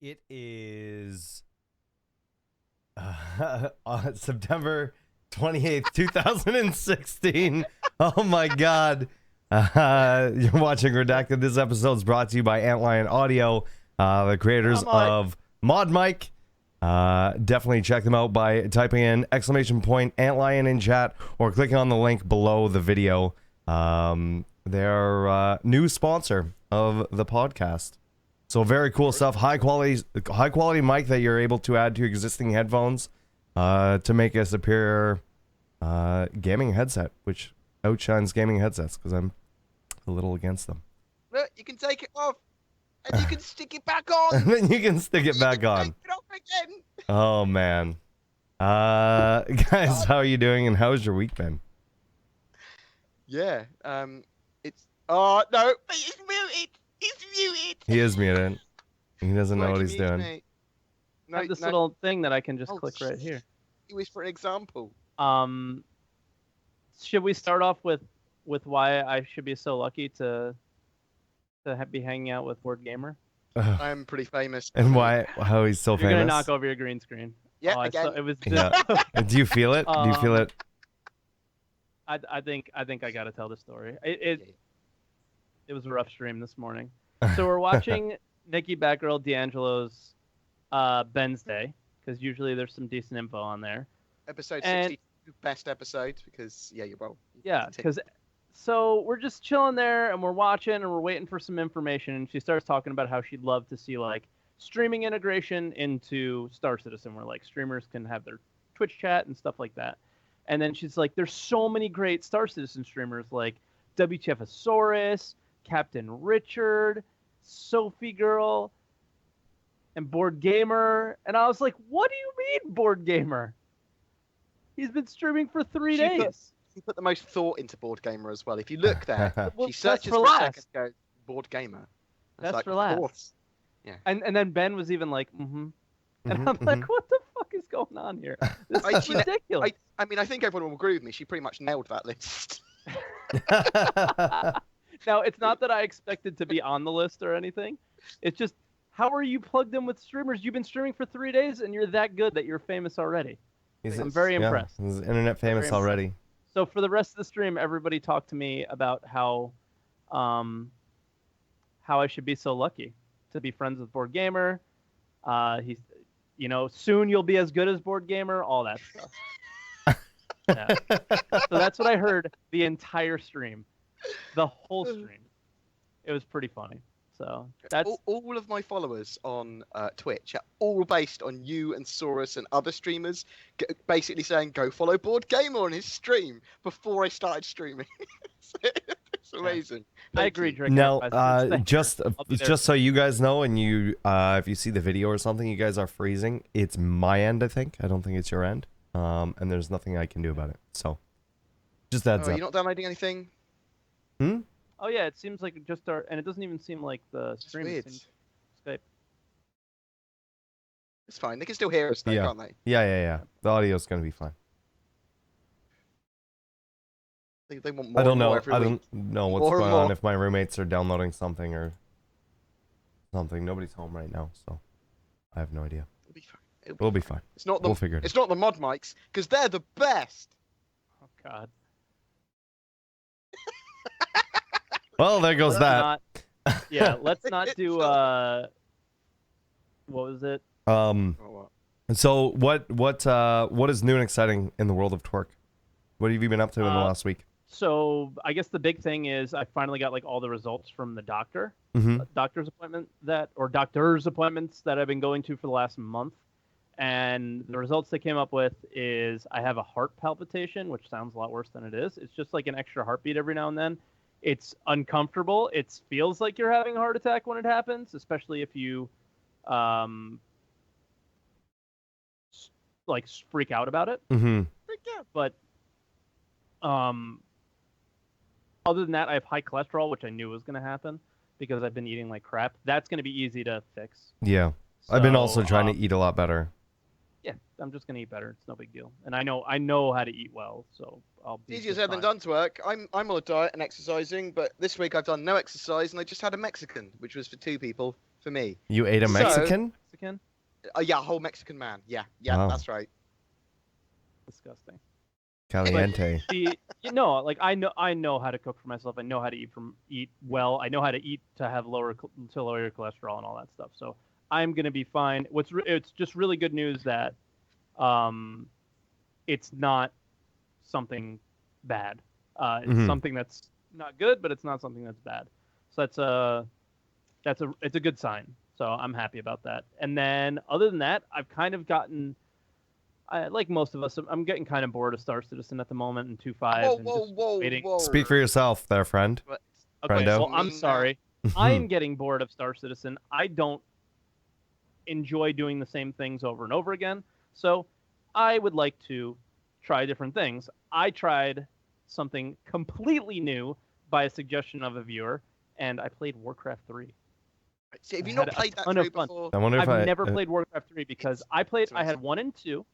It is September 28th, 2016. Oh my god. You're watching Redacted. This episode is brought to you by Antlion Audio, the creators of Mod Mic. Definitely check them out by typing in !Antlion in chat or clicking on the link below the video. They're new sponsor of the podcast. So very cool stuff. High quality mic that you're able to add to your existing headphones to make a superior gaming headset, which outshines gaming headsets because I'm a little against them. Look, you can take it off and you can stick it back on. And then you can stick it back on. Take it off again. Oh man. Guys, how are you doing and how's your week been? Yeah. It's no, he's muted. He's muted. He is muted. He doesn't know Why what do he's you mute doing. me? I have this little thing that I can just click right here. It was for an example. Should we start off with why I should be so lucky to be hanging out with Boredgamer? I'm pretty famous. And why? How he's so You're famous? gonna knock over your green screen. Yeah, I again. saw, it was. Yeah. Do you feel it? Do you feel it? I think I gotta tell the story. It was a rough stream this morning. So we're watching Nikki Batgirl D'Angelo's Ben's Day, because usually there's some decent info on there. Episode And- 62, best episode, because yeah, you're well. Yeah, because so we're just chilling there and we're watching and we're waiting for some information, and she starts talking about how she'd love to see like streaming integration into Star Citizen, where like streamers can have their Twitch chat and stuff like that. And then she's like, there's so many great Star Citizen streamers like WTFosaurus, Captain Richard, Sophie Girl, and Boredgamer. And I was like, what do you mean Boredgamer? He's been streaming for 3 days. She put the most thought into Boredgamer as well. If you look there, Well, she that's searches for for a last. second, goes Boredgamer. That's like, for of last. course. Yeah. And then Ben was even like, and I'm like, what the fuck is going on here? This is ridiculous. I mean, I think everyone will agree with me. She pretty much nailed that list. Now, it's not that I expected to be on the list or anything. It's just, how are you plugged in with streamers? You've been streaming for 3 days and you're that good that you're famous already. I'm very impressed. He's internet famous already. So for the rest of the stream, everybody talked to me about how I should be so lucky to be friends with Boredgamer. He's, soon you'll be as good as Boredgamer, all that stuff. Yeah. So that's what I heard the entire stream, the whole stream. It was pretty funny. So that's all of my followers on Twitch are all based on you and Saurus and other streamers basically saying go follow Boredgamer on his stream before I started streaming. It's amazing. I agree, Drake. Now, just so you guys know, and you, if you see the video or something, you guys are freezing. It's my end, I think. I don't think it's your end. And there's nothing I can do about it. So, just heads up. You're not downloading anything? Oh yeah, it seems like it just started, and it doesn't even seem like the stream is Skype. It's fine. They can still hear us, though, can't they? Yeah. The audio's gonna be fine. They want more. I don't know. Every I week. don't know what's going on if my roommates are downloading something or something. Nobody's home right now, so I have no idea. It'll be fine. We'll be fine. It's not the. We'll figure it out. It's not the mod mics because they're the best. Oh God. Well, there goes that. Let's not do. What was it? So what is new and exciting in the world of Twerk? What have you been up to in the last week? So I guess the big thing is I finally got like all the results from the doctor's appointments that I've been going to for the last month, and the results they came up with is I have a heart palpitation, which sounds a lot worse than it is. It's just like an extra heartbeat every now and then. It's uncomfortable. It feels like you're having a heart attack when it happens, especially if you like freak out about it. Freak out. But other than that, I have high cholesterol, which I knew was going to happen because I've been eating like crap. That's going to be easy to fix. Yeah. So, I've been also trying to eat a lot better. Yeah, I'm just going to eat better. It's no big deal. And I know how to eat well, so I'll be Easier said than done to work. I'm on a diet and exercising, but this week I've done no exercise and I just had a Mexican, which was for 2 people for me. You ate a Mexican? Mexican? Yeah, a whole Mexican man. Yeah, Wow. that's right. Disgusting. Caliente. See, like I know how to cook for myself. I know how to eat well. I know how to eat to have lower cholesterol and all that stuff. So I'm gonna be fine. It's just really good news that it's not something bad. It's something that's not good, but it's not something that's bad. So it's a good sign. So I'm happy about that. And then other than that, I've kind of gotten, like most of us, I'm getting kind of bored of Star Citizen at the moment and 2.5 and just waiting. Whoa. Speak for yourself there, friend. Okay, Friendo. well, I'm sorry. I'm getting bored of Star Citizen. I don't enjoy doing the same things over and over again. So I would like to try different things. I tried something completely new by a suggestion of a viewer, and I played Warcraft 3. See, have you not played that through before? I wonder if I've never played Warcraft 3 because I interesting. had 1 and 2,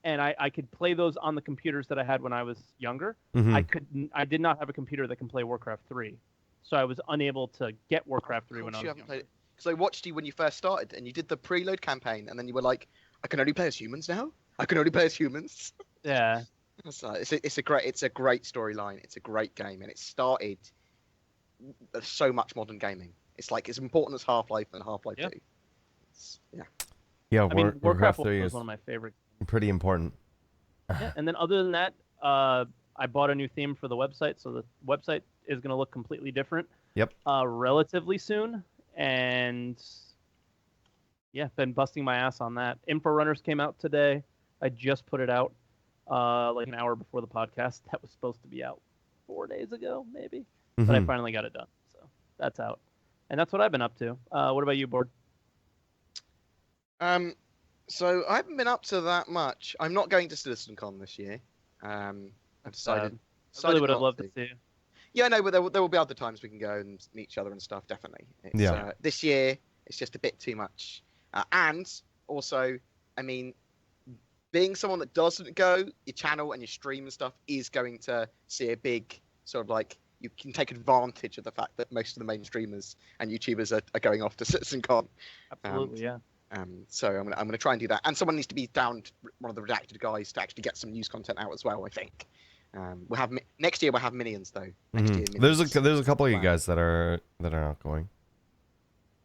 and I could play those on the computers that I had when I was younger. I did not have a computer that can play Warcraft 3, so I was unable to get Warcraft 3 when I was younger. Because I watched you when you first started, and you did the preload campaign, and then you were like, "I can only play as humans now. I can only play as humans." Yeah. So it's a great storyline. It's a great game, and it started so much modern gaming. It's like as important as Half-Life and Half-Life 2. Yeah, I mean, Warcraft 3 was is one of my favorite. pretty important. Yeah, and then other than that, I bought a new theme for the website, so the website is going to look completely different. Yep. Relatively soon, and yeah, been busting my ass on that. Inforunners came out today. I just put it out like an hour before the podcast. That was supposed to be out 4 days ago, maybe, but I finally got it done. So that's out, and that's what I've been up to. What about you, Bored? So I haven't been up to that much. I'm not going to CitizenCon this year. I've decided. I really would have loved to see you. Yeah, no, but there will be other times we can go and meet each other and stuff. Definitely. This year, it's just a bit too much. And also, I mean, being someone that doesn't go, your channel and your stream and stuff is going to see a big sort of like you can take advantage of the fact that most of the main streamers and YouTubers are going off to CitizenCon. Absolutely, yeah. So I'm gonna try and do that, and someone needs to be down to one of the redacted guys to actually get some news content out as well. I think we'll have next year. We'll have Minions though. Next year, Minions. There's a couple of you guys that are not going.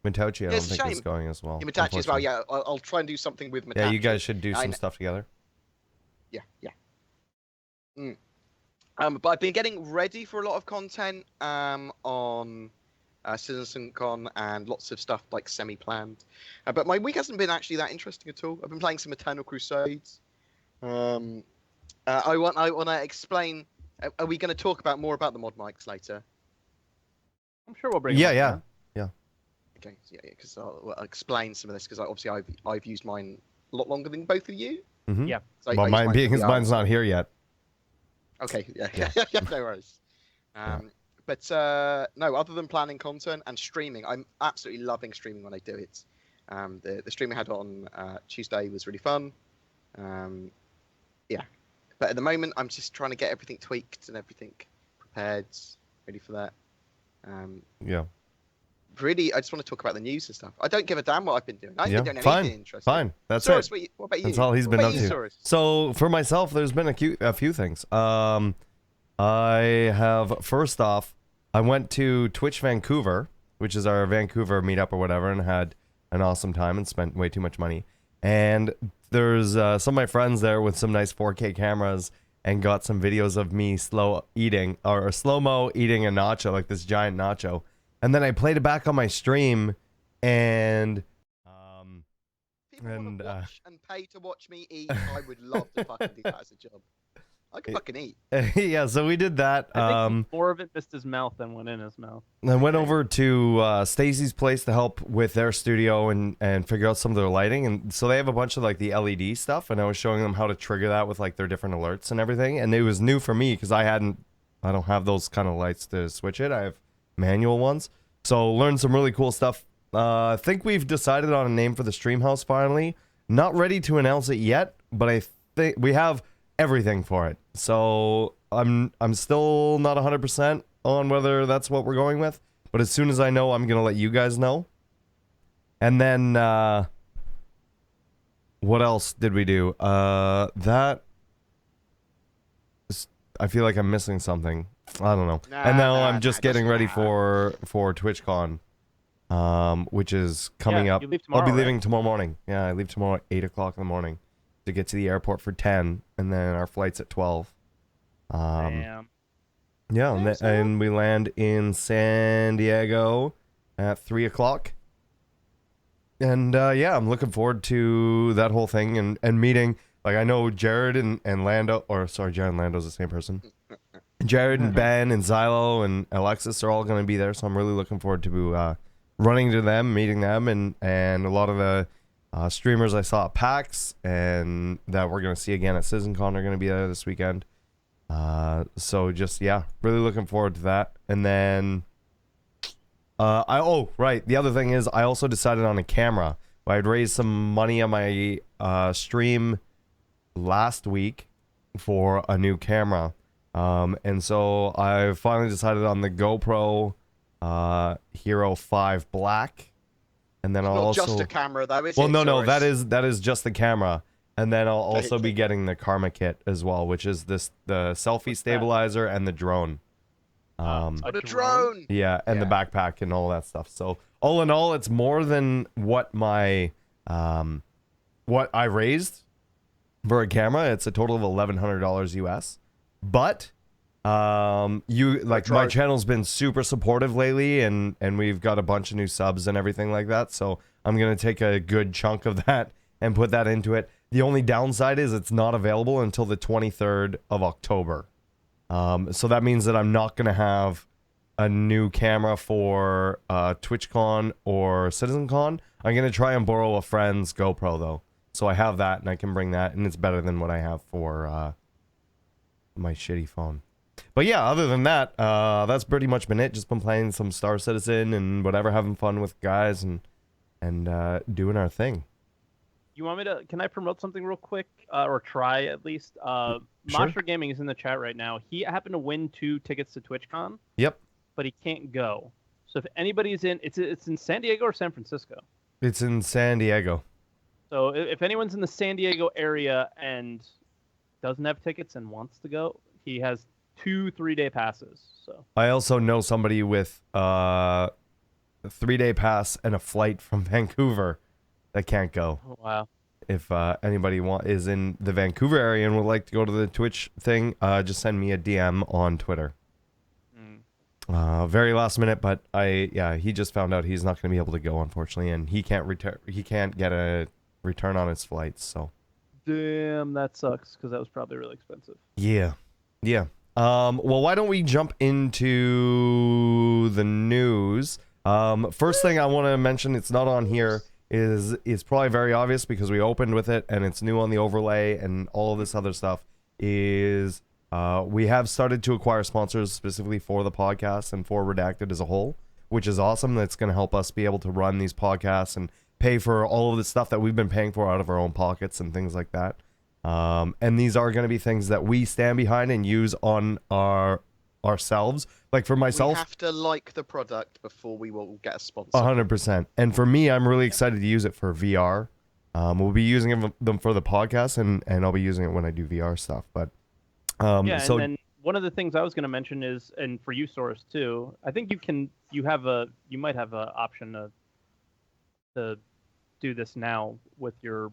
Mitachi, I don't think is going as well. Yeah, Mitachi as well. Yeah, I'll try and do something with Mitachi. Yeah, you guys should do some stuff together. Yeah. But I've been getting ready for a lot of content on CitizenCon and lots of stuff like semi-planned. But my week hasn't been actually that interesting at all. I've been playing some Eternal Crusades. I want to explain. Are we going to talk about more about the mod mics later? I'm sure we'll bring. Yeah. Okay, yeah, because I'll explain some of this because obviously I've used mine a lot longer than both of you. Yeah. Well, mine's not here yet. Okay, yeah, no worries. But no, other than planning content and streaming, I'm absolutely loving streaming when I do it. The stream I had on Tuesday was really fun. Yeah, but at the moment I'm just trying to get everything tweaked and everything prepared, ready for that. Yeah. Really, I just want to talk about the news and stuff. I don't give a damn what I've been doing. I haven't been doing anything interesting. Fine. That's Saurus, it. What about you? That's all he's been up to. Saurus? So for myself, there's been a few things. I have, first off, I went to Twitch Vancouver, which is our Vancouver meetup or whatever, and had an awesome time and spent way too much money. And there's some of my friends there with some nice 4K cameras and got some videos of me slow-mo eating a nacho, like this giant nacho. And then I played it back on my stream, and people want to watch and pay to watch me eat. I would love to fucking do that as a job. I can fucking eat. Yeah, so we did that. I think more of it missed his mouth than went in his mouth. I went over to Stacy's place to help with their studio and figure out some of their lighting. And so they have a bunch of like the LED stuff, and I was showing them how to trigger that with like their different alerts and everything. And it was new for me because I don't have those kind of lights to switch it. I have manual ones. So learned some really cool stuff. I think we've decided on a name for the stream house finally. Not ready to announce it yet, but I think we have everything for it. So I'm still not 100% on whether that's what we're going with, but as soon as I know, I'm gonna let you guys know. And then What else did we do? That I feel like I'm missing something. I don't know. And now I'm just getting ready for TwitchCon, which is coming up. You leave tomorrow, I'll be right? leaving tomorrow morning. Yeah, I leave tomorrow at 8 o'clock in the morning to get to the airport for 10, and then our flight's at 12. Damn. Yeah, and we land in San Diego at 3 o'clock. And yeah, I'm looking forward to that whole thing and meeting. Like, I know Jared and Lando, or sorry, Jared and Lando's the same person. Jared and Ben and Xylo and Alexis are all going to be there, so I'm really looking forward to running to them, meeting them, and a lot of the streamers I saw at PAX and that we're going to see again at CitizenCon are going to be there this weekend. So just, yeah, really looking forward to that. And then, right, the other thing is I also decided on a camera. I'd raised some money on my stream last week for a new camera. And so I finally decided on the GoPro Hero 5 Black. And then I'll Not also just a camera though, is well, it? no, Soros? that is just the camera. And then I'll also be getting the Karma kit as well, which is the selfie stabilizer and the drone. The drone. Yeah, and the backpack and all that stuff. So all in all, it's more than what my what I raised for a camera. It's a total of $1,100 US. But my channel's been super supportive lately, and we've got a bunch of new subs and everything like that. So I'm gonna take a good chunk of that and put that into it. The only downside is it's not available until the 23rd of October. So that means that I'm not going to have a new camera for TwitchCon or CitizenCon. I'm going to try and borrow a friend's GoPro, though. So I have that, and I can bring that, and it's better than what I have for my shitty phone. But yeah, other than that, that's pretty much been it. Just been playing some Star Citizen and whatever, having fun with guys and doing our thing. You want me to? Can I promote something real quick, or try at least? Sure. Monster Gaming is in the chat right now. He happened to win 2 tickets to TwitchCon. Yep. But he can't go. So if anybody's in, it's in San Diego or San Francisco. It's in San Diego. So if anyone's in the San Diego area and doesn't have tickets and wants to go, he has 2 3-day passes. So I also know somebody with a 3-day pass and a flight from Vancouver that can't go. Oh, wow. If anybody is in the Vancouver area and would like to go to the Twitch thing, just send me a DM on Twitter. Very last minute, but he just found out he's not going to be able to go, unfortunately, and he can't get a return on his flights. So, damn, that sucks because that was probably really expensive. Yeah. Well, why don't we jump into the news? First thing I want to mention, it's not on here. Is probably very obvious because we opened with it and it's new on the overlay and all of this other stuff is we have started to acquire sponsors specifically for the podcast and for Redacted as a whole, which is awesome. That's going to help us be able to run these podcasts and pay for all of the stuff that we've been paying for out of our own pockets and things like that. And these are going to be things that we stand behind and use on ourselves. Like for myself, we have to like the product before we will get a sponsor. 100%. And for me, I'm really excited to use it for VR. We'll be using them for the podcast, and I'll be using it when I do VR stuff. But and then one of the things I was going to mention is, and for you, Source, too, I think you might have an option to do this now with your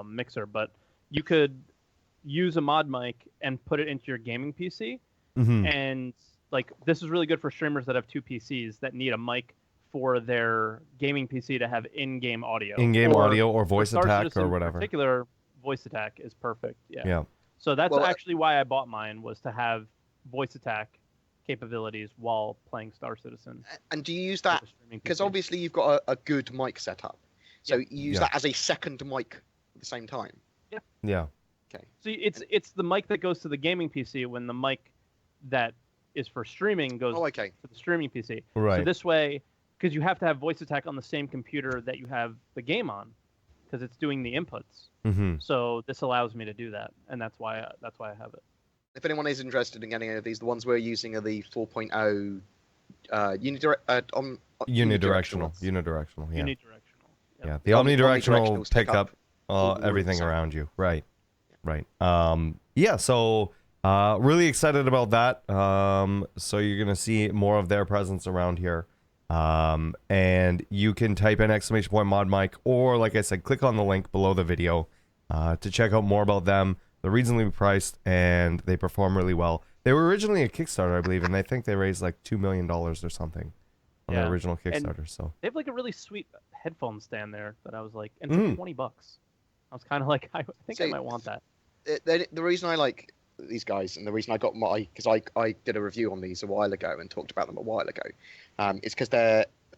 mixer, but you could use a mod mic and put it into your gaming PC. Mm-hmm. And like this is really good for streamers that have 2 PCs that need a mic for their gaming PC to have in-game audio. In-game audio or voice attack or whatever. In particular, voice attack is perfect. Yeah. So that's actually why I bought mine, was to have voice attack capabilities while playing Star Citizen. And do you use that? Because obviously you've got a good mic setup. So you use that as a second mic at the same time. Yeah. Okay. So it's the mic that goes to the gaming PC when the mic that is for streaming goes to the streaming PC. Right. So this way, because you have to have voice attack on the same computer that you have the game on, because it's doing the inputs. Mm-hmm. So this allows me to do that, and that's why I have it. If anyone is interested in any of these, the ones we're using are the 4.0 unidirectional. Unidirectional. Yeah. Unidirectional. Yeah. The omnidirectional pickup everything inside. around you. Right. Yeah, so really excited about that. So you're going to see more of their presence around here. And you can type in !ModMic, or like I said, click on the link below the video to check out more about them. They're reasonably priced and they perform really well. They were originally a Kickstarter, I believe, and I think they raised like $2 million or something on their original Kickstarter. So they have like a really sweet headphone stand there that I was like, and for $20, I was kind of like, I think I might want that. The reason I like these guys, and the reason I got because I did a review on these a while ago and talked about them a while ago, is because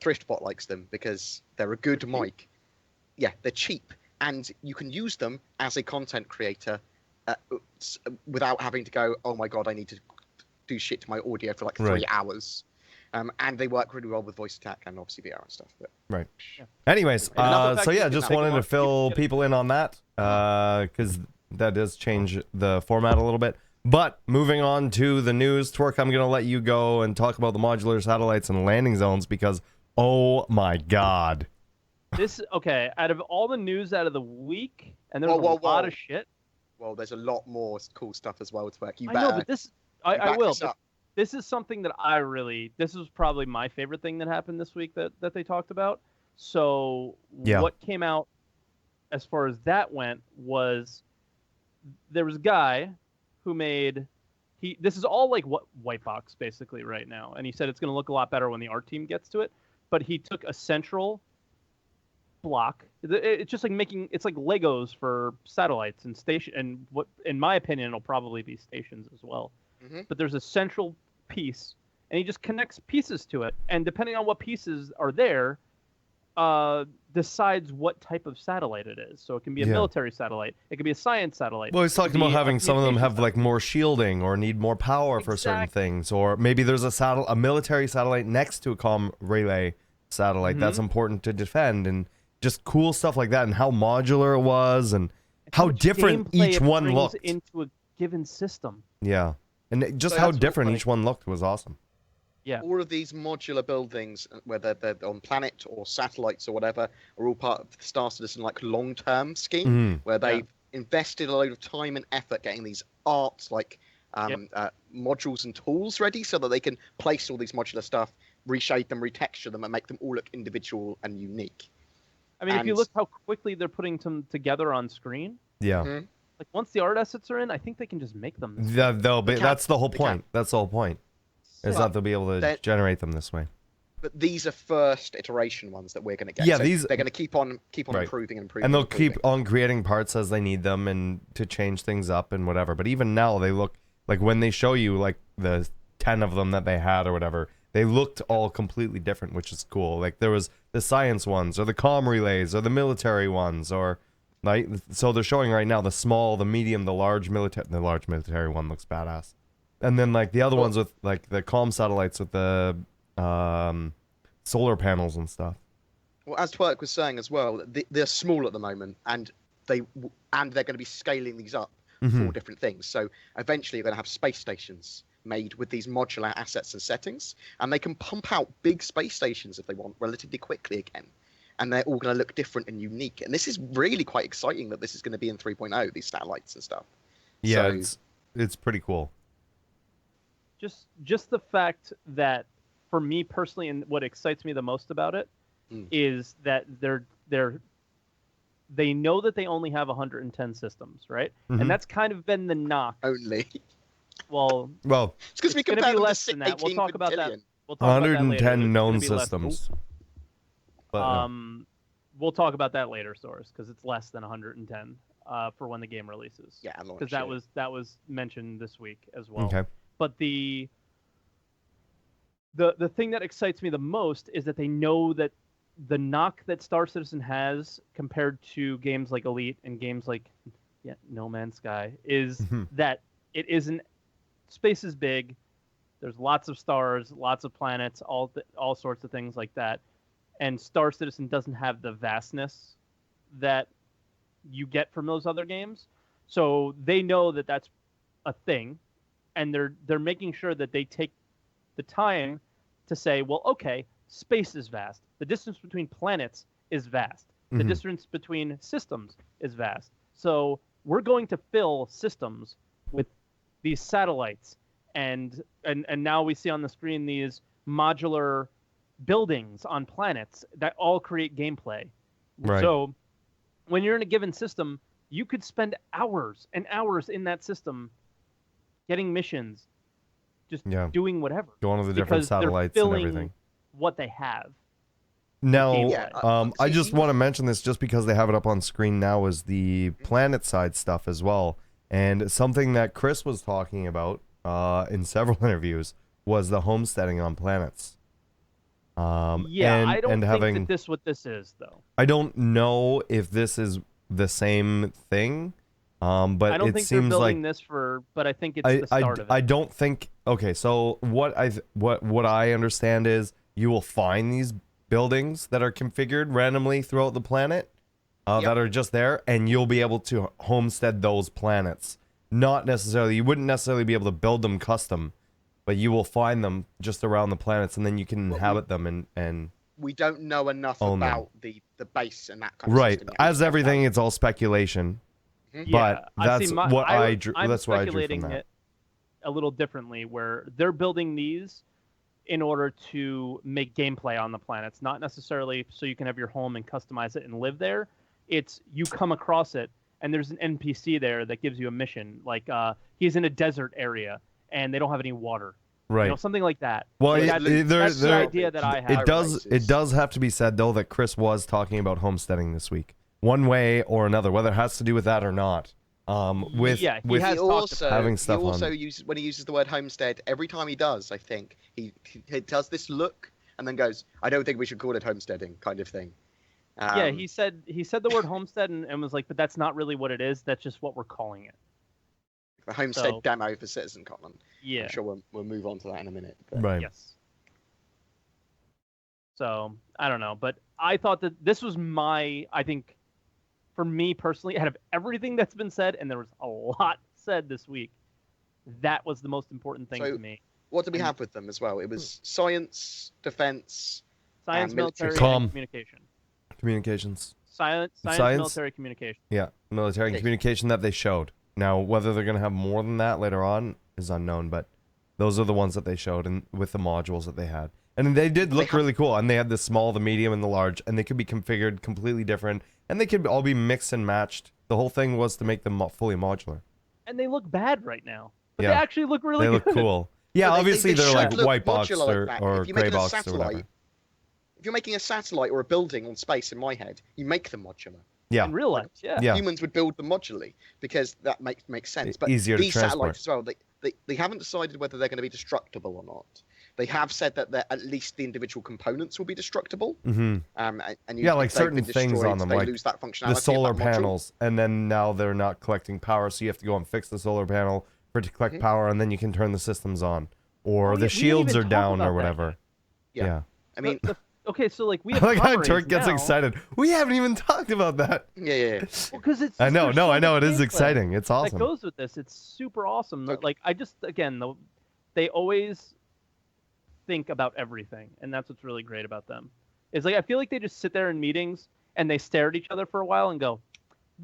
Thriftbot likes them because they're a good mic. Yeah, they're cheap, and you can use them as a content creator without having to go, oh my god, I need to do shit to my audio for like 3 hours. And they work really well with voice attack and obviously VR and stuff. But... Right. Yeah. Anyways, so yeah, just wanted to fill people in on that because that does change the format a little bit. But moving on to the news, Twerk, I'm going to let you go and talk about the modular satellites and landing zones because, oh my god. Okay, out of all the news out of the week, and there's a lot of shit. Well, there's a lot more cool stuff as well, Twerk. I know, but I will. But this is something that this was probably my favorite thing that happened this week that they talked about. So what came out as far as that went was there was a guy who made this is all like what white box basically right now, and he said it's going to look a lot better when the art team gets to it. But he took a central block. It's just like it's like Legos for satellites and station, and what in my opinion it'll probably be stations as well. But there's a central piece, and he just connects pieces to it, and depending on what pieces are there, decides what type of satellite it is. So it can be a military satellite, it can be a science satellite. Well, he's talking about having some of them have like more shielding or need more power for certain things, or maybe there's a military satellite next to a comm relay satellite that's important to defend, and just cool stuff like that, and how modular it was, and how different each one looked into a given system. Yeah. And just how different each one looked was awesome. Yeah. All of these modular buildings, whether they're on planet or satellites or whatever, are all part of the Star Citizen like long-term scheme, where they've invested a load of time and effort getting these arts like modules and tools ready so that they can place all these modular stuff, reshade them, retexture them, and make them all look individual and unique. I mean, if you look how quickly they're putting them together on screen. Yeah. Like once the art assets are in, I think they can just make them. That's the whole point. That's the whole point. Is that they'll be able to generate them this way. But these are first iteration ones that we're going to get. Yeah, so these they're going to keep on improving and improving. And they'll keep on creating parts as they need them and to change things up and whatever. But even now, they look like when they show you like the 10 of them that they had or whatever, they looked all completely different, which is cool. Like there was the science ones or the comm relays or the military ones or like, so they're showing right now the small, the medium, the large military. The large military one looks badass. And then like the other ones with like the comm satellites with the solar panels and stuff. Well, as Twerk was saying as well, they're small at the moment, and they're going to be scaling these up for different things. So eventually, you're going to have space stations made with these modular assets and settings, and they can pump out big space stations if they want relatively quickly again. And they're all going to look different and unique. And this is really quite exciting that this is going to be in 3.0, these satellites and stuff. Yeah, so, it's pretty cool. Just the fact that, for me personally, and what excites me the most about it, is that they know that they only have 110 systems, right? And that's kind of been the knock. Only. Well, it's because we compare them less to than that. We'll talk about that. We'll talk 110 known systems. But, we'll talk about that later, Source, because it's less than 110 for when the game releases. Yeah, because that was mentioned this week as well. Okay. But the thing that excites me the most is that they know that the knock that Star Citizen has compared to games like Elite and games like No Man's Sky is that it isn't. Space is big. There's lots of stars, lots of planets, all sorts of things like that. And Star Citizen doesn't have the vastness that you get from those other games. So they know that that's a thing, and they're making sure that they take the time to say, well, okay, space is vast. The distance between planets is vast. The distance between systems is vast. So we're going to fill systems with these satellites, and now we see on the screen these modular buildings on planets that all create gameplay. Right. So when you're in a given system, you could spend hours and hours in that system getting missions, just doing whatever. Going to the different satellites and everything. What they have. Now, Yeah, I just want to mention this just because they have it up on screen now is the planet side stuff as well. And something that Chris was talking about in several interviews was the homesteading on planets. I don't think that this what this is, though. I don't know if this is the same thing, but I don't it think seems they're building like this but I think it's the start of it. I don't think. Okay, so what I understand is you will find these buildings that are configured randomly throughout the planet that are just there, and you'll be able to homestead those planets. Not necessarily, you wouldn't necessarily be able to build them custom, but you will find them just around the planets, and then you can inhabit them and we don't know enough about the base and that kind of right. system. As everything, it's all speculation. But that's I'm what I drew from speculating that. it a little differently, where they're building these in order to make gameplay on the planets, not necessarily so you can have your home and customize it and live there. It's you come across it, and there's an NPC there that gives you a mission. Like he's in a desert area, and they don't have any water. Right. You know, something like that. Well, that's the idea that I have. It does have to be said, though, that Chris was talking about homesteading this week. One way or another, whether it has to do with that or not. With having stuff he also on. uses, when he uses the word homestead, every time he does, I think, he does this look and then goes, I don't think we should call it homesteading, kind of thing. He said the word homestead and was like, but that's not really what it is. That's just what we're calling it. The homestead demo for CitizenCon. Yeah. I'm sure we'll move on to that in a minute. But. Right. Yes. So, I don't know. But I thought that this was I think, for me personally, out of everything that's been said, and there was a lot said this week, that was the most important thing to me. What did we have with them as well? It was science, defense, military, and communication. Communications. Science, military, communication. Yeah, military and communication that they showed. Now, whether they're going to have more than that later on is unknown, but those are the ones that they showed and with the modules that they had. And they did look really cool, and they had the small, the medium, and the large, and they could be configured completely different, and they could all be mixed and matched. The whole thing was to make them fully modular. And they look bad right now, but they actually look really good. They look cool. Yeah, obviously they're like white box or gray box or whatever. If you're making a satellite or a building on space, in my head, you make them modular. Yeah. In real life, yeah. Humans would build them modularly because that makes sense. But easier these to transport. satellites as well, they haven't decided whether they're going to be destructible or not. They have said that at least the individual components will be destructible. Mm-hmm. Like certain things on them, they like lose that functionality the solar of that module. panels, and then now they're not collecting power, so you have to go and fix the solar panel for it to collect power, and then you can turn the systems on, or the shields are down or whatever. Yeah. I mean. Okay, so like we have like how Turk gets excited. We haven't even talked about that. Yeah. Well, because it's. I know. It is exciting. It's awesome. That goes with this. It's super awesome. Okay. Like I just they always think about everything, and that's what's really great about them. Is like I feel like they just sit there in meetings and they stare at each other for a while and go,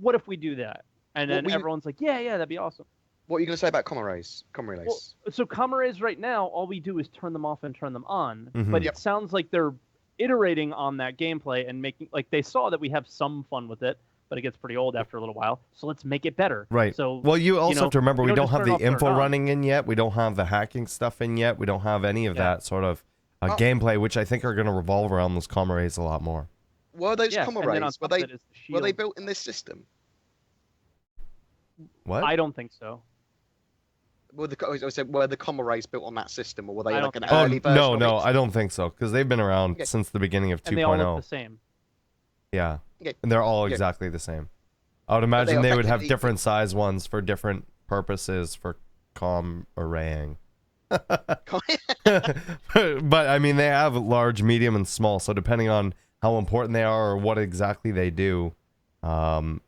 "What if we do that?" And then everyone's like, "Yeah, that'd be awesome." What are you going to say about comm relays? Well, so comm relays right now, all we do is turn them off and turn them on. But it sounds like they're iterating on that gameplay and making they saw that we have some fun with it, but it gets pretty old after a little while. So let's make it better. Right. So you also have to remember we don't have the info running in yet. We don't have the hacking stuff in yet. We don't have any of that sort of gameplay, which I think are going to revolve around those comm arrays a lot more. Were those comm arrays? Were they built in this system? What? I don't think so. Were the comm arrays built on that system, or were they like an early version? No, I don't think so, because they've been around since the beginning of 2.0. And they all look the same. Yeah, and they're all exactly the same. I would imagine they would have different size ones for different purposes for comm arraying. But I mean, they have large, medium, and small. So depending on how important they are or what exactly they do, I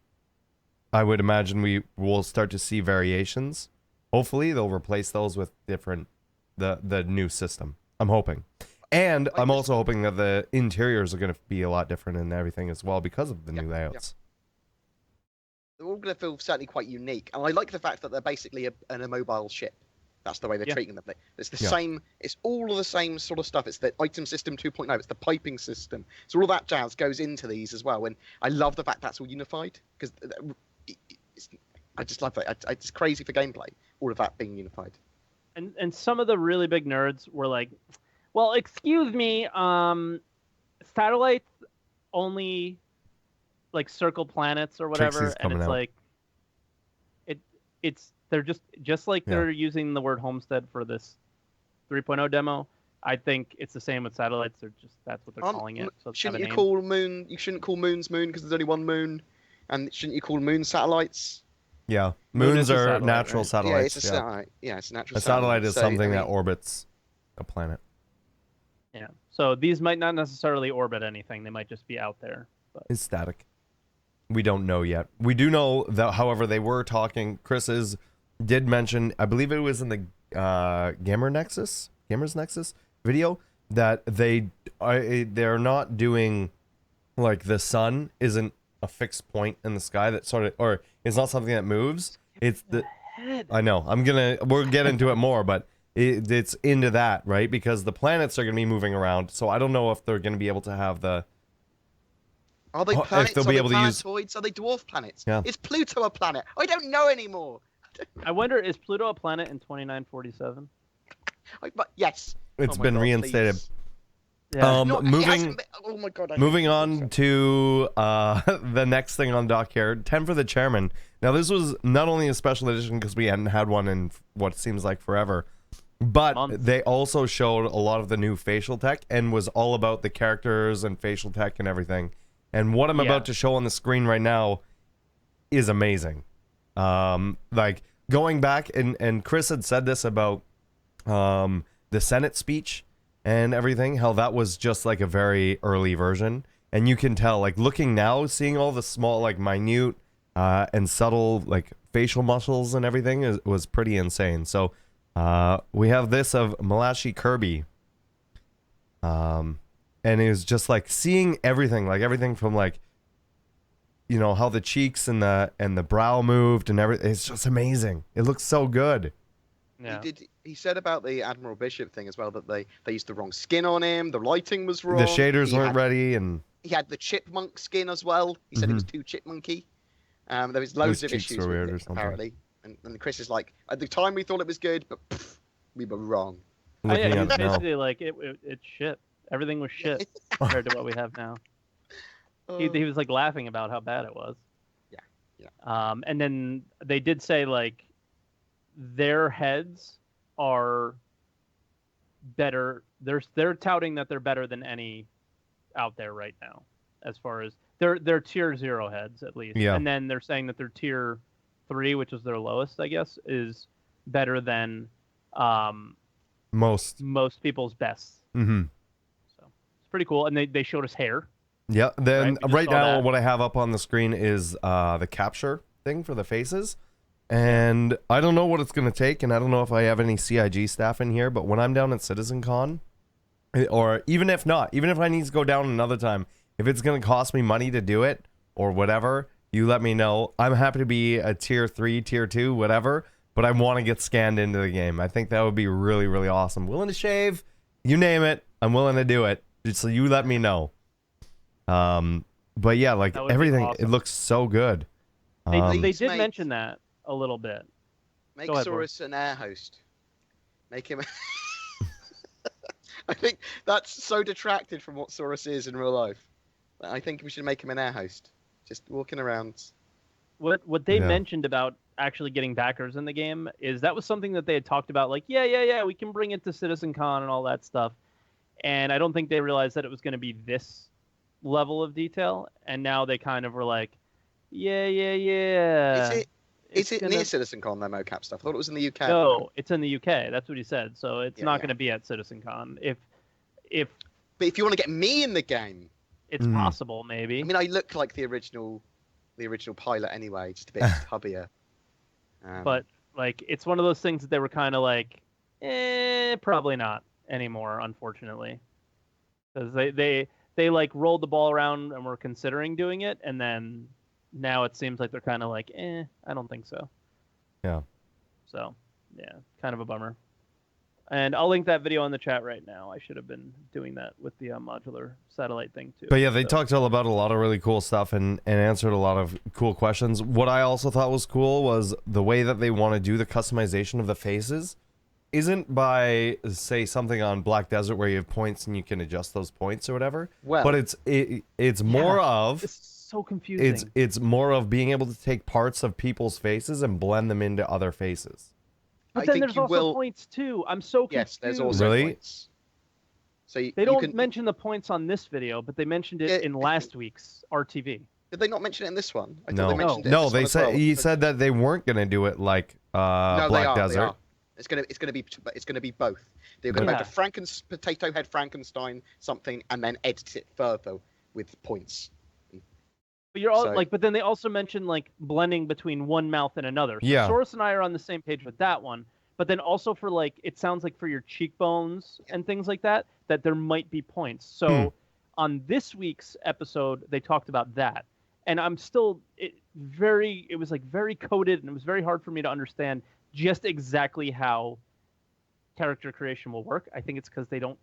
would imagine we will start to see variations. Hopefully, they'll replace those with the new system. I'm hoping. And Like I'm this- also hoping that the interiors are going to be a lot different and everything as well because of the new layouts. They're all going to feel certainly quite unique, and I like the fact that they're basically an immobile ship. That's the way they're treating them. It's the same. It's all of the same sort of stuff. It's the item system 2.0. It's the piping system. So all that jazz goes into these as well. And I love the fact that's all unified because I just love that. It's crazy for gameplay. All of that being unified. And some of the really big nerds were like, "Well, excuse me, satellites only like circle planets or whatever," Trixie's and coming it's out. like, they're just like they're using the word homestead for this 3.0 demo. I think it's the same with satellites. That's what they're calling it. So shouldn't you call moon? You shouldn't call moons moon because there's only one moon, and shouldn't you call moon satellites? Yeah, Moon moons is a are satellite, natural right? satellites. Yeah, it's a satellite. Yeah, it's a natural A satellite is So, something I that mean, orbits a planet. Yeah. So these might not necessarily orbit anything. They might just be out there. But It's static. We don't know yet. We do know that, however, they were talking. Did mention, I believe it was in the Gamers Nexus video, that they're not doing, like, the sun isn't a fixed point in the sky that sort of, or it's not something that moves. It's the I know. We'll get into it more, but it's into that, right? Because the planets are going to be moving around. So I don't know if they're going to be able to have the. Are they if planets? they'll Are be they able to use- planetoids? Are they dwarf planets? Yeah. Is Pluto a planet? I don't know anymore. I wonder, is Pluto a planet in 2947? But yes. It's Oh my been God, reinstated. please. Yeah. No, it Moving. hasn't been- Oh my God. I hate Moving Pluto. on to the next thing on dock here, 10 for the chairman. Now, this was not only a special edition because we hadn't had one in what seems like forever, but Months. they also showed a lot of the new facial tech and was all about the characters and facial tech and everything. And what I'm about to show on the screen right now is amazing. Like, going back, and Chris had said this about the Senate speech and everything, how that was just like a very early version. And you can tell, like, looking now, seeing all the small, like, minute and subtle, like, facial muscles and everything was pretty insane. So we have this of Malachi Kirby. And it was just, like, seeing everything, like, everything from, like, you know, how the cheeks and the brow moved and everything. It's just amazing. It looks so good. Yeah. He said about the Admiral Bishop thing as well that they used the wrong skin on him. The lighting was wrong. The shaders weren't ready, and He had the chipmunk skin as well. He said it was too chipmunky. There was loads of cheeks issues were with weird it, or something. apparently. And Chris is like, at the time we thought it was good, but we were wrong. looking He at was it now. basically like, it's shit. Everything was shit compared to what we have now. He was like laughing about how bad it was. Yeah. And then they did say like their heads are better. They're touting that they're better than any out there right now, as far as they're tier 0 heads at least. Yeah. And then they're saying that their tier 3, which is their lowest, I guess, is better than Most. most people's best. Mm-hmm. So it's pretty cool. And they showed us hair. Yeah. Then Right, we just right saw now, that. what I have up on the screen is the capture thing for the faces. And I don't know what it's going to take, and I don't know if I have any CIG staff in here, but when I'm down at CitizenCon, or even if not, even if I need to go down another time, if it's going to cost me money to do it, or whatever, you let me know. I'm happy to be a tier 3, tier 2, whatever, but I want to get scanned into the game. I think that would be really, really awesome. Willing to shave, you name it, I'm willing to do it. Just so you let me know. But yeah, like That would be everything, awesome. it looks so good. They Please, did mate. mention that a little bit. Make Go ahead, Saurus an air host. Make him. I think that's so detracted from what Saurus is in real life. I think we should make him an air host. Just walking around. What they Yeah. mentioned about actually getting backers in the game is that was something that they had talked about, like, yeah, we can bring it to CitizenCon and all that stuff. And I don't think they realized that it was going to be this level of detail. And now they kind of were like, yeah. Is it near CitizenCon, their mocap stuff? I thought it was in the UK. No, it's in the UK. That's what he said. So it's Yeah, not yeah. going to be at CitizenCon. If But if you want to get me in the game, it's Mhm. possible, maybe. I mean, I look like the original pilot anyway, just a bit hubbier. But like, it's one of those things that they were kind of like, probably not anymore, unfortunately. because they like rolled the ball around and were considering doing it, and then now it seems like they're kind of like, I don't think so. Yeah. So yeah, kind of a bummer. And I'll link that video in the chat right now. I should have been doing that with the modular satellite thing too. But yeah, they talked all about a lot of really cool stuff and answered a lot of cool questions. What I also thought was cool was the way that they want to do the customization of the faces isn't by, say, something on Black Desert where you have points and you can adjust those points or whatever. Well, but it's more of... It's so confusing. It's more of being able to take parts of people's faces and blend them into other faces. But I then think there's you also will... points too. I'm so confused. Yes, there's also Really? points. So They don't mention the points on this video, but they mentioned it Yeah, in last week's RTV. Did they not mention it in this one? I thought No, they mentioned it in no, this they one as said well. he said that they weren't gonna do it like No, they Black are, Desert. They are. It's gonna be both. They're gonna Yeah. make a potato head Frankenstein something and then edit it further with points. But you're all So- like, but then they also mentioned like blending between one mouth and another. So Yeah. Source and I are on the same page with that one. But then also for like, it sounds like for your cheekbones and things like that, that there might be points. So on this week's episode, they talked about that, and I'm still it was like very coded, and it was very hard for me to understand just exactly how character creation will work. I think it's because they don't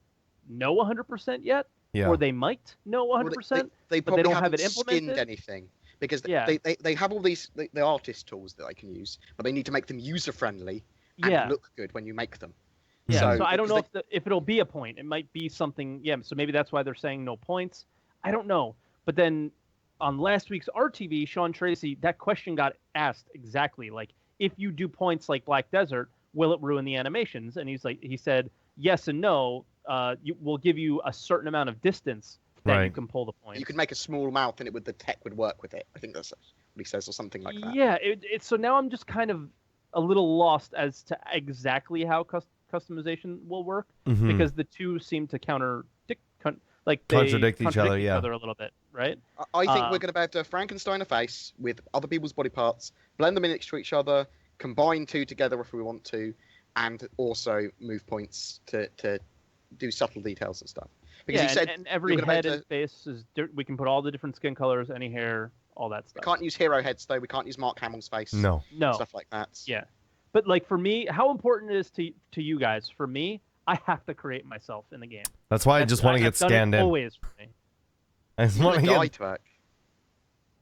know 100% yet, Yeah. or they might know 100%. They but they probably don't have haven't it implemented? skinned anything because Yeah. they have all these the artist tools that they can use, but they need to make them user friendly and Yeah. look good when you make them. Yeah, so I don't because know if it'll be a point. It might be something. Yeah, so maybe that's why they're saying no points. I don't know. But then on last week's RTV, Sean Tracy, that question got asked exactly like, if you do points like Black Desert, will it ruin the animations? And he said yes and no. We'll give you a certain amount of distance that you Right. can pull the points. You could make a small mouth and the tech would work with it. I think that's what he says, or something like that. Yeah, so now I'm just kind of a little lost as to exactly how customization will work, Mhm. because the two seem to contradict each other, yeah. a little bit, right? I think we're going to be able to Frankenstein a face with other people's body parts, blend them into each other, combine two together if we want to, and also move points to do subtle details and stuff. Because Yeah, he said and every you're gonna be head able and face we can put all the different skin colors, any hair, all that we stuff. can't use hero heads though. We can't use Mark Hamill's face. No. No, Stuff like that. yeah, but like for me, how important it is to you guys? For me, I have to create myself in the game. That's why I just want to get I've done it scanned in. always for me. I just You want want to a guy get. to act.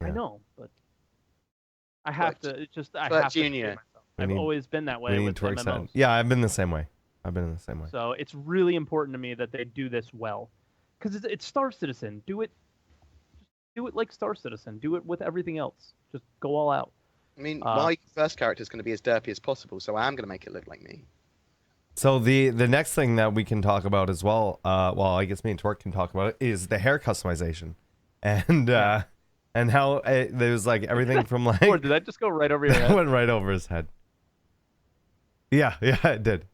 I Yeah. know, but I have But- to. It's just I but have to create Junior, myself. we I've need- always been that We way need with to work that. MMOs. Yeah, I've been the same way. I've been in the same way. So it's really important to me that they do this well, because it's Star Citizen. Do it like Star Citizen. Do it with everything else. Just go all out. I mean, Uh, my first character is going to be as derpy as possible, so I am going to make it look like me. So the next thing that we can talk about as well, well, I guess me and Torque can talk about it, is the hair customization, and how there's like everything from like Or did that just go right over your that head? went right over his head. Yeah, it did.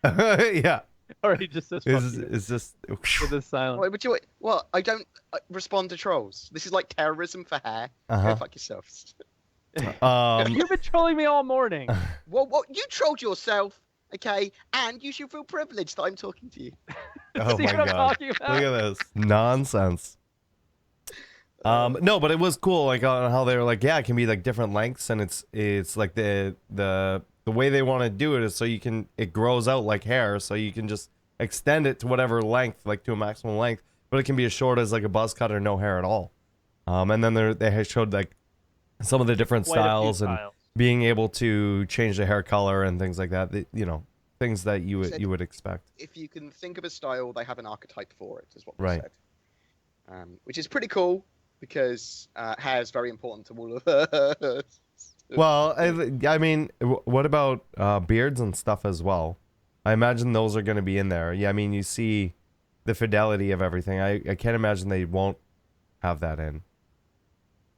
Yeah, Or he just says fuck you it's just with his silence. Wait, but what? I don't respond to trolls. This is like terrorism for hair. Uh-huh. Go fuck yourselves. You've been trolling me all morning. What? You trolled yourself, okay? And you should feel privileged that I'm talking to you. Oh See my what I'm god. talking Look about? at this nonsense. No, but it was cool, like on how they were like, yeah, it can be like different lengths, and it's like the way they want to do it is so it grows out like hair, so you can just extend it to whatever length, like to a maximum length, but it can be as short as like a buzz cut or no hair at all. And then they showed like some of the different Quite a few styles and being able to change the hair color and things like that. Things that you would expect. If you can think of a style, they have an archetype for it, is what they Right. said. Which is pretty cool because hair is very important to all of us. Well, I mean, what about beards and stuff as well? I imagine those are going to be in there. Yeah, I mean, you see the fidelity of everything. I can't imagine they won't have that in.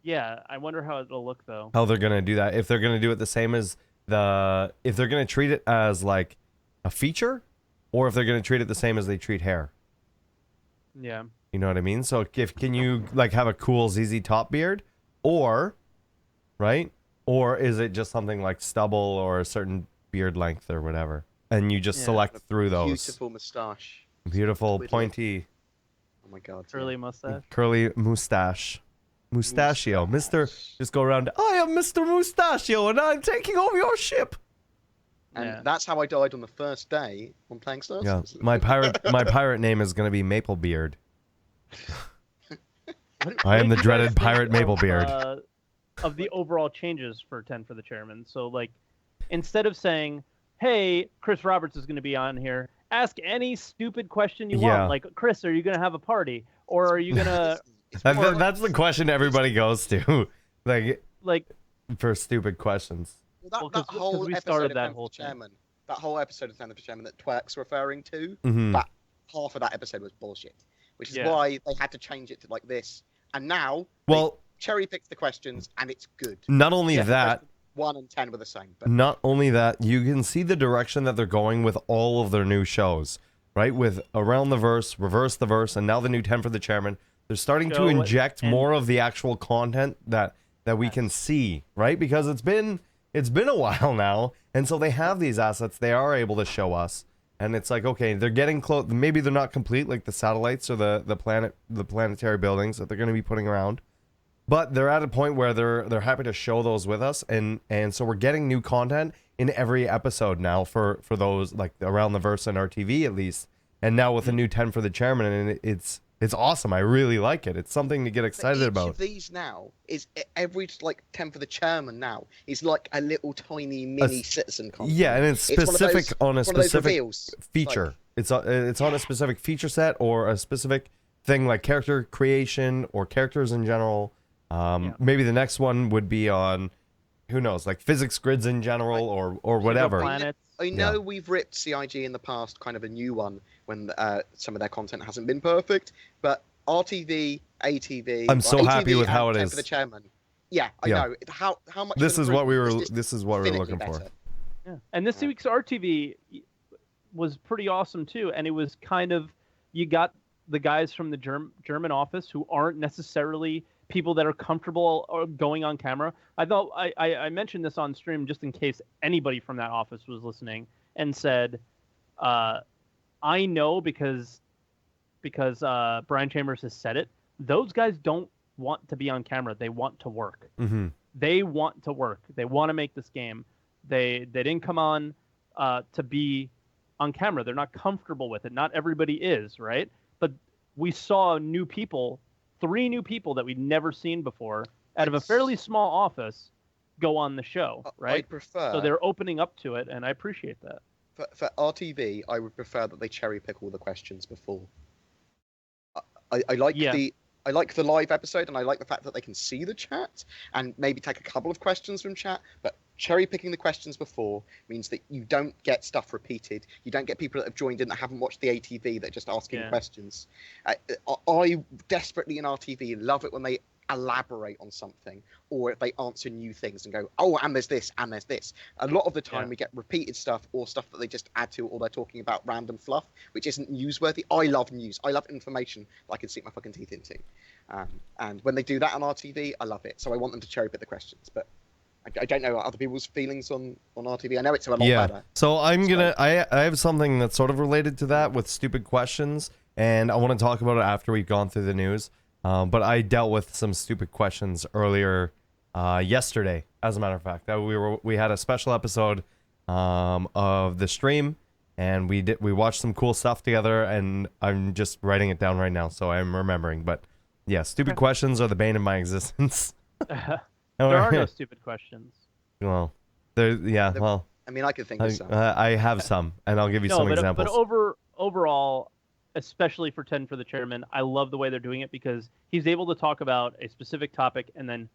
Yeah, I wonder how it'll look though. How they're going to do that. If they're going to do it the same as if they're going to treat it as like a feature, or if they're going to treat it the same as they treat hair. Yeah. You know what I mean? So can you like have a cool ZZ Top beard, or, right? Or is it just something like stubble or a certain beard length or whatever? And you just Yeah. select through those. Beautiful moustache. Beautiful, Twiddly. pointy. Oh my god. Curly mustache. Curly mustache. Mustachio. Mr. Just go around. I am Mr. Mustachio, and I'm taking over your ship. And Yeah. that's how I died on the first day on playing Star Yeah, Citizen. my pirate name is gonna be Maplebeard. I am the did you dreaded guys pirate think Maplebeard. Of the overall changes for 10 for the chairman. So, like, instead of saying, hey, Chris Roberts is going to be on here, ask any stupid question you Yeah. want. Like, Chris, are you going to have a party? Or are you going to, That's the question everybody goes to, like, for stupid questions. Well, Well, that 'cause whole we episode started of that Ten for whole the thing. Chairman, that whole episode of Ten for the Chairman that Twerk's referring to, Mhm. that half of that episode was bullshit. Which is Yeah. why they had to change it to like this. And now, Well, cherry picks the questions, and it's good. not only Yeah. that, 1 and 10 were the same. But not only that, you can see the direction that they're going with all of their new shows, right? With Around the Verse, Reverse the Verse, and now the new 10 for the Chairman. They're starting to Show inject and- more of the actual content that we can see, right? Because it's been a while now, and so they have these assets they are able to show us. And it's like, okay, they're getting close. Maybe they're not complete, like the satellites or the planetary buildings that they're going to be putting around. But they're at a point where they're happy to show those with us, and so we're getting new content in every episode now for those, like Around the Verse and RTV at least, and now with a new 10 for the Chairman, and it's awesome. I really like it. It's something to get excited each about. of these now is every like 10 for the Chairman now is like a little tiny mini citizen content. Yeah, and it's one of specific those- on a one of those specific reveals. feature. Like, It's on a specific feature set or a specific thing, like character creation or characters in general. Maybe the next one would be on, who knows, like physics grids in general or whatever. planets. I know we've ripped CIG in the past, kind of a new one when some of their content hasn't been perfect, but RTV, ATV. I'm so ATV happy with and how it 10 is. for the Chairman. Yeah, I Yeah. know. How much? This of is an what we were. improvement is This is what we were infinitely looking for. better. Yeah. And this week's RTV was pretty awesome too, and it was kind of, you got the guys from the German office who aren't necessarily people that are comfortable going on camera. I thought I mentioned this on stream just in case anybody from that office was listening, and said, I know because Brian Chambers has said it. Those guys don't want to be on camera. They want to work. Mm-hmm. They want to work. They want to make this game. They didn't come on to be on camera. They're not comfortable with it. Not everybody is, right? But we saw new people, 3 new people that we'd never seen before out of a fairly small office go on the show, right? I prefer. So they're opening up to it, and I appreciate that. For RTV, I would prefer that they cherry pick all the questions before. I like I like the live episode, and I like the fact that they can see the chat and maybe take a couple of questions from chat. But cherry picking the questions before means that you don't get stuff repeated. You don't get people that have joined in that haven't watched the ATV that are just asking questions. I desperately in RTV love it when they elaborate on something, or if they answer new things and go, oh, and there's this and there's this. A lot of the time we get repeated stuff or stuff that they just add to, or they're talking about random fluff which isn't newsworthy. I love news. I love information that I can sink my fucking teeth into, and when they do that on RTV, I love it. So I want them to cherry pick the questions, but I don't know other people's feelings on RTV. I know it's a lot better. So I have something that's sort of related to that with stupid questions, and I want to talk about it after we've gone through the news. But I dealt with some stupid questions earlier yesterday, as a matter of fact. We had a special episode of the stream, and we watched some cool stuff together, and I'm just writing it down right now, so I'm remembering. But yeah, stupid questions are the bane of my existence. There are no stupid questions. Well, well, I mean, I could think of some. I have some, and I'll give you some examples. But overall, especially for 10 for the Chairman, I love the way they're doing it, because he's able to talk about a specific topic and then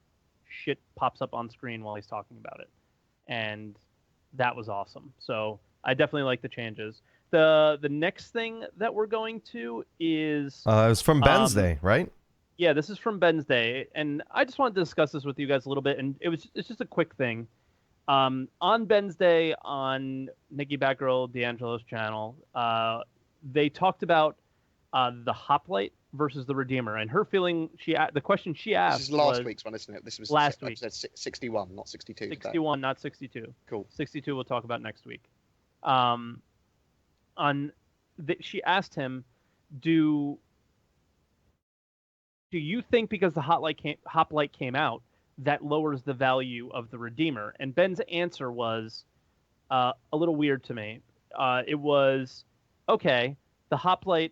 shit pops up on screen while he's talking about it. And that was awesome. So I definitely like the changes. The next thing that we're going to is... it was from Ben's Day, right? Yeah, this is from Ben's Day, and I just wanted to discuss this with you guys a little bit, and it's just a quick thing. On Ben's Day, on Nikki Batgirl D'Angelo's channel, they talked about the Hoplite versus the Redeemer, and her feeling. The question she asked. This is last week's one, isn't it? This was last week. 61, not 62. 61, not 62. Cool. 62 we'll talk about next week. She asked him, do you think because the hoplite came out, that lowers the value of the Redeemer? And Ben's answer was a little weird to me. It was, okay, the hoplite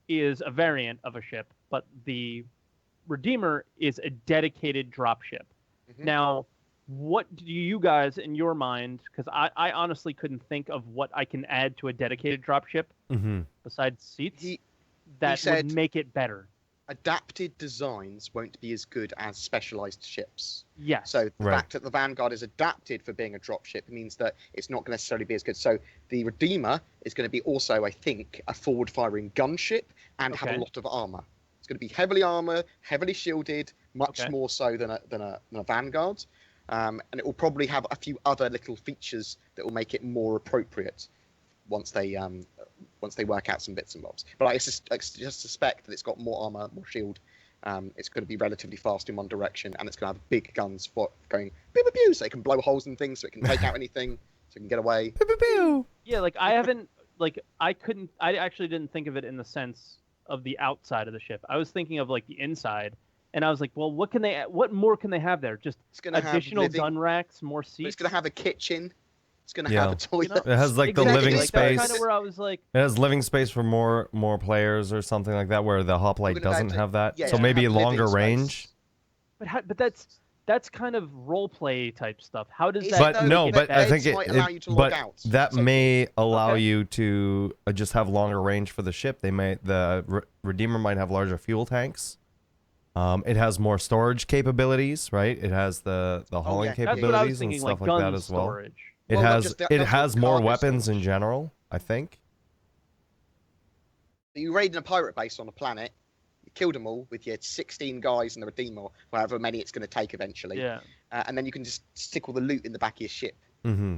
is a variant of a ship, but the Redeemer is a dedicated dropship. Mhm. Now, what do you guys, in your mind, because I honestly couldn't think of what I can add to a dedicated dropship besides seats that said- would make it better. Adapted designs won't be as good as specialized ships. Yes. So the Right. fact that the Vanguard is adapted for being a dropship means that it's not going to necessarily be as good. So the Redeemer is going to be also, I think, a forward-firing gunship and have Okay. a lot of armor. It's going to be heavily armored, heavily shielded, much Okay. more so than a Vanguard. And it will probably have a few other little features that will make it more appropriate once they work out some bits and bobs. But I just suspect that it's got more armor, more shield. It's going to be relatively fast in one direction, and it's going to have big guns going pew pew pew, so it can blow holes in things, so it can take out anything, so it can get away. Pew, pew, pew. Yeah, like I haven't, like I actually didn't think of it in the sense of the outside of the ship. I was thinking of like the inside, and I was like, well, what more can they have there? Just It's going to have additional living, gun racks, more but seats. it's going to have a kitchen. It's going to Yeah. have a toilet. It has like the Exactly, living like, space. That's kind of where I was like, It has living space for more players or something like that, where the hoplite gonna doesn't have have that. yeah, So it's maybe gonna have longer living range. space. but that's kind of role play type stuff. How does Is that? it But though? no, The but I think beds might allow you to log but out. that So- may allow Okay. you to just have longer range for the ship. The Redeemer might have larger fuel tanks. It has more storage capabilities, right? It has the hauling yeah. That's what I was capabilities and thinking, stuff like like gun that as well. storage. It Well, not has just that, it that's has what more cargo weapons in storage. general, I think. You raid in a pirate base on a planet, you killed them all with your 16 guys and the Redeemer, however many it's going to take eventually. Yeah. And then you can just stick all the loot in the back of your ship. Mm-hmm.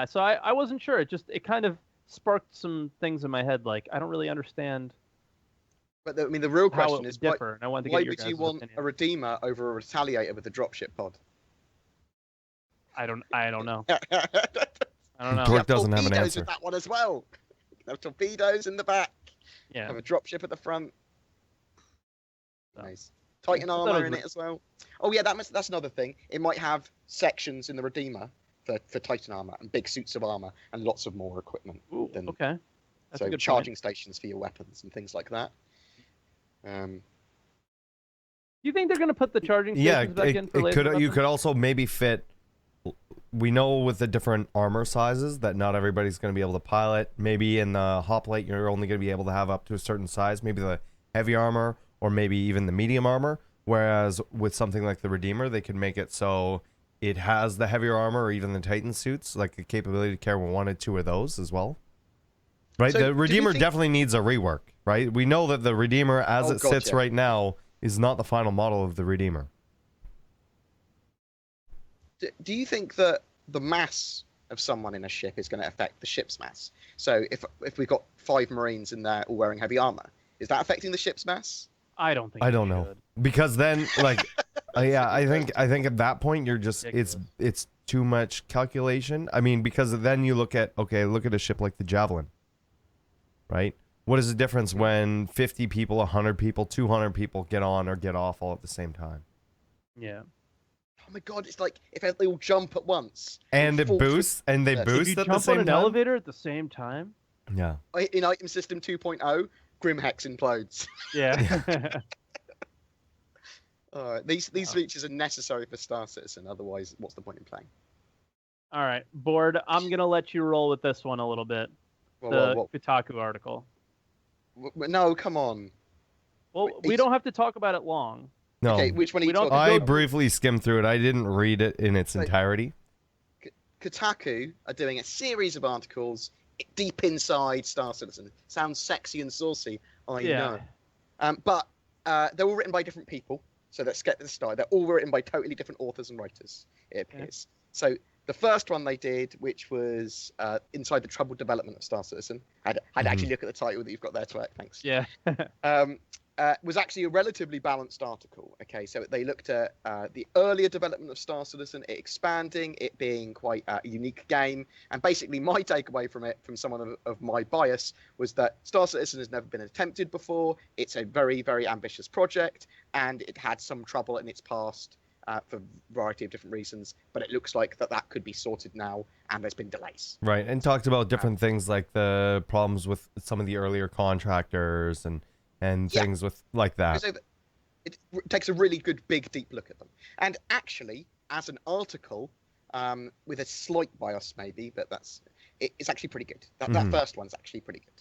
So I wasn't sure. It kind of sparked some things in my head. Like I don't really understand But the real how it question would is, why, differ, and I wanted to why get your would you guys' want opinion. a Redeemer over a Retaliator with a dropship pod? I don't know. You I don't know. Dork have doesn't have an torpedoes answer. with that one as well. You can have torpedoes in the back. Yeah. Have a dropship at the front. So. Nice. Titan I thought armor it in was it as well. Oh yeah, that's another thing. It might have sections in the Redeemer for Titan armor and big suits of armor and lots of more equipment. Ooh, Then- okay. That's so a good charging stations for your weapons and things like that. Do you think they're going to put the charging Yeah, stations back in for it laser could. You weapons? could also maybe fit. We know with the different armor sizes that not everybody's going to be able to pilot. Maybe in the hoplite, you're only going to be able to have up to a certain size. Maybe the heavy armor, or maybe even the medium armor. Whereas with something like the Redeemer, they could make it so it has the heavier armor, or even the Titan suits, like the capability to carry one or two of those as well. Right, So, the do we Redeemer think- definitely needs a rework. Right, we know that the Redeemer, as Oh, it sits gotcha. right now, is not the final model of the Redeemer. Do you think that the mass of someone in a ship is going to affect the ship's mass? So if we've got 5 Marines in there all wearing heavy armor, is that affecting the ship's mass? I don't think. I it don't know, should. because then like yeah, I think at that point you're just it's too much calculation. I mean, because then you look at a ship like the Javelin, right? What is the difference when 50 people, 100 people, 200 people get on or get off all at the same time? Yeah. Oh my god, it's like if they all jump at once. And it fall boosts, and they Yes. If If boost you at the jump same on an time. elevator at the same time. Yeah. through- In Item System 2.0, Grimhex implodes. Yeah. These Wow. features are necessary for Star Citizen, otherwise what's the point in playing? All right, Bored. I'm gonna let you roll with this one a little bit. Well, The Kotaku article. no, come on. Well, we It's- don't have to talk about it long. No. Okay, which one are We you don't- talking I about? briefly skimmed through it. I didn't read it in its Like- entirety. Kotaku are doing a series of articles deep inside Star Citizen. Sounds sexy and saucy, I Yeah. know. But they're all written by different people, so let's get this started. They're all written by totally different authors and writers, it appears. So the first one they did, which was Inside the Troubled Development of Star Citizen, I'd actually look at the title that you've got there to work, thanks. Yeah. was actually a relatively balanced article. Okay, so they looked at the earlier development of Star Citizen, it expanding, it being quite a unique game, and basically my takeaway from it, from someone of my bias, was that Star Citizen has never been attempted before. It's a very, very ambitious project, and it had some trouble in its past for a variety of different reasons, but it looks like that could be sorted now, and there's been delays. Right, and talked about different things like the problems with some of the earlier contractors and things with like that. So it takes a really good, big, deep look at them. And actually, as an article, with a slight bias maybe, but it's actually pretty good. That first one's actually pretty good.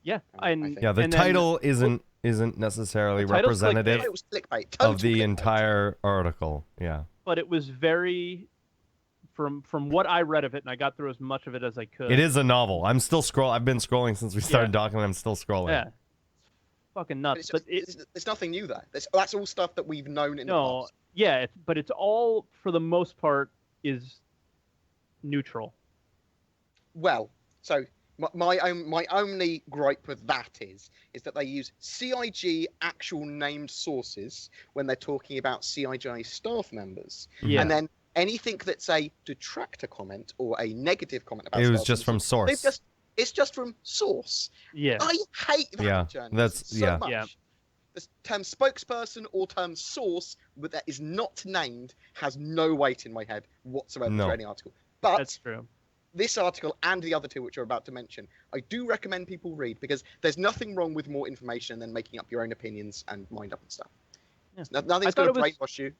Yeah, the title isn't necessarily representative it was clickbait. of the clickbait. entire article. Yeah, but it was very, from what I read of it, and I got through as much of it as I could. it is a novel. I've been scrolling since we started talking. I'm still scrolling. Yeah, fucking nuts. But there's nothing new there. That's all stuff that we've known in the past. Yeah, but it's all, for the most part, is neutral. Well, so my only gripe with that is that they use CIG actual named sources when they're talking about CIG staff members. Yeah. And then anything that's a detractor comment or a negative comment about It was Star just from Citizen, source. it's just from source. Yeah. I hate that journalism so much. Yeah. The term spokesperson or term source that is not named has no weight in my head whatsoever for any article. But that's true. This article and the other two which we're about to mention, I do recommend people read, because there's nothing wrong with more information than making up your own opinions and mind up and stuff. Yeah. Nothing's going to brainwash you.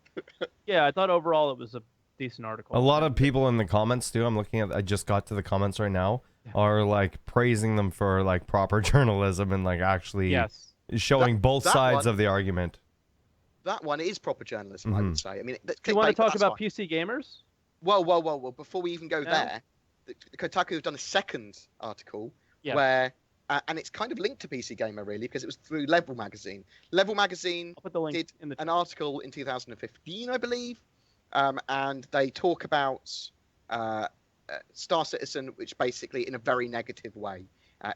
Yeah, I thought overall it was a decent article. A lot of people in the comments too. I just got to the comments right now. Are like praising them for like proper journalism and like actually showing both sides of the argument. That one is proper journalism, I would say. I mean, do you want to talk about PC gamers? Well, before we even go there, Kotaku have done a second article where, and it's kind of linked to PC Gamer really, because it was through Level Magazine. Level Magazine did an article in 2015, I believe, and they talk about Star Citizen, which basically in a very negative way,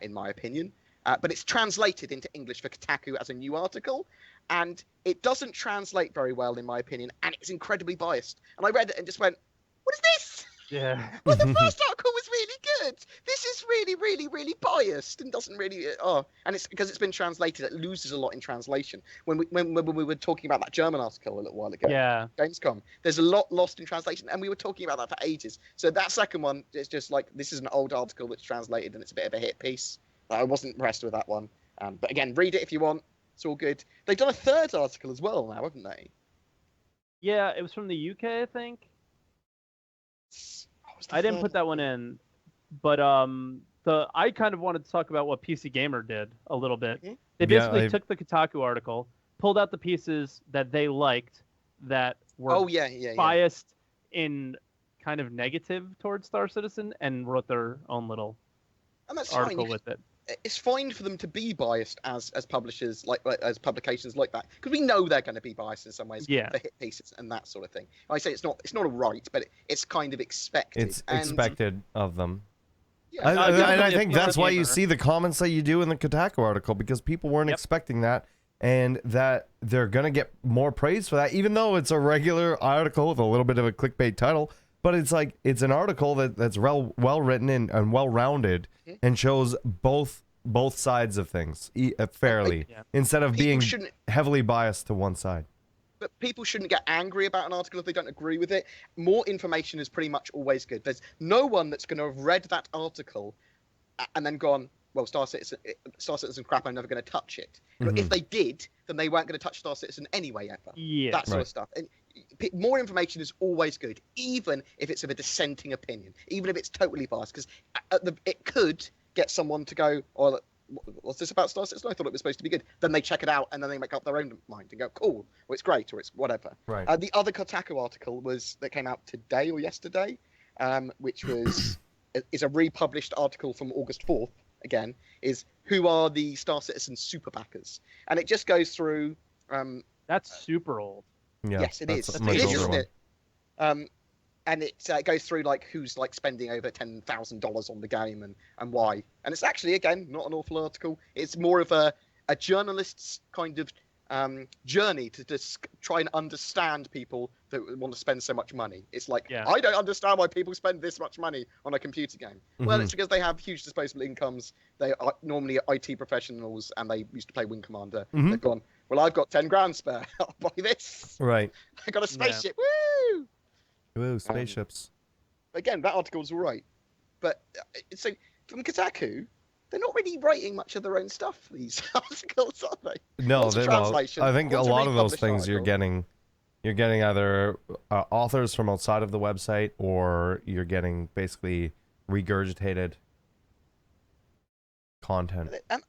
in my opinion. But it's translated into English for Kotaku as a new article, and it doesn't translate very well, in my opinion, and it's incredibly biased. And I read it and just went, what is this? Yeah. Well, the first article was really good. This is really, really, really biased and doesn't really. And it's because it's been translated. It loses a lot in translation. When we were talking about that German article a little while ago, Gamescom, there's a lot lost in translation, and we were talking about that for ages. So that second one is just like, this is an old article that's translated, and it's a bit of a hit piece. I wasn't impressed with that one. But again, read it if you want. It's all good. They've done a third article as well now, haven't they? Yeah, it was from the UK, I think. I didn't put that one in, but I kind of wanted to talk about what PC Gamer did a little bit. Mm-hmm. They basically took the Kotaku article, pulled out the pieces that they liked that were biased in kind of negative towards Star Citizen, and wrote their own little article with it. It's fine for them to be biased as publishers, as publications like that, because we know they're going to be biased in some ways for hit pieces and that sort of thing. I say it's not a right, but it's kind of expected. It's expected of them. Yeah, and I think that's why you see the comments that you do in the Kotaku article, because people weren't expecting that, and that they're going to get more praise for that, even though it's a regular article with a little bit of a clickbait title. But it's like, it's an article that's well written and well rounded, and shows both sides of things fairly, instead of being heavily biased to one side. But people shouldn't get angry about an article if they don't agree with it. More information is pretty much always good. There's no one that's going to have read that article and then gone, well, Star Citizen crap, I'm never going to touch it. Mm-hmm. If they did, then they weren't going to touch Star Citizen anyway, ever. Yeah. That sort of stuff. And more information is always good, even if it's of a dissenting opinion, even if it's totally biased, because it could get someone to go, oh, what's this about Star Citizen? I thought it was supposed to be good. Then they check it out, and then they make up their own mind and go, cool, or it's great, or it's whatever. Right. The other Kotaku article that came out today or yesterday, which is a republished article from August 4th, again, is who are the Star Citizen super backers? And it just goes through... that's super old. Yeah, yes, it is. It is, isn't it? And it goes through like who's like spending over $10,000 on the game and why. And it's actually, again, not an awful article. It's more of a a journalist's kind of journey to just try and understand people that want to spend so much money. It's like, Yeah. I don't understand why people spend this much money on a computer game. Well, Mhm. it's because they have huge disposable incomes. They are normally IT professionals, and they used to play Wing Commander. Mhm. They've gone, well, I've got 10 grand spare. I'll buy this. Right. I got a Yeah. spaceship. Woo! Ooh, spaceships. Again, that article's all right. But so from Kotaku, they're not really writing much of their own stuff, these articles, are they? No, One's a well, translation, I think a one's a lot of those republished things you're article. getting either authors from outside of the website, or you're getting basically regurgitated content. And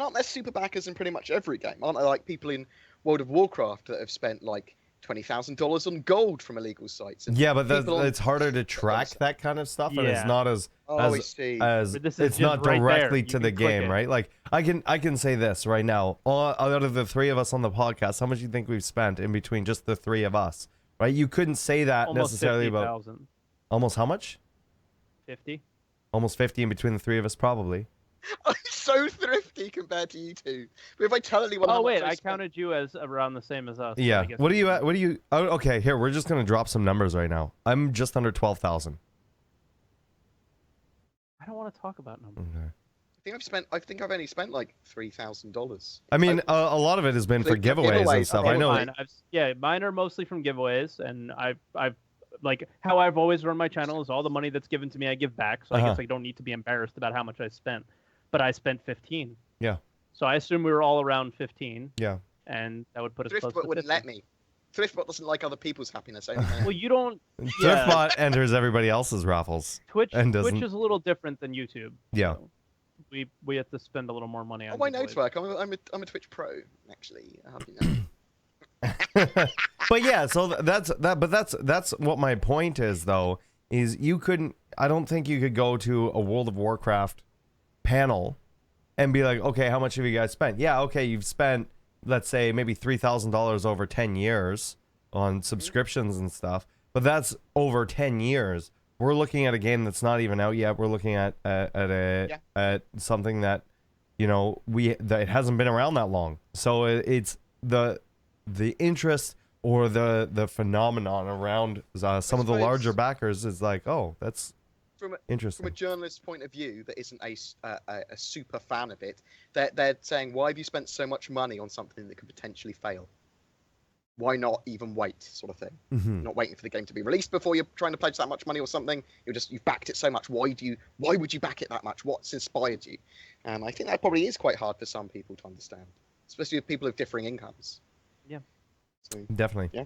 aren't there super backers in pretty much every game? Aren't there like people in World of Warcraft that have spent like $20,000 on gold from illegal sites? And Yeah, but people on- it's harder to track that kind of stuff, and it's Yeah. not as Oh, I as see. But this is it's just not right there. directly You to the can click game, it. right? Like I can say this right now. Out of the three of us on the podcast, how much do you think we've spent in between just the three of us? Right? You couldn't say that Almost necessarily about 50,000. almost how much? 50. Almost 50 in between the three of us, probably. I'm so thrifty compared to you two. But if I tell anyone, how Oh much wait, I I spent- counted you as around the same as us. so Yeah. I guess What do you? Oh, okay. Here, we're just gonna drop some numbers right now. I'm just under 12,000. I don't want to talk about numbers. Okay. I think I've only spent like $3,000. I mean, a lot of it has been for For giveaways and giveaways, stuff. okay. I know. Mine, mine are mostly from giveaways, and I've like how I've always run my channel is all the money that's given to me I give back. So I Uh-huh. guess I don't need to be embarrassed about how much I spent, but I spent 15. Yeah. So I assume we were all around 15. Yeah. And that would put us close Thriftbot to wouldn't 50. let me. Thriftbot doesn't like other people's happiness. Only mine. Well, you don't. Yeah. Thriftbot enters everybody else's raffles. Twitch And doesn't- is a little different than YouTube. Yeah. So we have to spend a little more money on. Oh, my notes giveaways. work. I'm a Twitch pro, actually. How do you know? But yeah, so that's what my point is, though, is you couldn't. I don't think you could go to a World of Warcraft panel and be like, okay, how much have you guys spent? Yeah, okay, you've spent, let's say, maybe $3,000 over 10 years on subscriptions and stuff, but that's over 10 years. We're looking at a game that's not even out yet. We're looking at at something that, you know, that it hasn't been around that long. So it's the interest or the phenomenon around some of the suppose- larger backers is like, oh, that's From interesting. a journalist's point of view that isn't a super fan of it, they're saying, why have you spent so much money on something that could potentially fail? Why not even wait, sort of thing? Mhm. Not waiting for the game to be released before you're trying to pledge that much money or something. You've backed it so much. Why would you back it that much? What's inspired you? And I think that probably is quite hard for some people to understand, especially with people of differing incomes. Yeah. So, Definitely.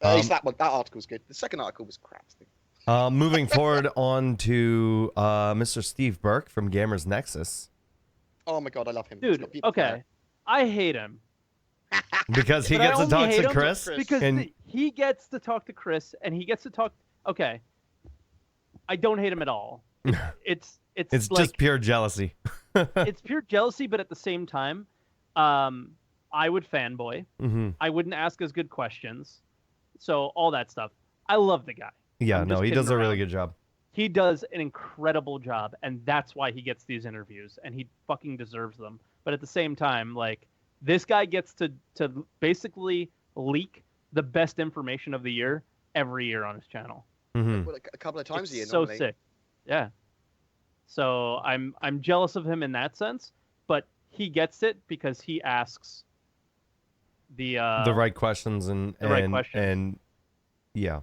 at least that article's good. The second article was crap. Moving forward on to Mr. Steve Burke from Gamers Nexus, Oh my god, I love him. He's Dude, got beautiful okay. hair. I hate him. because he But I gets to only talk hate to him Chris. Because and he gets to talk to Chris, and he gets to talk. Okay, I don't hate him at all. It's it's like just pure jealousy. it's pure jealousy, but at the same time, I would fanboy. Hmm. I wouldn't ask as good questions, so all that stuff. I love the guy. Yeah, I'm no, just he does kidding a really around. good job. He does an incredible job, and that's why he gets these interviews, and he fucking deserves them. But at the same time, like, this guy gets to basically leak the best information of the year every year on his channel. Hmm. Well, a couple of times It's a year, so normally. sick. Yeah. So I'm jealous of him in that sense, but he gets it because he asks the right questions and the right questions. and yeah.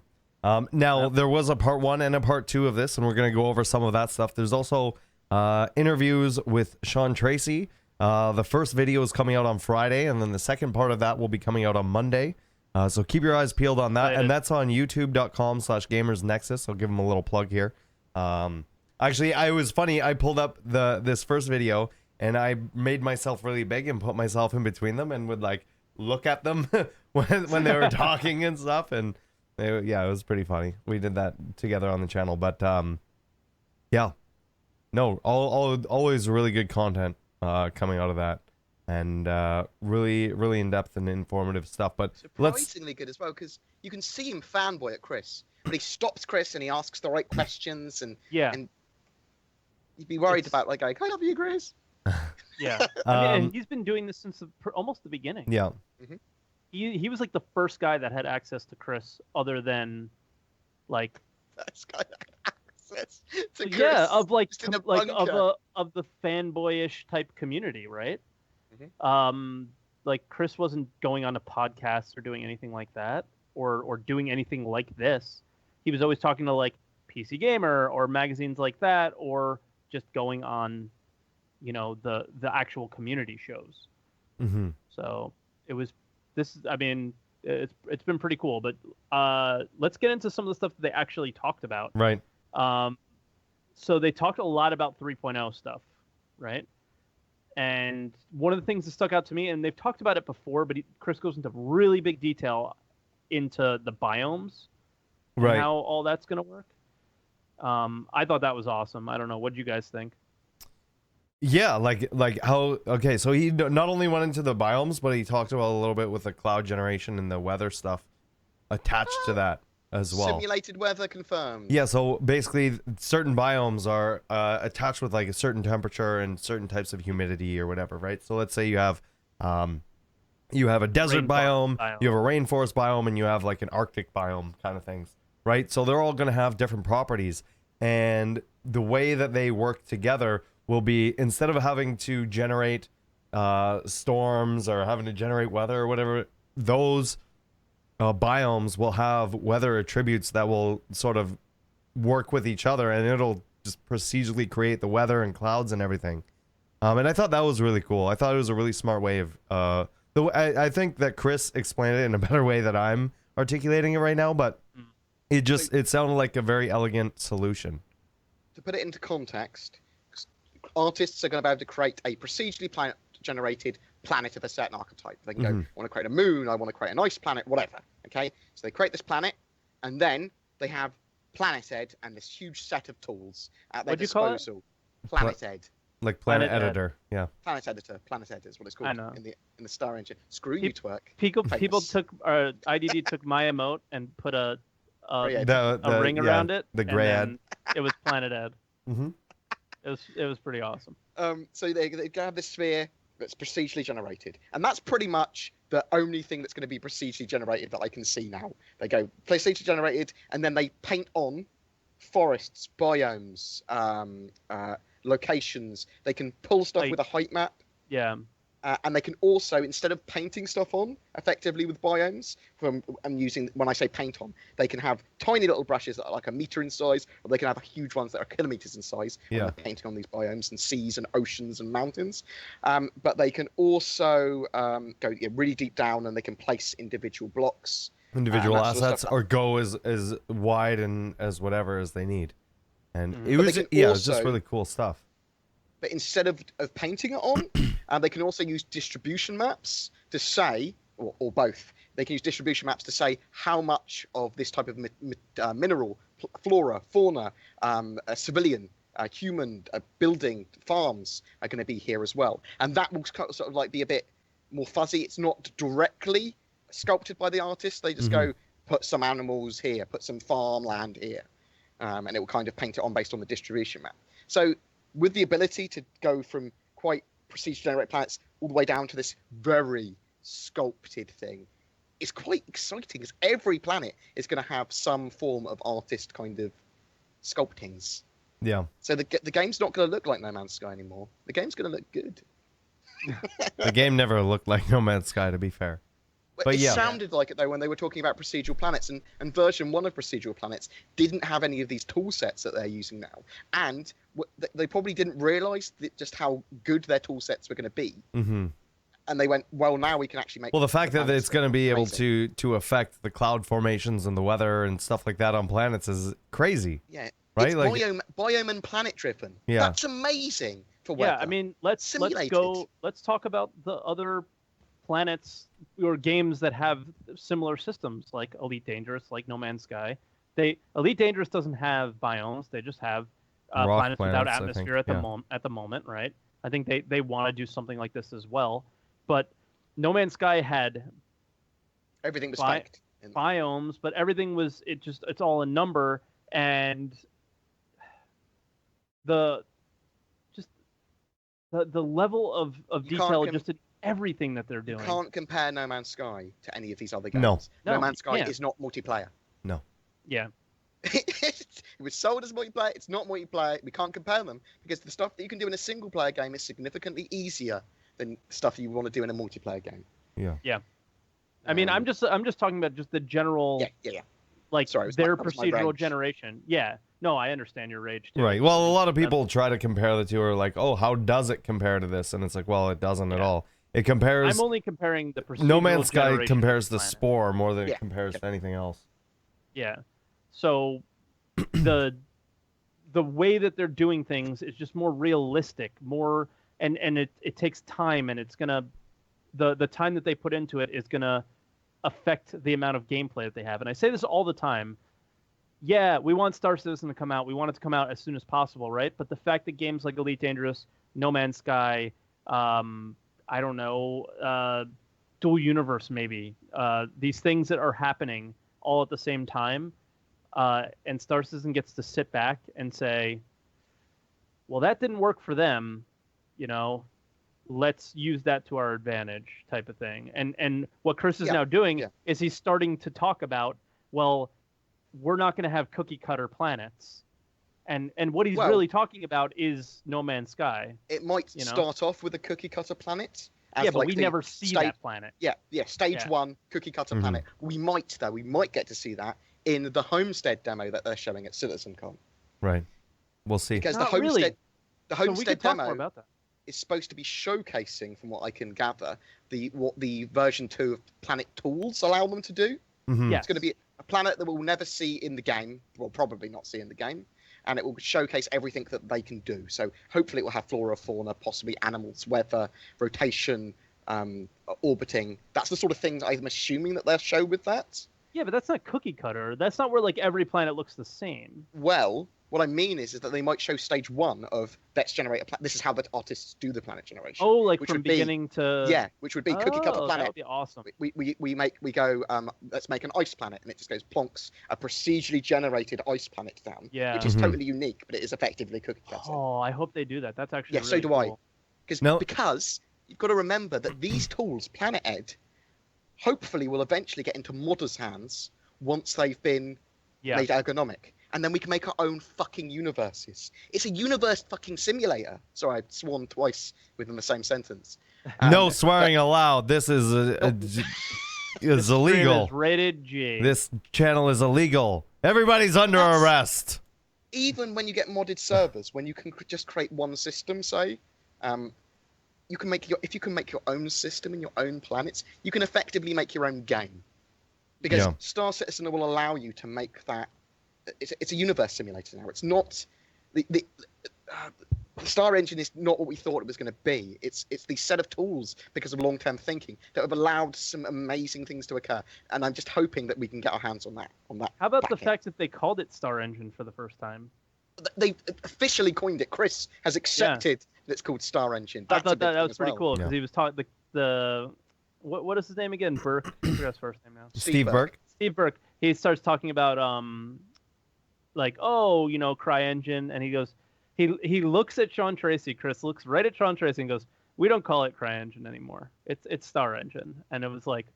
Now Yep. there was a part 1 and a part 2 of this, and we're gonna go over some of that stuff. There's also interviews with Sean Tracy. The first video is coming out on Friday, and then the second part of that will be coming out on Monday. So keep your eyes peeled on that, and Excited. that's on youtube.com/gamersnexus. I'll give him a little plug here. Actually, I was funny. I pulled up this first video, and I made myself really big and put myself in between them, and would like look at them when they were talking and stuff. And yeah, it was pretty funny. We did that together on the channel, but yeah, no, always really good content coming out of that, and really in depth and informative stuff. But let's Surprisingly good as well, because you can see him fanboy at Chris, but he stops Chris and he asks the right questions, and yeah. and you'd be worried It's- about like, I love you, Chris. Yeah. I mean, Um, and he's been doing this since almost the beginning. yeah. He was like the first guy that had access to Chris, other than like That's kind of access to Chris. yeah, of like just in a like bunker. of the fanboyish type community, right? Mhm. Like Chris wasn't going on a podcast or doing anything like that, or doing anything like this. He was always talking to like PC Gamer or magazines like that, or just going on, the actual community shows. Mm-hmm. So it was I mean, it's been pretty cool. But let's get into some of the stuff that they actually talked about. Right. So they talked a lot about 3.0 stuff, right? And one of the things that stuck out to me, and they've talked about it before, but Chris goes into really big detail into the biomes and Right. how all that's going to work. I thought that was awesome. I don't know. What do you guys think? Yeah, like how okay, so he not only went into the biomes, but he talked about a little bit with the cloud generation and the weather stuff attached to that as well. Simulated weather confirmed. Yeah, so basically certain biomes are attached with like a certain temperature and certain types of humidity or whatever, right? So let's say you have a desert biome, you have a rainforest biome, and you have like an Arctic biome kind of things, right? So they're all going to have different properties, and the way that they work together will be, instead of having to generate storms or having to generate weather or whatever, those biomes will have weather attributes that will sort of work with each other, and it'll just procedurally create the weather and clouds and everything. And I thought that was really cool. I thought it was a really smart way of I think that Chris explained it in a better way that I'm articulating it right now, but it sounded like a very elegant solution. To put it into context, artists are going to be able to create a procedurally generated planet of a certain archetype. They can go, I want to create a moon, I want to create an ice planet, whatever. Okay, so they create this planet, and then they have Planeted and this huge set of tools at their disposal. Planeted. Like Planet Editor, yeah. Planet Editor is what it's called. I know. In the Star Engine. Screw you, twerk. People took IDD took my emote and put a ring around it. The gray ad. It was Planet Ed. Mm-hmm. It was pretty awesome. So they have this sphere that's procedurally generated, and that's pretty much the only thing that's going to be procedurally generated that I can see now. They go procedurally generated, and then they paint on forests, biomes, locations. They can pull stuff with a height map. Yeah. And they can also, instead of painting stuff on effectively with biomes, when I say paint on, they can have tiny little brushes that are like a meter in size, or they can have huge ones that are kilometers in size when they're painting on these biomes and seas and oceans and mountains. But they can also go really deep down, and they can place individual blocks. Individual assets, or go as wide and as whatever as they need. And it was just really cool stuff. But instead of painting it on, they can also use distribution maps to say, or both. They can use distribution maps to say how much of this type of mineral, flora, fauna, civilian, human, building, farms are going to be here as well. And that will sort of like be a bit more fuzzy. It's not directly sculpted by the artist. They just go, put some animals here, put some farmland here. And it will kind of paint it on based on the distribution map. So with the ability to go from quite procedure generate planets all the way down to this very sculpted thing, it's quite exciting, because every planet is going to have some form of artist kind of sculptings. Yeah. So the game's not going to look like No Man's Sky anymore. The game's going to look good. The game never looked like No Man's Sky, to be fair. But it sounded like it, though, when they were talking about procedural planets, and version 1 of procedural planets didn't have any of these tool sets that they're using now. And they probably didn't realize just how good their tool sets were going to be. Mm-hmm. And they went, well, now we can actually make... Well, the fact that it's going to be able to affect the cloud formations and the weather and stuff like that on planets is crazy. Yeah. Right? It's biome and planet driven. Yeah. That's amazing for weather. Yeah, I mean, let's talk about the other planets or games that have similar systems, like Elite Dangerous, like No Man's Sky. Elite Dangerous doesn't have biomes; they just have planets without atmosphere at the moment, right? I think they want to do something like this as well, but No Man's Sky had everything was spiked biomes, but everything was it's all a number, and the level of You can't detail com- just in everything that they're You doing. can't compare No Man's Sky to any of these other games. No. No, Man's you Sky can't. is not multiplayer. No. Yeah. It was sold as multiplayer. It's not multiplayer. We can't compare them because the stuff that you can do in a single player game is significantly easier than stuff you want to do in a multiplayer game. Yeah. I mean, I'm just talking about just the general, Yeah. like Sorry, their that was my procedural rage. generation. Yeah. No, I understand your rage too. Right. Well, a lot of people try to compare the two, or like, oh, how does it compare to this? And it's like, well, it doesn't at all. It compares. I'm only comparing the procedural No Man's Sky generation compares of the planet. Spore more than Yeah. it compares to anything else. Yeah. So the way that they're doing things is just more realistic, more and it takes time, and it's gonna the time that they put into it is gonna affect the amount of gameplay that they have. And I say this all the time. Yeah, we want Star Citizen to come out. We want it to come out as soon as possible, right? But the fact that games like Elite Dangerous, No Man's Sky, I don't know, Dual Universe maybe, these things that are happening all at the same time, and Star Citizen gets to sit back and say, well, that didn't work for them, let's use that to our advantage type of thing. And what Chris is now doing is he's starting to talk about, well, we're not going to have cookie cutter planets. And what he's really talking about is No Man's Sky. It might start off with a cookie cutter planet. Yeah, but we never see that planet. Yeah, stage 1, cookie cutter planet. We might get to see that in the Homestead demo that they're showing at CitizenCon. Right. We'll see. Because Not the Homestead, really. the Homestead So we could talk more demo about that. is supposed to be showcasing, from what I can gather, what the version 2 of Planet Tools allow them to do. Mhm. Yeah. It's going to be a planet that we'll never see in the game. Well, probably not see in the game. And it will showcase everything that they can do. So hopefully it will have flora, fauna, possibly animals, weather, rotation, orbiting. That's the sort of things I'm assuming that they'll show with that. Yeah, but that's not cookie cutter. That's not where like every planet looks the same. Well, what I mean is that they might show stage 1 of let's generate a planet. This is how the artists do the planet generation. Oh, like which from would beginning to which would be cookie cutter planet. That would be awesome. We go let's make an ice planet, and it just goes plonks a procedurally generated ice planet down. Yeah. Which is totally unique, but it is effectively cookie cutter. Oh, I hope they do that. That's actually Yeah, really so do I. cool. Because you've got to remember that these tools, Planet Ed, hopefully will eventually get into modders' hands once they've been made ergonomic. And then we can make our own fucking universes. It's a universe fucking simulator. Sorry, I've sworn twice within the same sentence. No swearing allowed. This is is illegal. Is rated G. This channel is illegal. Everybody's under arrest. Even when you get modded servers, when you can just create one system, say, you can make if you can make your own system and your own planets, you can effectively make your own game. Because Star Citizen will allow you to make that. It's a universe simulator now. It's not the Star Engine is not what we thought it was going to be. It's the set of tools because of long-term thinking that have allowed some amazing things to occur. And I'm just hoping that we can get our hands on that. How about the fact that they called it Star Engine for the first time? They officially coined it. Chris has accepted that it's called Star Engine. I thought that was pretty cool Yeah. because he was talking the what is his name again? Burke. I forgot his first name now. Steve Burke. Steve Burke. He starts talking about CryEngine, and he goes, he looks at Sean Tracy. Chris looks right at Sean Tracy and goes, "We don't call it CryEngine anymore. It's Star Engine." And it was like,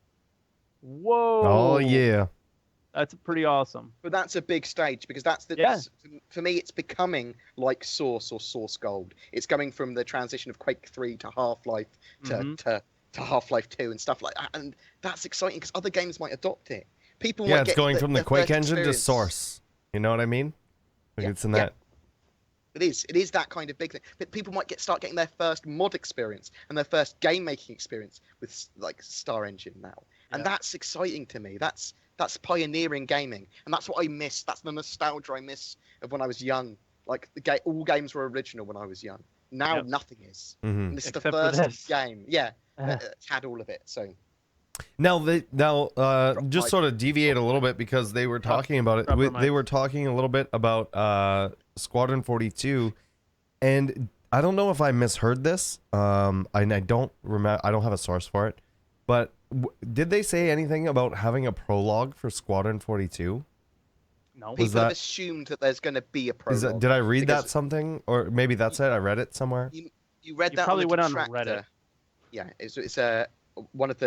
whoa. Oh yeah. That's pretty awesome. But that's a big stage because for me, it's becoming like Source or Source Gold. It's going from the transition of Quake 3 to Half-Life to Half-Life 2 and stuff like that. And that's exciting because other games might adopt it. People might It's get going from the their Quake first engine to experience. Source. You know what I mean? Like it's in that. It is that kind of big thing. But people might start getting their first mod experience and their first game making experience with like Star Engine now, and that's exciting to me. That's pioneering gaming, and that's what I miss. That's the nostalgia I miss of when I was young. Like all games were original when I was young. Now nothing is. And this is the first game. It's had all of it. So. Now just sort of deviate a little bit because they were talking about it. They were talking a little bit about Squadron 42, and I don't know if I misheard this. I don't remember. I don't have a source for it, but did they say anything about having a prologue for Squadron 42? No. People have assumed that there's going to be a prologue. Did I read that something, or maybe that's it? I read it somewhere. You read You that probably on the went on Detractor. Reddit. Yeah, it's some of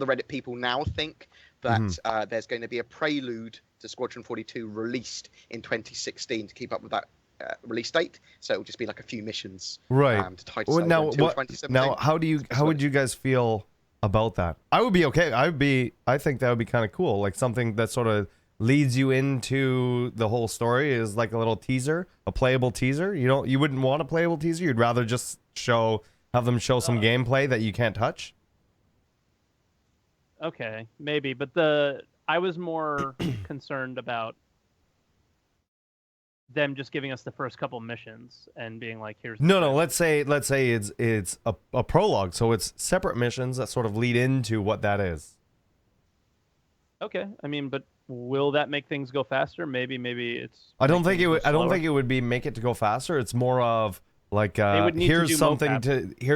the Reddit people now think that there's going to be a prelude to Squadron 42 released in 2016 to keep up with that release date. So it'll just be like a few missions, Right. to tide us Well, over now, until what, 2017. now, how would you guys feel about that? I would be okay. I think that would be kind of cool. Like something that sort of leads you into the whole story is like a little teaser, a playable teaser. You wouldn't want a playable teaser. You'd rather just have them show some gameplay that you can't touch. Okay, maybe, but I was more concerned about them just giving us the first couple missions and being like, here's No. Let's say it's a prologue, so it's separate missions that sort of lead into what that is. Okay, I mean, but will that make things go faster? Maybe it's. I don't think it would. I don't think it would be make it to go faster. It's more of like would need to here's do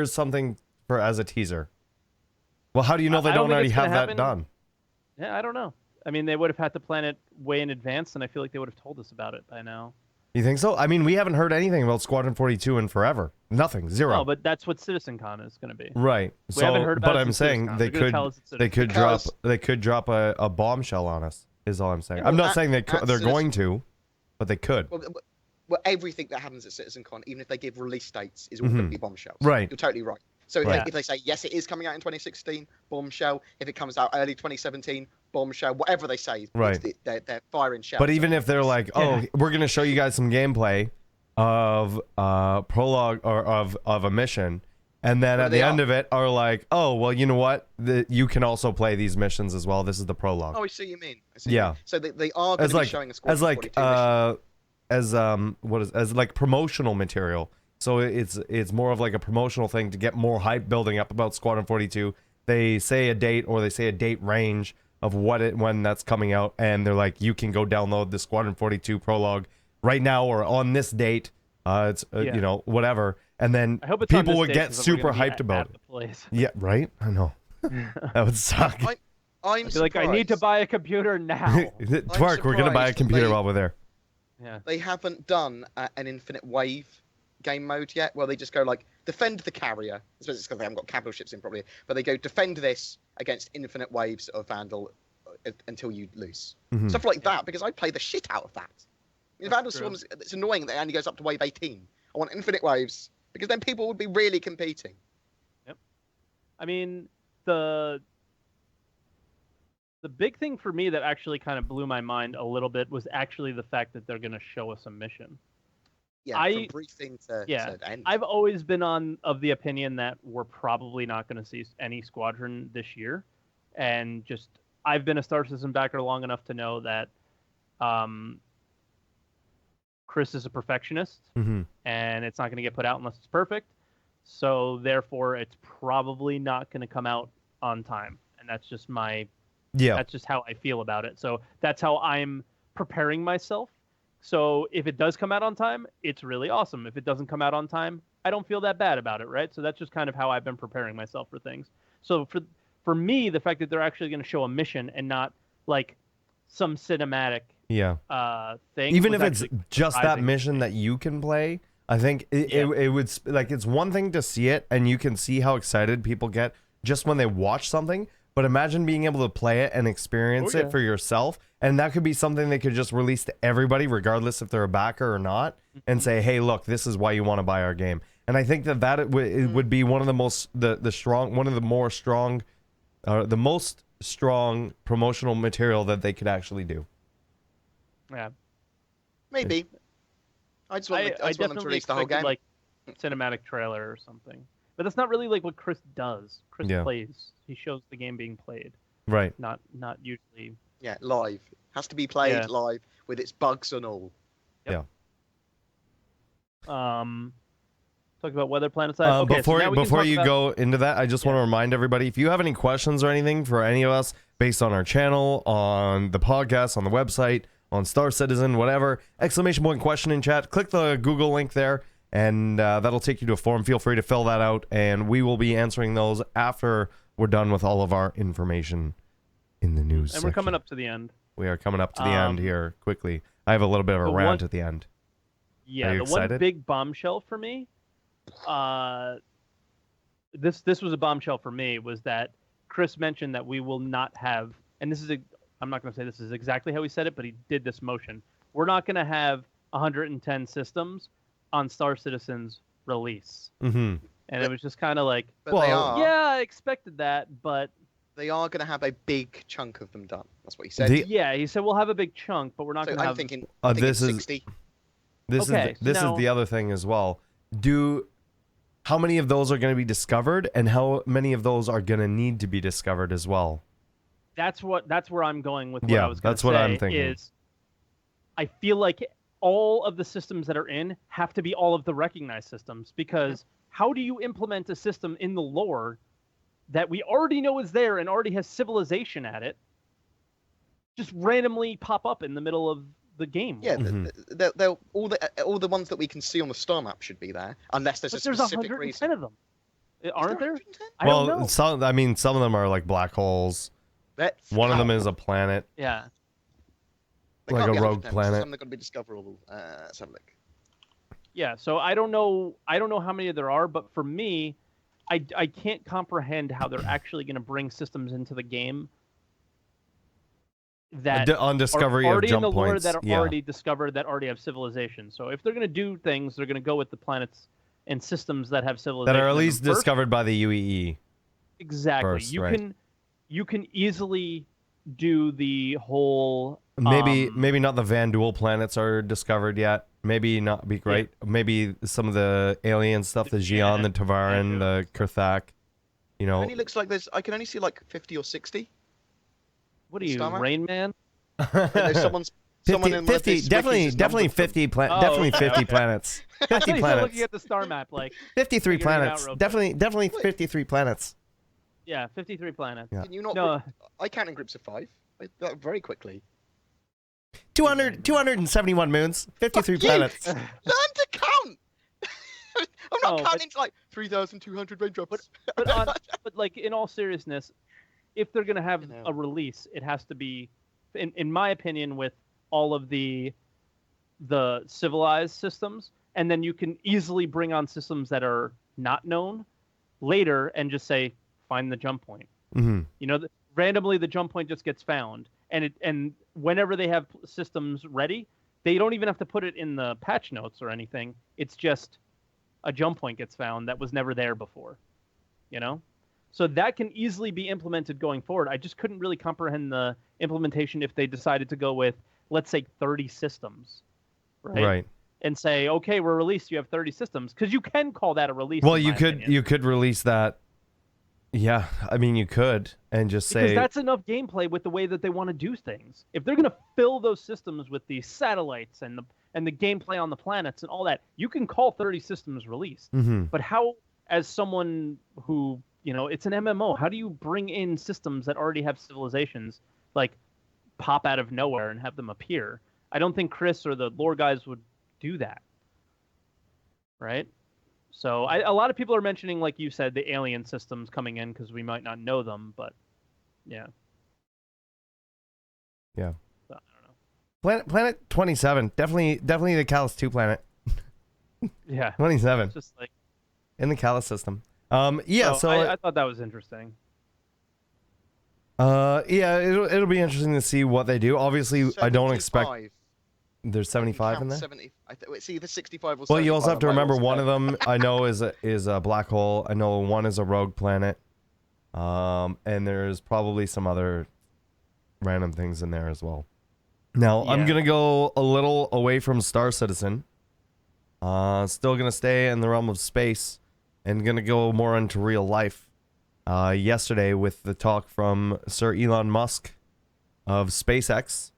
something for as a teaser. Well, how do you know they don't already have that done? Yeah, I don't know. I mean, they would have had to plan it way in advance, and I feel like they would have told us about it by now. You think so? I mean, we haven't heard anything about Squadron 42 in forever. Nothing. Zero. No, but that's what CitizenCon is going to be. Right. We haven't heard about but it I'm since saying CitizenCon. they could drop a bombshell on us. Is all I'm saying. Yeah, I'm not saying they're Citizen- going to, but they could. Well, everything that happens at CitizenCon, even if they give release dates, is all going to be bombshells. Right. You're totally right. So Right. if they say, yes, it is coming out in 2016, bombshell. If it comes out early 2017, bombshell. Whatever they say, Right. They're firing shells. But even if they're like, we're going to show you guys some gameplay of prologue or of a mission, and then at the end of it are like, oh, well, you know what? You can also play these missions as well. This is the prologue. Oh, I see what you mean. Yeah. So they are going to be showing us as like promotional material. So it's more of like a promotional thing to get more hype building up about Squadron 42. They say a date or they say a date range of when that's coming out, and they're like, you can go download the Squadron 42 prologue right now or on this date. You know, whatever, and then people would get super hyped about it. Yeah, right. I know. That would suck. I'm like, I need to buy a computer now. Twerk, we're gonna buy a computer while we're there. Yeah. They haven't done an infinite wave game mode yet, where they just go like, defend the carrier. I suppose it's because they haven't got capital ships in probably, but they go defend this against infinite waves of Vandal until you lose. Stuff like that, because I play the shit out of that. I mean, Vandal Swarms, it's annoying that it only goes up to wave 18. I want infinite waves, because then people would be really competing. Yep. I mean, the big thing for me that actually kind of blew my mind a little bit was actually the fact that they're going to show us a mission. Yeah, from briefing to end. I've always been of the opinion that we're probably not going to see any Squadron this year, and just I've been a Star Citizen backer long enough to know that Chris is a perfectionist, and it's not going to get put out unless it's perfect. So therefore, it's probably not going to come out on time, and that's just that's just how I feel about it. So that's how I'm preparing myself. So if it does come out on time, it's really awesome. If it doesn't come out on time, I don't feel that bad about it, right? So that's just kind of how I've been preparing myself for things. So for me, the fact that they're actually going to show a mission and not like some cinematic thing. Even if it's just that mission that you can play, I think it would, like, it's one thing to see it and you can see how excited people get just when they watch something. But imagine being able to play it and experience it for yourself. And that could be something they could just release to everybody, regardless if they're a backer or not, and say, hey, look, this is why you want to buy our game. And I think that it would be one of the most, the most strong promotional material that they could actually do. Yeah. Maybe. I just want them to release the whole game. Like cinematic trailer or something. But that's not really like what Chris does. Chris plays. He shows the game being played. Right. Not usually. Yeah, live. Has to be played live with its bugs and all. Yep. Talk about weather planet side. Okay, before you go into that, I just want to remind everybody, if you have any questions or anything for any of us based on our channel, on the podcast, on the website, on Star Citizen, whatever, ! question in chat. Click the Google link there. And that'll take you to a form. Feel free to fill that out, and we will be answering those after we're done with all of our information in the news section. We're coming up to the end. We are coming up to the end here quickly. I have a little bit of a rant at the end. Yeah, the one big bombshell for me this was a bombshell for me, was that Chris mentioned that we will not have, and this is I'm not going to say this is exactly how he said it, but he did this motion. We're not going to have 110 systems on Star Citizen's release. Mm-hmm. And it was just kind of like, But they are. yeah, I expected that, but They are going to have a big chunk of them done. That's what he said. yeah, he said we'll have a big chunk, but we're not So going to have. I'm thinking this is 60. this Okay, is this so is the other thing as well. How many of those are going to be discovered, and how many of those are going to need to be discovered as well? That's where I'm going with what Yeah, I was going to that's say. what I'm thinking. Is I feel like all of the systems that are in have to be all of the recognized systems, because how do you implement a system in the lore that we already know is there and already has civilization at it, just randomly pop up in the middle of the game? Yeah, Mm-hmm. they'll all the ones that we can see on the star map should be there, unless there's But a there's specific 110 reason. of them, aren't there? 110? I don't know. some of them are like black holes. Let's One of them count. is a planet. Yeah. They like can't a be rogue 110, planet. Some are going to be discoverable. Let's have a look. Yeah, so I don't know how many there are, but for me, I can't comprehend how they're actually going to bring systems into the game that On discovery are of already jump in the lore points. that are Yeah. already discovered, that already have civilization. So if they're going to do things, they're going to go with the planets and systems that have civilization. That are at in them least first. discovered by the UEE. Exactly. first, right. You can easily do the whole Maybe not the Van Duel planets are discovered yet. Maybe not be great. Maybe some of the alien stuff, the Xi'an, the Tavaran, the Kurthak. You It know, only looks like I can only see like 50 or 60. what are you, Star map? Rain Man? There's someone 50, in one of 50 his definitely wikis has numbered them. 50 Oh, definitely okay, 50 okay. planets. I 50 thought you were planets. looking at the star map, like 53 figuring it out planets. real quick. Definitely Wait. 53 planets. yeah, 53 planets. Yeah. Can you not? No, I count in groups of 5. Very quickly. 271 moons. 53 Fuck you! planets. Learn to count. I'm not No, but- counting to like 3,200 raindrops. but like in all seriousness, if they're gonna have You know. a release, it has to be, in my opinion, with all of the civilized systems, and then you can easily bring on systems that are not known later and just say find the jump point. Hmm. You know, randomly the jump point just gets found, and whenever they have systems ready, they don't even have to put it in the patch notes or anything. It's just a jump point gets found that was never there before. You know, so that can easily be implemented going forward. I just couldn't really comprehend the implementation if they decided to go with, let's say, 30 systems, Right. and say, okay, we're released. You have 30 systems, because you can call that a release. Well, in you my could opinion. release that. Yeah, I mean you could and just Because say that's enough gameplay with the way that they want to do things. If they're going to fill those systems with the satellites and the gameplay on the planets and all that, you can call 30 systems released. Mhm. But how, as someone who, it's an MMO, how do you bring in systems that already have civilizations, like pop out of nowhere and have them appear? I don't think Chris or the lore guys would do that. Right? So a lot of people are mentioning, like you said, the alien systems coming in because we might not know them, but yeah. Yeah. So, I don't know. Planet 27. Definitely the Callus 2 planet. Yeah. 27 It's just like, in the Callus system. Yeah, so I thought that was interesting. yeah, it'll be interesting to see what they do. Obviously, I don't expect 75. there's 75 in Count there. 70. It's either 65 or 75. Well, you also have to I might remember also one know. of them I know is a black hole. I know one is a rogue planet. And there's probably some other random things in there as well. Now, I'm Yeah. going to go a little away from Star Citizen. Still going to stay in the realm of space and going to go more into real life. Yesterday with the talk from Sir Elon Musk of SpaceX,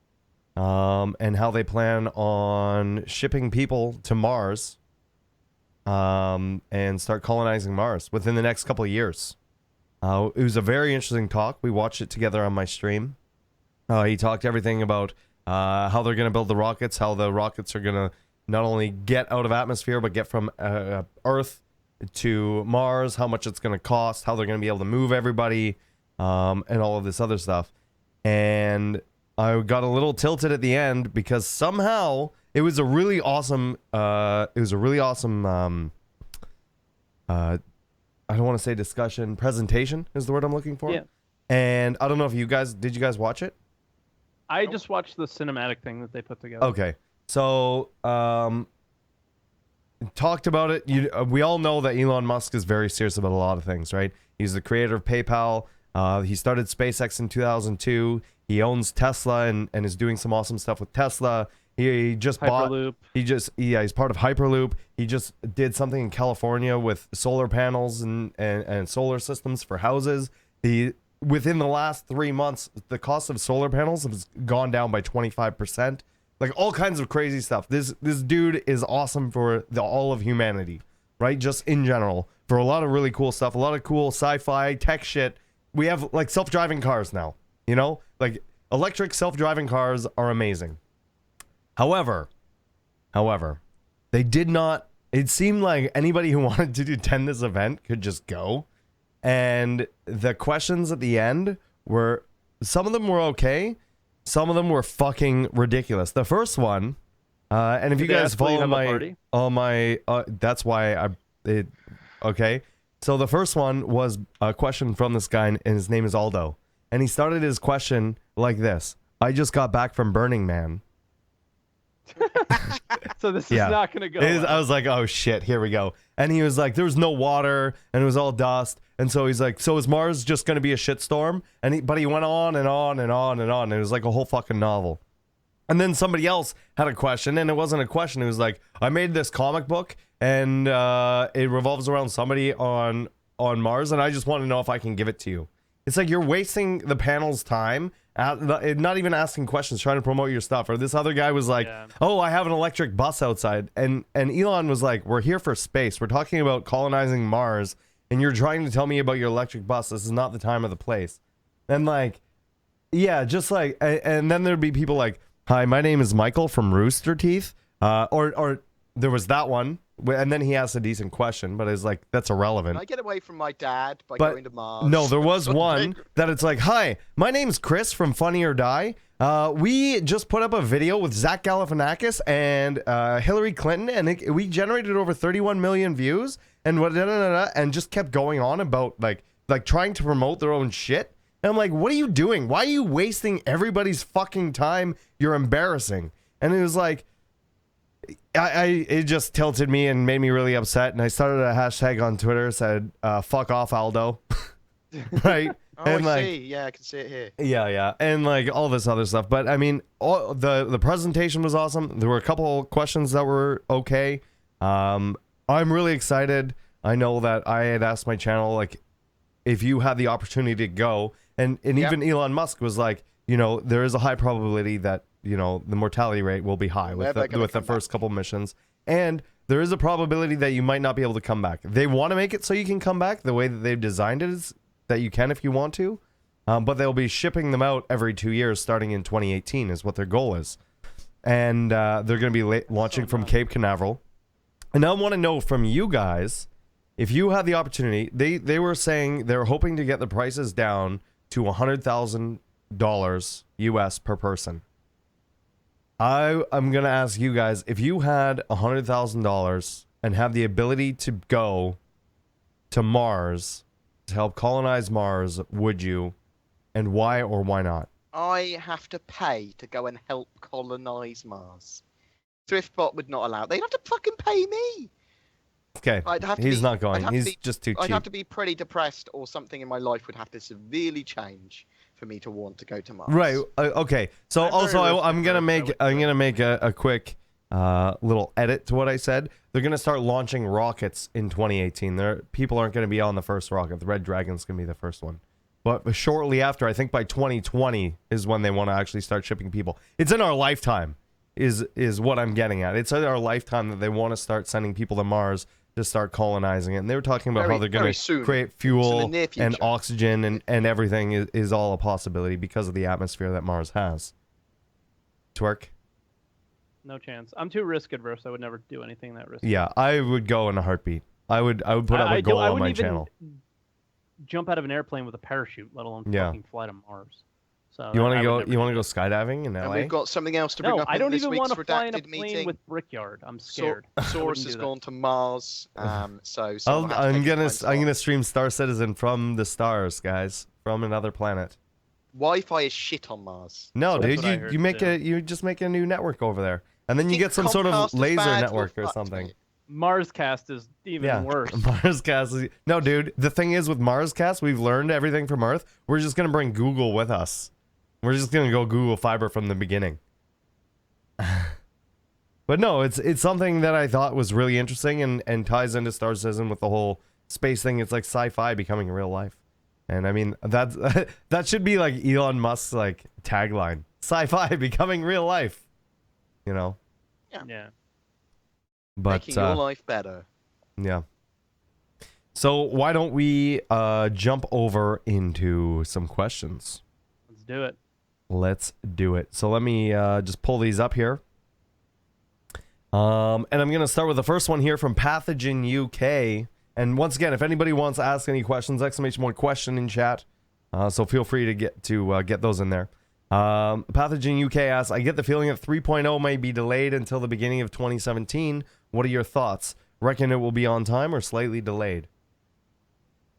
and how they plan on shipping people to Mars, and start colonizing Mars within the next couple of years. It was a very interesting talk. We watched it together on my stream. He talked everything about how they're going to build the rockets, how the rockets are going to not only get out of atmosphere, but get from Earth to Mars, how much it's going to cost, how they're going to be able to move everybody, and all of this other stuff. And I got a little tilted at the end because somehow it was a really awesome I don't want to say discussion, presentation is the word I'm looking for. Yeah. And I don't know if you guys watch it? I just watched the cinematic thing that they put together. Okay. So, talked about it. We all know that Elon Musk is very serious about a lot of things, right? He's the creator of PayPal. He started SpaceX in 2002. He owns Tesla and is doing some awesome stuff with Tesla. He just Hyperloop. He's part of Hyperloop. He just did something in California with solar panels and solar systems for houses. Within the last 3 months, the cost of solar panels has gone down by 25%. Like all kinds of crazy stuff. This dude is awesome for all of humanity, right? Just in general, for a lot of really cool stuff, a lot of cool sci-fi tech shit. We have like self-driving cars now, you know, like electric self-driving cars are amazing. However, they did not. It seemed like anybody who wanted to attend this event could just go, and the questions at the end were, some of them were okay. Some of them were fucking ridiculous. The first one, and if you guys follow my, that's why okay. So the first one was a question from this guy, and his name is Aldo. And he started his question like this: I just got back from Burning Man. So this is not going to go well. I was like, oh shit, here we go. And he was like, there was no water, and it was all dust. And so he's like, so is Mars just going to be a shitstorm? But he went on and on and on and on. And it was like a whole fucking novel. And then somebody else had a question, and it wasn't a question. It was like, I made this comic book, and it revolves around somebody on Mars, and I just want to know if I can give it to you. It's like you're wasting the panel's time, not even asking questions, trying to promote your stuff. Or this other guy was like, oh, I have an electric bus outside. And Elon was like, we're here for space. We're talking about colonizing Mars, and you're trying to tell me about your electric bus. This is not the time or the place. And like, yeah, just like, and then there'd be people like, hi, my name is Michael from Rooster Teeth. Or there was that one. And then he asked a decent question, but it's like, that's irrelevant. Can I get away from my dad by going to Mars? No, there was one that it's like, hi, my name's Chris from Funny or Die. We just put up a video with Zach Galifianakis and Hillary Clinton, and we generated over 31 million views, and and just kept going on about like trying to promote their own shit. And I'm like, what are you doing? Why are you wasting everybody's fucking time? You're embarrassing. And it was like, it just tilted me and made me really upset, and I started a hashtag on Twitter, said fuck off Aldo. Right? Oh, and I see. Yeah, I can see it here. Yeah, and like all this other stuff. But I mean, the presentation was awesome. There were a couple questions that were okay. I'm really excited. I know that I had asked my channel, like, if you had the opportunity to go, and even Elon Musk was like, you know, there is a high probability that, you know, the mortality rate will be high with the first couple missions, and there is a probability that you might not be able to come back. They want to make it so you can come back. The way that they've designed it is that you can if you want to, but they'll be shipping them out every 2 years starting in 2018 is what their goal is, and they're going to be launching from Cape Canaveral. And I want to know from you guys, if you had the opportunity, they were saying they're hoping to get the prices down to $100,000 US per person. I'm going to ask you guys, if you had $100,000 and have the ability to go to Mars to help colonize Mars, would you? And why or why not? I have to pay to go and help colonize Mars. Thriftbot would not allow it. They'd have to fucking pay me. Okay, he's not going. He's just too cheap. I'd have to be pretty depressed, or something in my life would have to severely change for me to want to go to Mars. Right. Okay. So I'm gonna make a quick little edit to what I said. They're gonna start launching rockets in 2018. People aren't gonna be on the first rocket. The Red Dragon's gonna be the first one. But shortly after, I think by 2020 is when they want to actually start shipping people. It's in our lifetime, is what I'm getting at. It's in our lifetime that they want to start sending people to Mars to start colonizing it. And they were talking about how they're going to create fuel and oxygen and everything is all a possibility because of the atmosphere that Mars has. Twerk? No chance. I'm too risk adverse. I would never do anything that risky. Yeah, I would go in a heartbeat. I would put up a goal on my channel. Jump out of an airplane with a parachute, let alone fucking fly to Mars. So You that- want I to would go? never You want do to go that. skydiving in LA? And we've got something else to bring No, up I in don't this even week's want to fly in a Redacted plane meeting. with Brickyard. I'm scared. I Saurus wouldn't has do that. gone to Mars, so someone will have to I'm take gonna his time I'm gonna slot. stream Star Citizen from the stars, guys, from another planet. Wi-Fi is shit on Mars. No, That's dude, what I you heard you make too. you just make a new network over there, and then you Think get some sort of Comcast is laser bad? network Well, or fuck something. me. Marscast is even Yeah, worse. Marscast. No, dude. The thing is, with Marscast, we've learned everything from Earth. We're just gonna bring Google with us. We're just gonna go Google Fiber from the beginning. But no, it's something that I thought was really interesting and ties into Star Citizen with the whole space thing. It's like sci-fi becoming real life, and I mean that's that should be like Elon Musk's like tagline: sci-fi becoming real life. You know. Yeah. But Making your life better. yeah. So why don't we jump over into some questions? Let's do it. Let's do it. So let me just pull these up here. And I'm going to start with the first one here from Pathogen UK. And once again, if anybody wants to ask any questions, ! question in chat. So feel free to get those in there. Pathogen UK asks, I get the feeling that 3.0 may be delayed until the beginning of 2017. What are your thoughts? Reckon it will be on time or slightly delayed?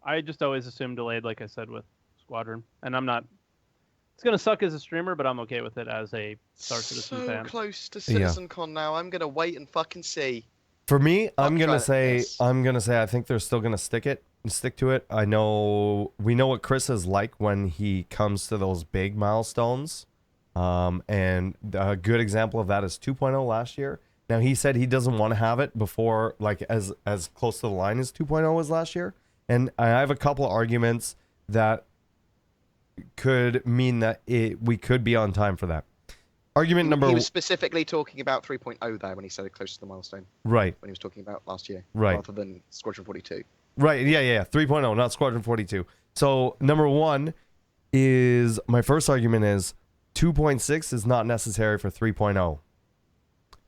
I just always assume delayed, like I said with Squadron, and I'm not. It's gonna suck as a streamer, but I'm okay with it as a Star Citizen So fan. close to Yeah. CitizenCon now. I'm gonna wait and fucking see. For me, I'm Fuck gonna trying say this. I think they're still gonna stick to it. We know what Chris is like when he comes to those big milestones. And a good example of that is 2.0 last year. Now he said he doesn't want to have it before like as close to the line as 2.0 was last year. And I have a couple arguments that could mean that we could be on time for that. Argument number He was specifically talking about 3.0 there when he said it close to the milestone. right. When he was talking about last year, Right. rather than Squadron 42. Right, yeah. 3.0, not Squadron 42. So, number one is, my first argument is 2.6 is not necessary for 3.0.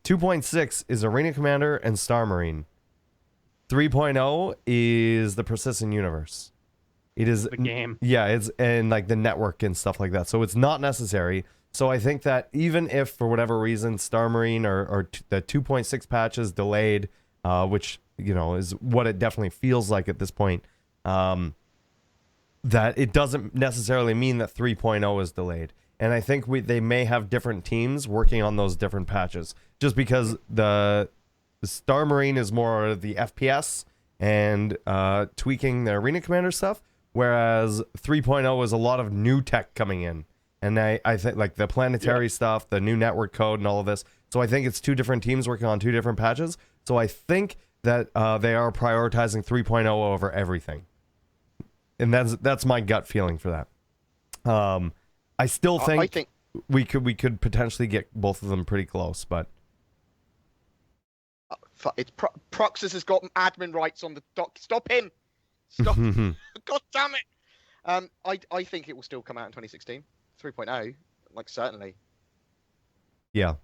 2.6 is Arena Commander and Star Marine. 3.0 is the Persistent Universe. It is The game. Yeah, it's and like the network and stuff like that. So it's not necessary. So I think that even if for whatever reason Star Marine or the 2.6 patch is delayed, which is what it definitely feels like at this point, that it doesn't necessarily mean that 3.0 is delayed. And I think they may have different teams working on those different patches, just because the Star Marine is more the FPS and tweaking the Arena Commander stuff, whereas 3.0 is a lot of new tech coming in. And I think like the planetary stuff, the new network code and all of this. So I think it's two different teams working on two different patches. So I think that they are prioritizing 3.0 over everything. And that's my gut feeling for that. I still think, I think we could potentially get both of them pretty close, but it's Proxus has got admin rights on the doc. Stop him! Stop! God damn it! I think it will still come out in 2016. 3.0, like certainly. yeah.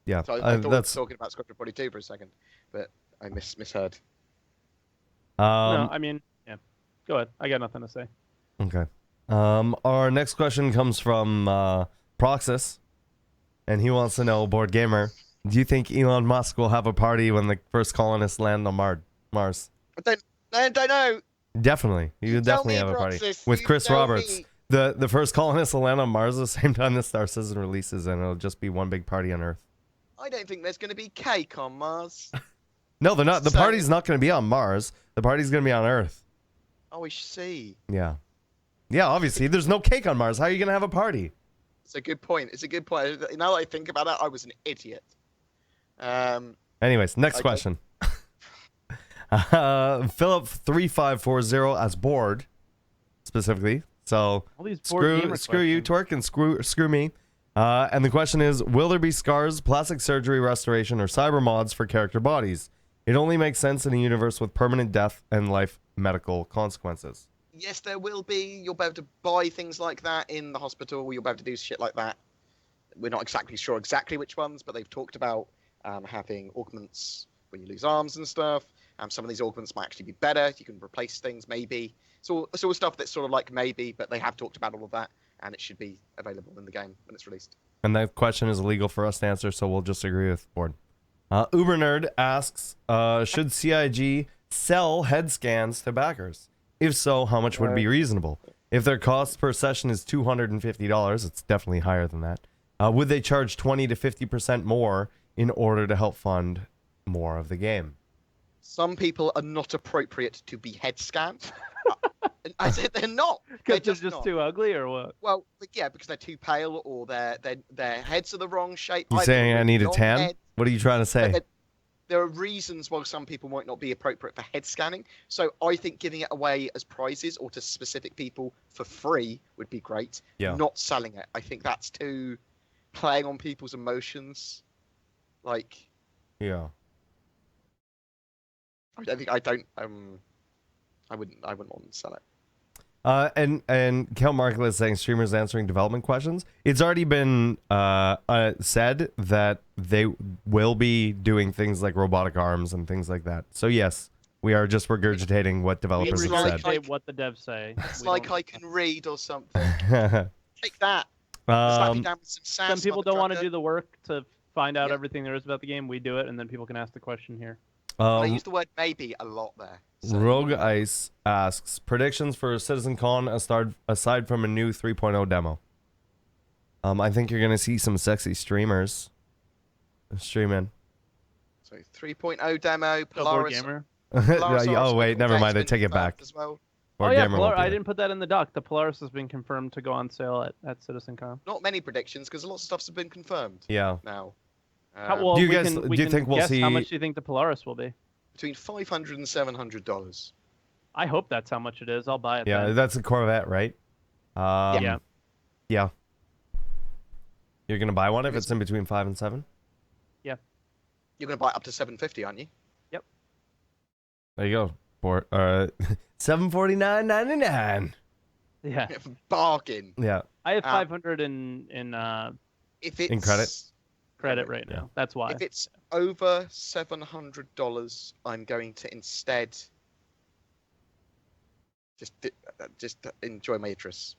So I thought we were that's talking about Squadron 42 for a second, but I misheard. No, I mean, yeah. Go ahead. I got nothing to say. Okay. Our next question comes from Proxus, and he wants to know, Boredgamer, do you think Elon Musk will have a party when the first colonists land on Mars? I don't know. Definitely. He You would tell definitely me, have a party. Proxus. With You Chris tell Roberts. me. The first colonists will land on Mars at the same time the Star Citizen releases, and it'll just be one big party on Earth. I don't think there's going to be cake on Mars. No, they're not. The So- party's not going to be on Mars. The party's going to be on Earth. Oh, I see. Yeah. Yeah, obviously. There's no cake on Mars. How are you going to have a party? It's a good point. It's a good point. Now that I think about it, I was an idiot. Anyways, next Okay. question. Philip3540 as bored, specifically. So All these board gamer screw you, questions. Twerk, and screw me. And the question is, will there be scars, plastic surgery, restoration, or cyber mods for character bodies? It only makes sense in a universe with permanent death and life medical consequences. Yes, there will be. You'll be able to buy things like that in the hospital. You'll be able to do shit like that. We're not exactly sure which ones, but they've talked about having augments when you lose arms and stuff. Some of these augments might actually be better. You can replace things, maybe. So it's all stuff that's sort of like maybe, but they have talked about all of that. and it should be available in the game when it's released. And that question is illegal for us to answer, so we'll just agree with Board. Uber Nerd asks, should CIG sell head scans to backers? If so, how much would be reasonable? If their cost per session is $250, it's definitely higher than that. Would they charge 20 to 50% more in order to help fund more of the game? Some people are not appropriate to be head scanned. I said they're not. Because they're just not. too ugly, or what? Well, yeah, because they're too pale, or their heads are the wrong shape. You Either saying a I need a long tan? head- What are you trying to say? There are reasons why some people might not be appropriate for head scanning. So I think giving it away as prizes or to specific people for free would be great. Yeah. Not selling it. I think that's too playing on people's emotions. Like, Yeah. I wouldn't want them to sell it. And Kel Markle is saying streamers answering development questions. It's already been said that they will be doing things like robotic arms and things like that. So yes, we are just regurgitating what developers We have said. regurgitate what the devs say. It's We like don't- I can read or something. Take that. Slap me down with some sass, Some people don't want to motherfucker. do the work to find out Yeah. everything there is about the game. We do it, and then people can ask the question here. I use the word maybe a lot there. So. Rogue Ice asks predictions for CitizenCon aside from a new 3.0 demo. I think you're gonna see some sexy streamers streaming. So 3.0 demo, Go Polaris. Boredgamer. Polaris Oh wait, never mind. I Engagement take it confirmed back. As well. Oh yeah, Boredgamer won't be I there. didn't put that in the doc. The Polaris has been confirmed to go on sale at CitizenCon. Not many predictions because lots of stuff's been confirmed Yeah. now. Well, Do you we guys- can, do we you can think we'll guess see- how much do you think the Polaris will be? Between $500 and $700. I hope that's how much it is. I'll buy it. Yeah, then. that's a Corvette, right? Yeah. Yeah. You're gonna buy one if it's in between 5 and 7? You're going to buy it up to $750, aren't you? There you go. For $749.99. Yeah. Bargain. Yeah. I have Um, 500 in If it's In credit? credit right Yeah. now. That's why. If it's over $700, I'm going to instead just enjoy my Idris.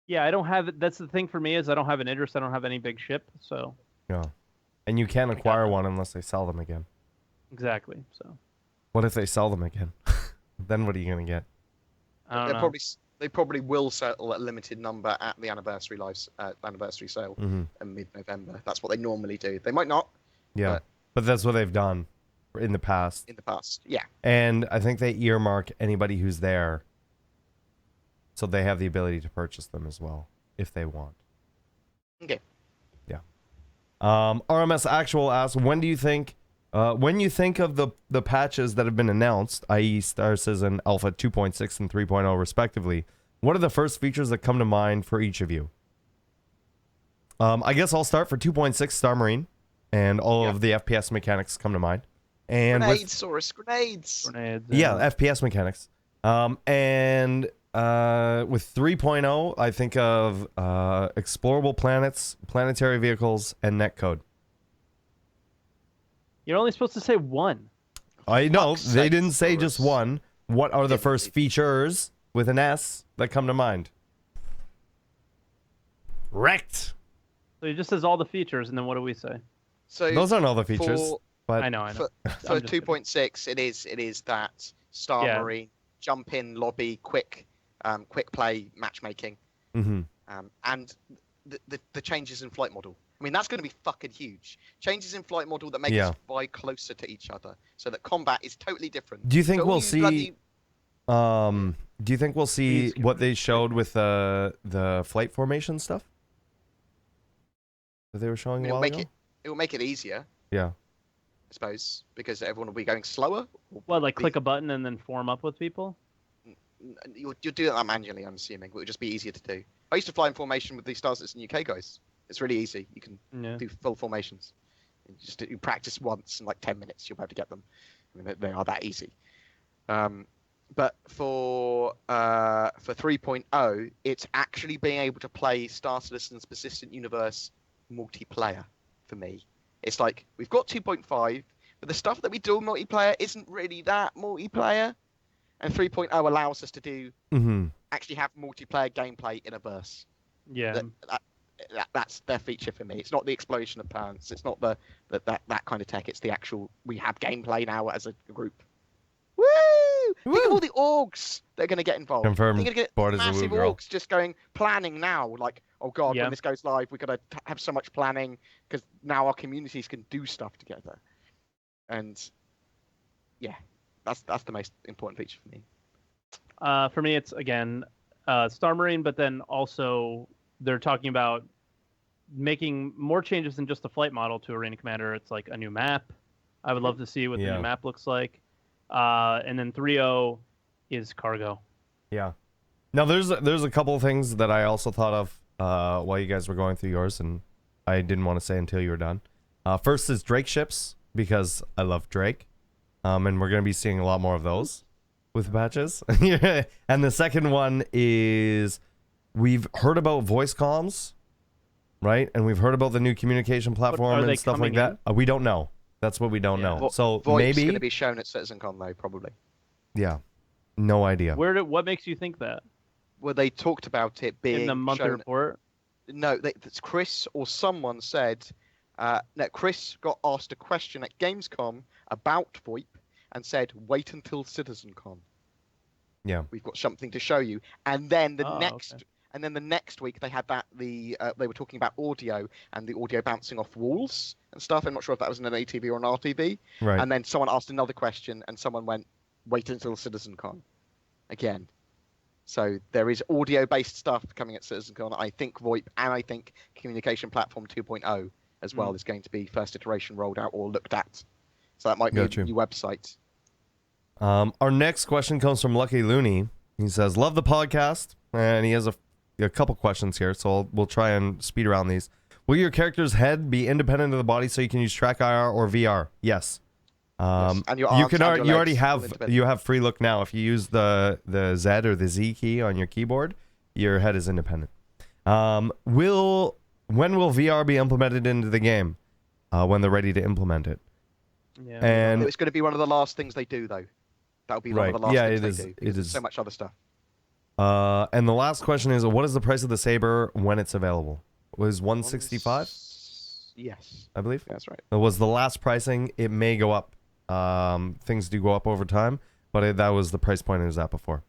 Yeah, I don't have it. That's the thing for me is I don't have an interest. I don't have any big ship. So Yeah. And you can't got acquire them. one unless they sell them again. exactly. So What if they sell them again? Then what are you gonna get? I don't They know. probably they probably will sell a limited number at the anniversary anniversary sale Mm-hmm. in mid-November. That's what they normally do. They might not Yeah. But- But that's what they've done in the past. in the past. Yeah. And I think they earmark anybody who's there so they have the ability to purchase them as well if they want. Okay. Yeah. RMS Actual asks, when you think of the patches that have been announced, i.e. Star Citizen Alpha 2.6 and 3.0 respectively, what are the first features that come to mind for each of you? I guess I'll start for 2.6 Star Marine, and all of the FPS mechanics come to mind. And with, Grenades, Saurus, grenades. Grenades. yeah, FPS mechanics. And with 3.0, I think of explorable planets, planetary vehicles, and netcode. You're only supposed to say one. I know, Fuck's they sake, didn't say just Saurus. one. What are the Didn't first they? features with an S that come to mind? Wrecked. So he just says all the features, and then what do we say? So Those aren't all the features, for, but I know. for I'm just kidding. 2.6, it is that Star Yeah. Marine jump in lobby, quick play matchmaking, Mhm. and the changes in flight model. I mean, that's going to be fucking huge. Changes in flight model that make Yeah. us fly closer to each other, so that combat is totally different. Do you think So we'll all you see? bloody- Do you think we'll see Please, what they showed with the flight formation stuff that they were I showing mean, a while ago? it will make it easier, Yeah. I suppose, because everyone will be going slower. What, like be- click a button and then form up with people? You'll do that manually, I'm assuming. It would just be easier to do. I used to fly in formation with the Star Citizen UK guys. It's really easy. You can Yeah. do full formations. You practice once in like 10 minutes, you'll be able to get them. I mean, they are that easy. But for 3.0, it's actually being able to play Star Citizen's Persistent Universe multiplayer for me. It's like, we've got 2.5, but the stuff that we do multiplayer isn't really that multiplayer. And 3.0 allows us to do Mm-hmm. actually have multiplayer gameplay in a verse. Yeah. That's their feature for me. It's not the explosion of plants. It's not that kind of tech. It's the actual we have gameplay now as a group. Woo! Think of all the orgs that are going to get involved. Confirmed. Think of get Bored as a massive woo girl. orgs just going planning now. Like, oh god, Yeah. when this goes live, we've got to have so much planning because now our communities can do stuff together. And yeah, that's the most important feature for me. For me, it's again Star Marine, but then also they're talking about making more changes than just a flight model to Arena Commander. It's like a new map. I would love to see what the Yeah. new map looks like. And then 3.0 is cargo. Yeah. Now there's a couple of things that I also thought of while you guys were going through yours, and I didn't want to say until you were done. First is Drake ships, because I love Drake, and we're gonna be seeing a lot more of those with patches. And the second one is we've heard about voice comms, right? And we've heard about the new communication platform are they and stuff like coming that. We don't know. That's what we don't Yeah. know. So VoIP's maybe, going to be shown at CitizenCon though, probably. yeah, no idea. What makes you think that? Where they talked about it being In the monthly shown. report? No, Chris or someone said. No, Chris got asked a question at Gamescom about VoIP and said, "Wait until CitizenCon. Yeah. We've got something to show you." And then the Okay. next week they had that they were talking about audio and the audio bouncing off walls and stuff. I'm not sure if that was in an ATV or an RTV. Right. And then someone asked another question and someone went, "Wait until CitizenCon." Again. So there is audio-based stuff coming at CitizenCon. I think VoIP and I think Communication Platform 2.0 as well is going to be first iteration rolled out or looked at. So that might be Got you. a new website. Our next question comes from Lucky Looney. He says, "Love the podcast," and he has a couple questions here, so we'll try and speed around these. Will your character's head be independent of the body so you can use track IR or VR? Yes. Yes. And your you arms can and already, your you already legs have will independent. you have free look now. If you use the Z or the Z key on your keyboard, your head is independent. When will VR be implemented into the game? When they're ready to implement it. Yeah. And It's going to be one of the last things they do, though. That'll be one of the last Yeah, things it they is- do. it because there's is. so much other stuff. and the last question is, what is the price of the Saber when it's available? It was 165, Yes, I believe. that's right. That was the last pricing. It may go up. Things do go up over time, but that was the price point it was at before.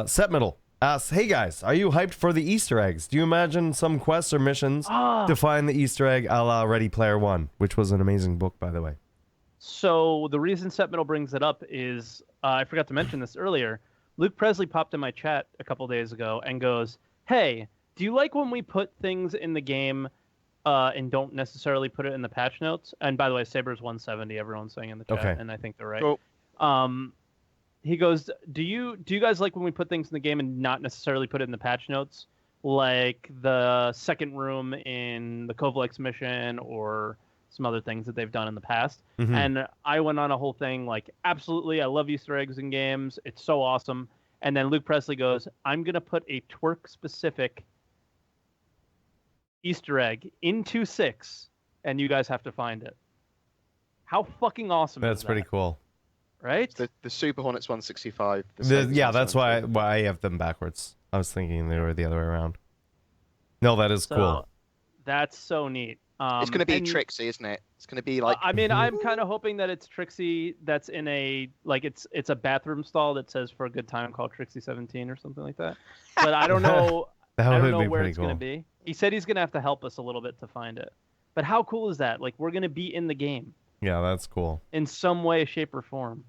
Set Middle asks, "Hey guys, are you hyped for the Easter eggs? Do you imagine some quests or missions to find the Easter egg a la Ready Player One, which was an amazing book, by the way?" So the reason Set Middle brings it up is I forgot to mention this earlier. Luke Presley popped in my chat a couple days ago and goes, "Hey, do you like when we put things in the game and don't necessarily put it in the patch notes?" And by the way, Saber's 170. Everyone's saying in the chat, Okay. and I think they're right. Cool. He goes, "Do you guys like when we put things in the game and not necessarily put it in the patch notes, like the second room in the Kovalex mission or some other things that they've done in the past?" Mhm. And I went on a whole thing like, absolutely, I love Easter eggs in games. It's so awesome. And then Luke Presley goes, "I'm going to put a twerk-specific Easter egg into 6, and you guys have to find it." How fucking awesome That's is pretty that? cool. Right? The Super Hornets 165. the Sabres Yeah, that's why 170. I have them backwards. I was thinking they were the other way around. No, that is cool. That's so neat. It's going to be and, Trixie, isn't it? It's going to be like. I mean, I'm kind of hoping that it's Trixie that's in a like it's a bathroom stall that says "for a good time call Trixie 17" or something like that. But I don't know. That I would don't know be where pretty it's cool. going to be. He said he's going to have to help us a little bit to find it. But how cool is that? Like we're going to be in the game Yeah, that's cool. in some way, shape, or form.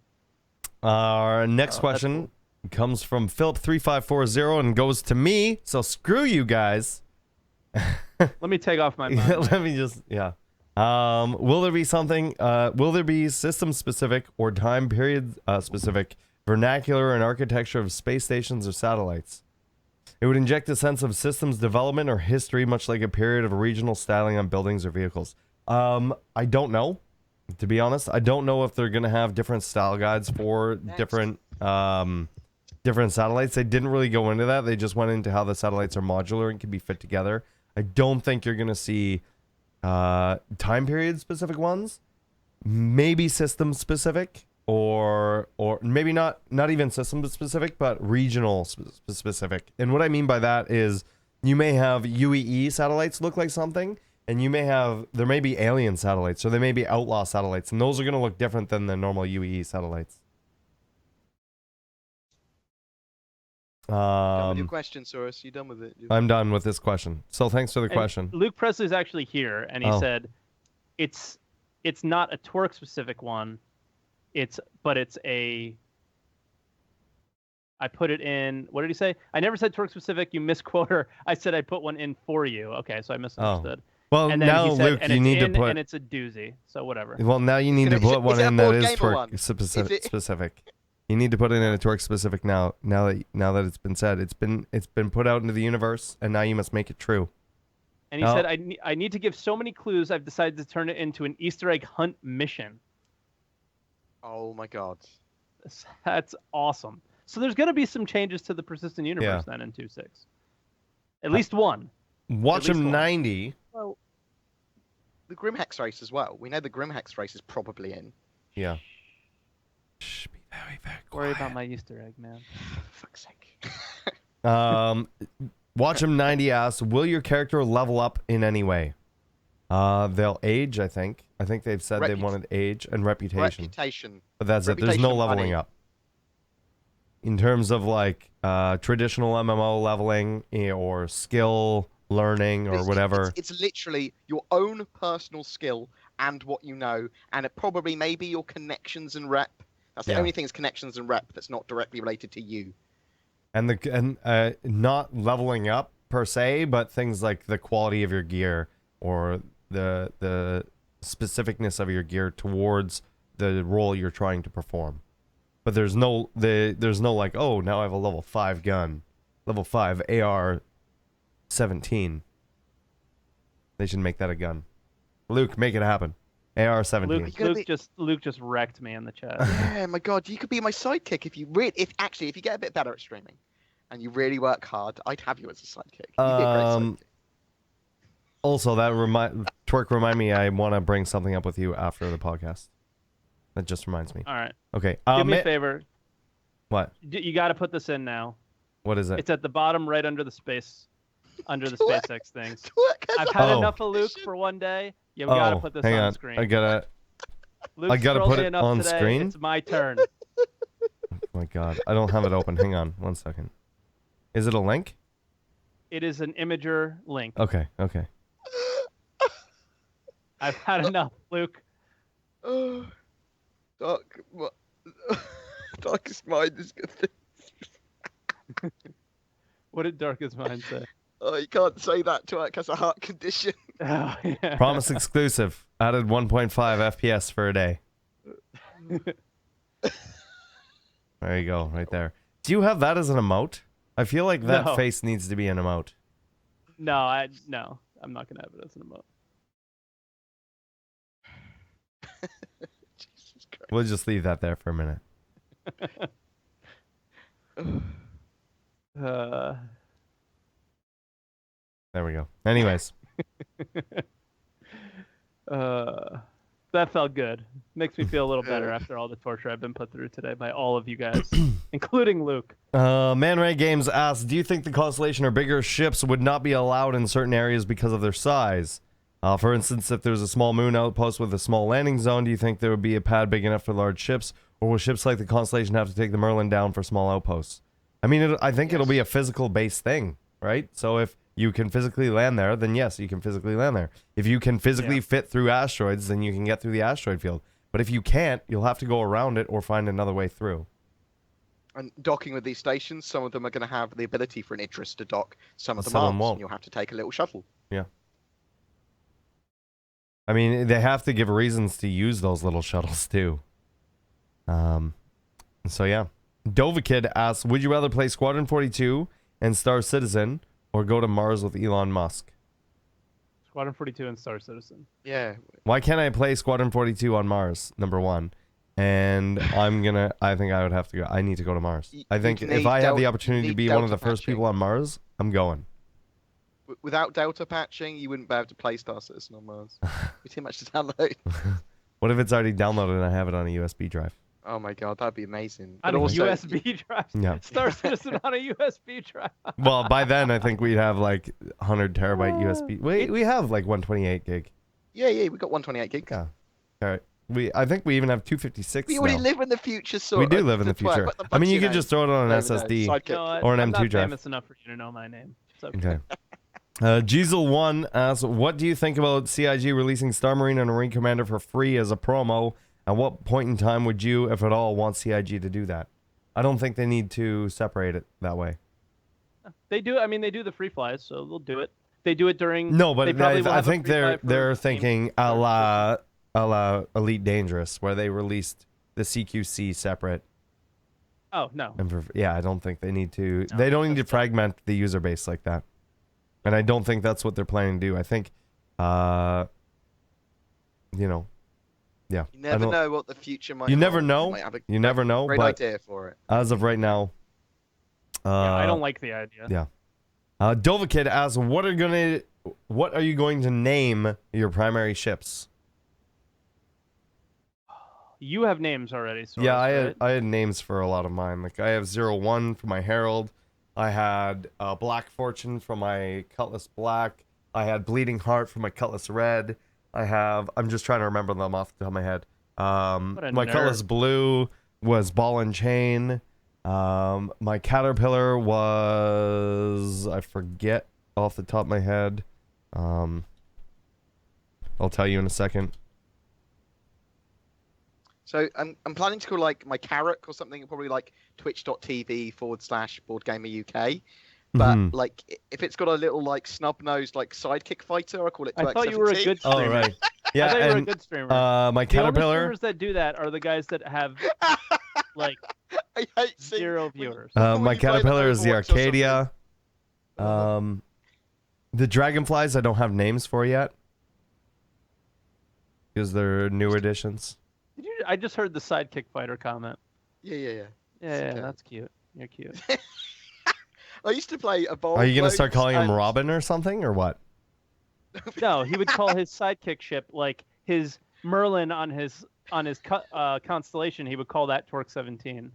Our next that's question comes from Philip3540 and goes to me. So screw you guys. Let me take off my mind. Let me just will there be something will there be system specific or time period specific vernacular and architecture of space stations or satellites? It would inject a sense of systems development or history, much like a period of regional styling on buildings or vehicles. I don't know, to be honest. I don't know if they're gonna have different style guides for different satellites. They didn't really go into that. They just went into how the satellites are modular and can be fit together. I don't think you're gonna see time period specific ones. Maybe system specific. or maybe not even system specific, but regional specific. And what I mean by that is you may have UEE satellites look like something, and there may be alien satellites, or there may be outlaw satellites, and those are going to look different than the normal UEE satellites. Done with your question, Saurus. You done with it? I'm done with this question. So thanks for the question. Luke Presley's actually here, and he said it's not a twerk specific one. But it's a. I put it in. What did he say? I never said twerk specific. You misquote her. I said I put one in for you. Okay, so I misunderstood. Well, and then now, he said, Luke, you need to put. And it's a doozy. So whatever. Well, now you need to put one in that is twerk specific. You need to put it in a twerk specific now. Now that it's been said, it's been put out into the universe, and now you must make it true. And he said, I need to give so many clues. I've decided to turn it into an Easter egg hunt mission. Oh my god. That's awesome. So there's going to be some changes to the persistent universe then in 2.6. At least one. Watch him 90. Well, the Grimhex race as well. We know the Grimhex race is probably in. Yeah. Shh, be very, very quiet. Worry about my Easter egg, man. For fuck's sake. Watch him 90 asks, will your character level up in any way? They'll age, I think. I think they've said they wanted age and reputation. But that's it. There's no leveling up. In terms of like traditional MMO leveling or skill learning or whatever. It's literally your own personal skill and what you know, and it probably maybe your connections and rep. That's the only thing is connections and rep that's not directly related to you. And not leveling up per se, but things like the quality of your gear or the specificness of your gear towards the role you're trying to perform. But there's no like, oh, now I have a level 5 gun, level 5 AR 17. They should make that a gun. Luke, make it happen. AR 17. Luke just wrecked me in the chat. Yeah, my god, you could be my sidekick if you get a bit better at streaming, and you really work hard. I'd have you as a sidekick. You'd be a great sidekick. Also, Twerk, remind me, I want to bring something up with you after the podcast. That just reminds me. All right. Okay. Do me a favor. What? You got to put this in now. What is it? It's at the bottom right under the SpaceX things. I've had enough of Luke for one day. You got to put this on screen. I gotta put it on today. screen? It's my turn. Oh my god. I don't have it open. Hang on 1 second. Is it a link? It is an Imager link. Okay. I've had enough, Luke. Darkest Mind is good. What did Darkest Mind say? Oh, you can't say that to Twerk has a heart condition. Oh, yeah. Promise exclusive. Added 1.5 FPS for a day. There you go, right there. Do you have that as an emote? I feel like that face needs to be an emote. No, I'm not gonna have it as an emote. Jesus Christ. We'll just leave that there for a minute. There we go. Anyways. That felt good. Makes me feel a little better after all the torture I've been put through today by all of you guys, including Luke. Man Ray Games asks, do you think the Constellation or bigger ships would not be allowed in certain areas because of their size? For instance, if there's a small moon outpost with a small landing zone, do you think there would be a pad big enough for large ships? Or will ships like the Constellation have to take the Merlin down for small outposts? I mean, I think it'll be a physical-based thing, right? So if you can physically land there, then yes, you can physically land there. If you can physically fit through asteroids, then you can get through the asteroid field. But if you can't, you'll have to go around it or find another way through. And docking with these stations, some of them are going to have the ability for an Idris to dock, some of them Some aren't, won't. and you'll have to take a little shuttle. Yeah. I mean, they have to give reasons to use those little shuttles, too. So, yeah. Dovakid asks, would you rather play Squadron 42 and Star Citizen or go to Mars with Elon Musk? Squadron 42 and Star Citizen. Yeah. Why can't I play Squadron 42 on Mars, number one? And I think I would have to go. I need to go to Mars. I think if I have the opportunity to be one of the first people on Mars, I'm going. Without Delta patching, you wouldn't be able to play Star Citizen on Mars. It'd be too much to download. What if it's already downloaded and I have it on a USB drive? Oh my god, that'd be amazing. On But a also, USB drive. Yeah. Star Citizen on a USB drive. Well, by then I think we'd have like 100 terabyte USB. Wait, we It's- have like 128 gig. yeah, we got 128 gigs. Yeah. All right. I think we even have 256 We already now. live in the future, so We do live in the future. I mean, you could just throw it on an SSD. Sidekick. Or an I'm M2 not drive. famous enough for you to know my name. It's okay. Okay. Giesel1 asks, what do you think about CIG releasing Star Marine and Marine Commander for free as a promo? At what point in time would you, if at all, want CIG to do that? I don't think they need to separate it that way. They do. I mean, they do the free flies, so they'll do it. They do it during. No, but they probably will I have a think free fly they're for thinking games. a la Elite Dangerous, where they released the CQC separate. Oh no. And I don't think they need to. No, They don't need to that's tough. fragment the user base like that, and I don't think that's what they're planning to do. I think, you know, yeah. You never know what the future might. You never hold. know. They might have a You never know. great But idea for it. as of right now, Yeah, I don't like the idea. Yeah. Dovakid asks, what are you going to name your primary ships? You have names already. So Yeah, right? I had names for a lot of mine. Like I have 01 for my Herald. I had Black Fortune for my Cutlass Black. I had Bleeding Heart for my Cutlass Red. I'm just trying to remember them off the top of my head. What a My nerd. Cutlass Blue was Ball and Chain. My Caterpillar was, I forget off the top of my head. I'll tell you in a second. So I'm planning to call like my Carrack or something, probably like twitch.tv/BoredgamerUK. But Mhm. like if it's got a little like snub-nosed like sidekick fighter, I call it. I thought you were a good Oh, streamer. right. I Yeah, thought you were a and good streamer. my the only Caterpillar. streamers that do that are the guys that have like I hate seeing 0 viewers. Before My you play the Caterpillar is the Overwatch or something. Arcadia. The Dragonflies I don't have names for yet. Because they're newer editions. Did you? I just heard the sidekick fighter comment. Yeah. Yeah, Okay. that's cute. You're cute. I used to play a ball. Are you going to start calling him Robin or something, or what? No, he would call his sidekick ship like his Merlin on his constellation. He would call that Torque 17.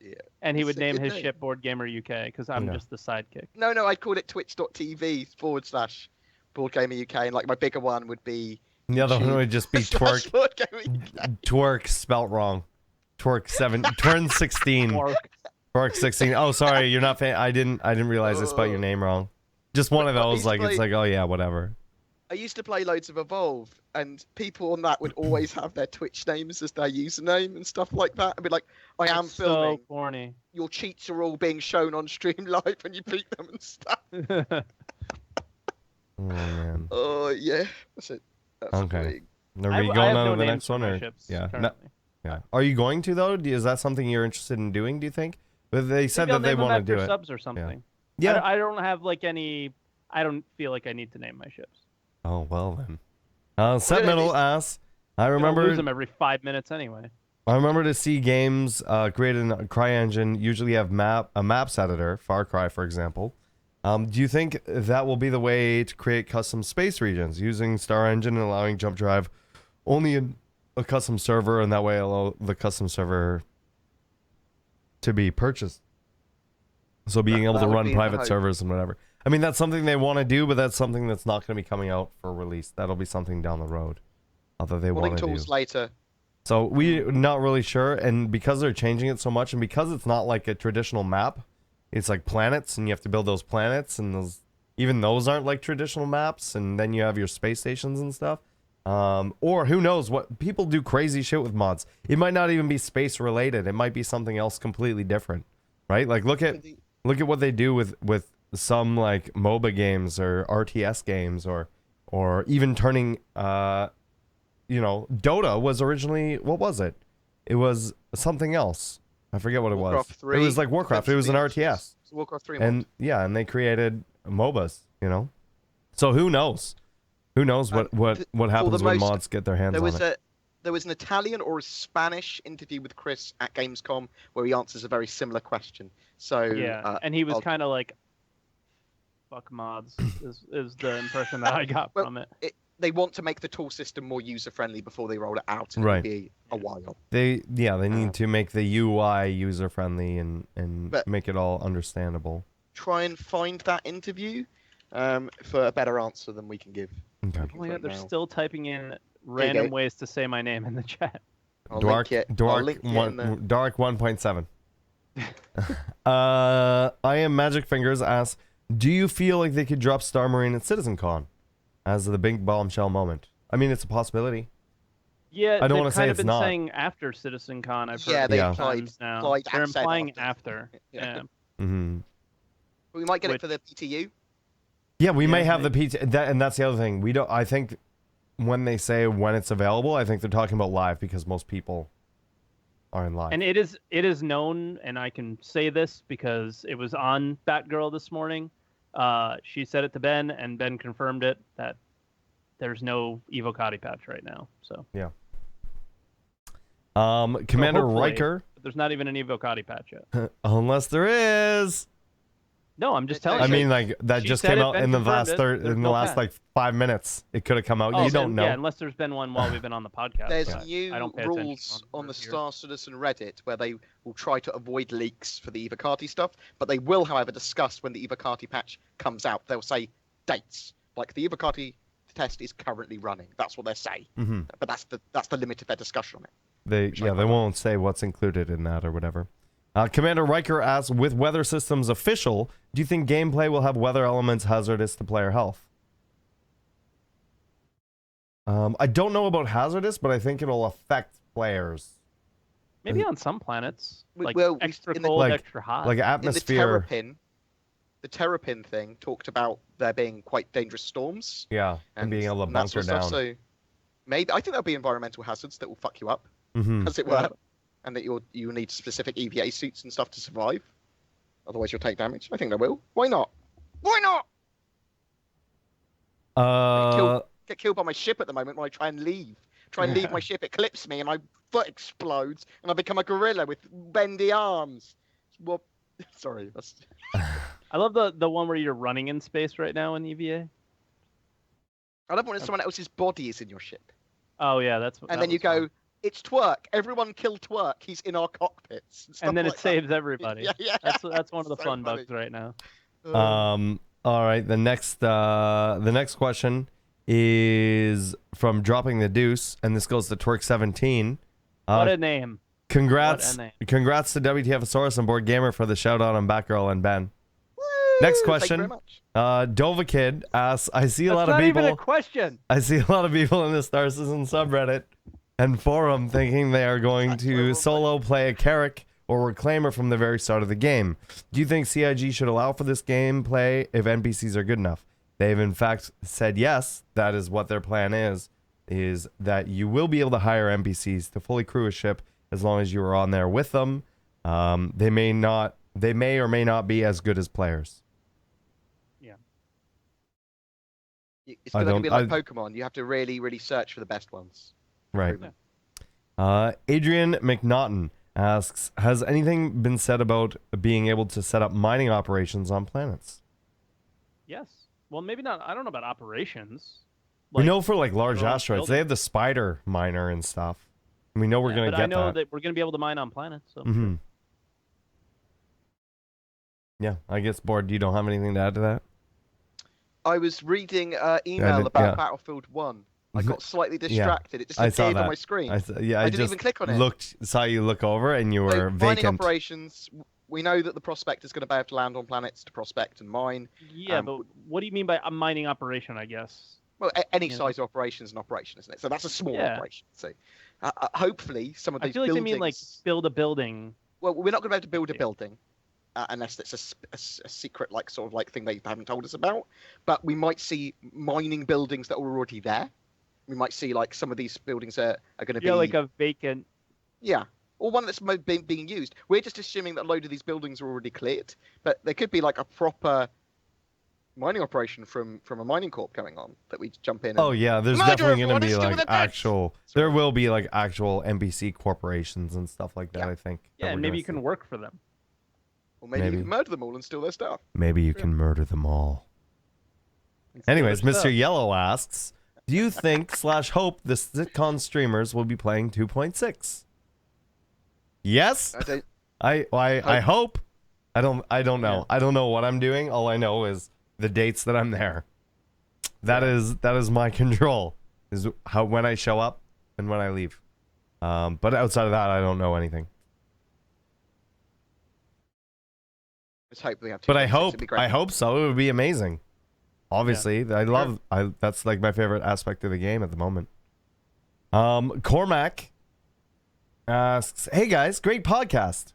Yeah. And he It's would a name good his name. ship Boredgamer UK because I'm Yeah. just the sidekick. No, I'd call it twitch.tv/BoredgamerUK, and like my bigger one would be The other one YouTube. would just be Twerk. /BoredgamerUK. Twerk spelt wrong. Twerk 16. Or Twerk 16. Oh, sorry, you're not fan. I didn't realize I spelled your name wrong. Just one of But those, he's like it's like- like, oh yeah, whatever. I used to play loads of Evolve, and people on that would always have their Twitch names as their username and stuff like that. I'd be like, I am it's filming. so corny. Your cheats are all being shown on stream live when you beat them and stuff. Oh man. Oh yeah, that's it. That's Okay. annoying. Are I we have going on no to the names next for one, my or ships yeah? No, currently. yeah. Are you going to though? Is that something you're interested in doing? Do you think? But they said Maybe I'll that they name them want to after do it. subs or something. Yeah. I don't have like any. I don't feel like I need to name my ships. Oh well then. Set gonna Metal be- asks. I I'm gonna lose remember. them every 5 minutes anyway. I remember to see games created in CryEngine usually have a maps editor. Far Cry, for example. Do you think that will be the way to create custom space regions using Star Engine and allowing Jump Drive only in a custom server, and that way allow the custom server to be purchased? So being able That to would run be the private hope. servers and whatever. I mean, that's something they want to do, but that's something that's not going to be coming out for release. That'll be something down the road. Although they Modding want to do. tools later. So we're not really sure, and because they're changing it so much, and because it's not like a traditional map, it's like planets, and you have to build those planets, and even those aren't like traditional maps, and then you have your space stations and stuff. Or who knows what people do crazy shit with mods. It might not even be space related. It might be something else completely different, right? Like look at what they do with some like MOBA games or RTS games, or even turning Dota was originally, what was it? It was something else. I forget what Warcraft it was. 3, It was like Warcraft. It was an RTS. It's Warcraft 3 And mod. yeah, and they created MOBAs, So who knows? Who knows what happens when most- mods get their hands There on was it? there was an Italian or a Spanish interview with Chris at Gamescom where he answers a very similar question. So Yeah, and he was I'll- kind of like, "Fuck mods," is the impression that I got Well, from it. they want to make the tool system more user-friendly before they roll it out, and Right. it'll be a while. They need to make the UI user-friendly and But- make it all understandable. Try and find that interview for a better answer than we can give. Okay. Oh my god, they're now. still typing in you random go. ways to say my name in the chat. I'll Dark link it. I'll Dark link it in one the... Dark 1.7. I am Magic Fingers asks, do you feel like they could drop Star Marine at CitizenCon as the big bombshell moment? I mean, it's a possibility. Yeah, I don't they've wanna say kind of it's been not. saying after CitizenCon. I've heard Yeah, a they few implied- times now. implied They're and said implying after. after. Yeah. Yeah. Mm-hmm. We might get Which- it for the PTU. Yeah, we may Yeah, have the PT, and that's the other thing. We don't. I think when they say when it's available, I think they're talking about live because most people are in live. And it is known, and I can say this because it was on Batgirl this morning. She said it to Ben, and Ben confirmed it that there's no Evocati patch right now. So Commander hopefully- Riker, but there's not even an Evocati patch yet. unless there is. No, I'm just It's telling like- I you. mean, like that She just said came it, out Ben in the confirmed last it, there's in the no last patch. like 5 minutes. It could have come out. Oh, You don't know. Yeah, unless there's been one while we've been on the podcast. There's but new I don't pay attention rules on the here. Star Citizen Reddit where they will try to avoid leaks for the Evocati stuff, but they will, however, discuss when the Evocati patch comes out. They'll say dates, like the Evocati test is currently running. That's what they say, Mm-hmm. but that's the limit of their discussion on it. They won't say what's included in that or whatever. Commander Riker asks, with weather systems official, do you think gameplay will have weather elements hazardous to player health? I don't know about hazardous, but I think it'll affect players. Maybe on some planets, like Well, extra in the- cold, Like- extra hot. Like atmosphere. In the Terrapin thing talked about there being quite dangerous storms Yeah, and being able to and that bunker sort of stuff, down. So maybe I think there'll be environmental hazards that will fuck you up, Mm-hmm. as it were, and that you need specific EVA suits and stuff to survive. Otherwise, you'll take damage. I think they will. Why not? Why not? Get killed by my ship at the moment when I try and leave. Try and leave my ship, it clips me, and my foot explodes, and I become a gorilla with bendy arms. Well, sorry, that's. I love the one where you're running in space right now in EVA. I love when someone else's body is in your ship, Oh yeah, that's. and then you go, "It's Twerk. Everyone kill Twerk. He's in our cockpits." and then stuff it like saves everybody. that. Yeah. That's one of the So fun funny. bugs right now. All right. The next question is from Dropping the Deuce, and this goes to Twerk17. What a name! Congrats What a name. to WTFosaurus and Boredgamer for the shout out on Batgirl and Ben. Woo! Next Thank you question. very much. Dova Kid asks, I see a That's lot of not even a people question. I see a lot of people in the Star Citizen subreddit and forum thinking they are going to solo play a Carrick or Reclaimer from the very start of the game. Do you think CIG should allow for this gameplay if NPCs are good enough? They've in fact said yes, that is what their plan is that you will be able to hire NPCs to fully crew a ship as long as you are on there with them. They may or may not be as good as players. It's going to be like Pokemon. You have to really, really search for the best ones. Right. Adrian McNaughton asks, has anything been said about being able to set up mining operations on planets? Yes. Well, maybe not. I don't know about operations. We know for like large their own asteroids, building. they have the spider miner and stuff. And we know we're going to but get I know that. that we're going to be able to mine on planets. So Mhm. Yeah, I guess, Bored, you don't have anything to add to that? I was reading email about yeah. Battlefield 1. I got slightly Yeah, distracted. It just I saw appeared on that. my screen. I didn't just even click on it. saw you look over and you were So, mining vacant. operations, we know that the prospect is going to be able to land on planets to prospect and mine. yeah, but what do you mean by a mining operation? I guess. Well, any Yeah. size of operation is an operation, isn't it? So that's a small Yeah. operation. So hopefully some of I these feel like buildings... they mean like build a building. Well, we're not going to be able to build a Yeah. building unless it's a secret sort of thing they haven't told us about. But we might see mining buildings that are already there. We might see like some of these buildings are going to be... Yeah, like a vacant. Yeah, or one that's being used. We're just assuming that a load of these buildings are already cleared, but there could be like a proper mining operation from a mining corp going on that we jump in. And... Oh yeah, there's Murder definitely going everyone to be and steal like their pets! actual. There will be like actual NPC corporations and stuff like that. Yeah. I think. that Yeah, we're and maybe gonna you can see. work for them. Or maybe maybe. you can murder them all and steal their stuff. Maybe you can murder them all. Anyways, Their Mr. stuff. Yellow asks, Do you think / hope the CitizenCon streamers will be playing 2.6? Yes. I hope. I don't know. Yeah. I don't know what I'm doing. All I know is the dates that I'm there. That is my control. Is how when I show up and when I leave. But outside of that, I don't know anything. Let's hope we have. But I 2.6, hope it'd be great. so. It would be amazing. Obviously, that's like my favorite aspect of the game at the moment. Cormac asks, "Hey guys, great podcast.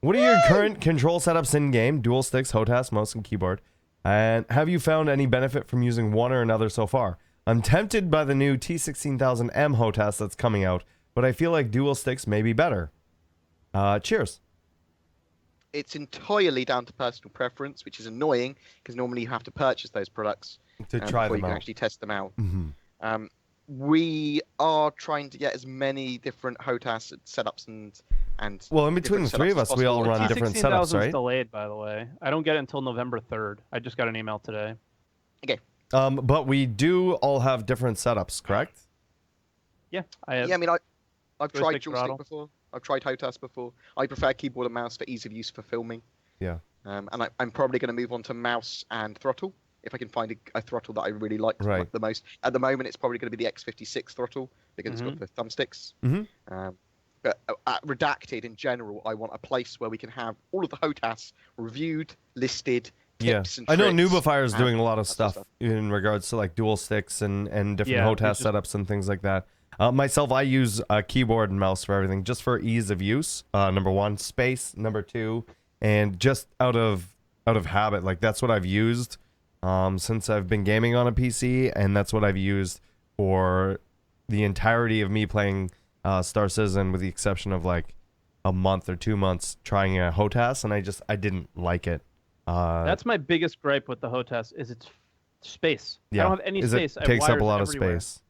What are your current control setups in game? Dual sticks, HOTAS, mouse, and keyboard. And have you found any benefit from using one or another so far? I'm tempted by the new T16000M HOTAS that's coming out, but I feel like dual sticks may be better. Cheers." It's entirely down to personal preference, which is annoying because normally you have to purchase those products To try before them you can out. actually test them out. Mhm. We are trying to get as many different HOTAS setups and Well, in between the different three of setups as us, we all possible. run different setups, 16,000's right? delayed, by the way. I don't get it until November 3rd. I just got an email today. But we do all have different setups, correct? Yeah, I have. Yeah, I mean, I've tried joystick joystick throttle. before. I've tried HOTAS before. I prefer keyboard and mouse for ease of use for filming. Yeah. And I'm probably going to move on to mouse and throttle if I can find a throttle that I really like Right. the most. At the moment, it's probably going to be the X56 throttle because it's got the thumbsticks. Mhm. But at Redacted in general, I want a place where we can have all of the HOTAS reviewed, listed, tips and I know tricks, Nubify is and doing a lot of that sort stuff in regards to like dual sticks and different Yeah, we HOTAS just- setups and things like that. Myself, I use a keyboard and mouse for everything, just for ease of use. Number one, space. Number two, and just out of habit. Like that's what I've used since I've been gaming on a PC, and that's what I've used for the entirety of me playing Star Citizen, with the exception of like a month or 2 months trying a HOTAS, and I didn't like it. That's my biggest gripe with the HOTAS is its space. Yeah, I don't have any is space. it takes I have up a lot wires of everywhere. space.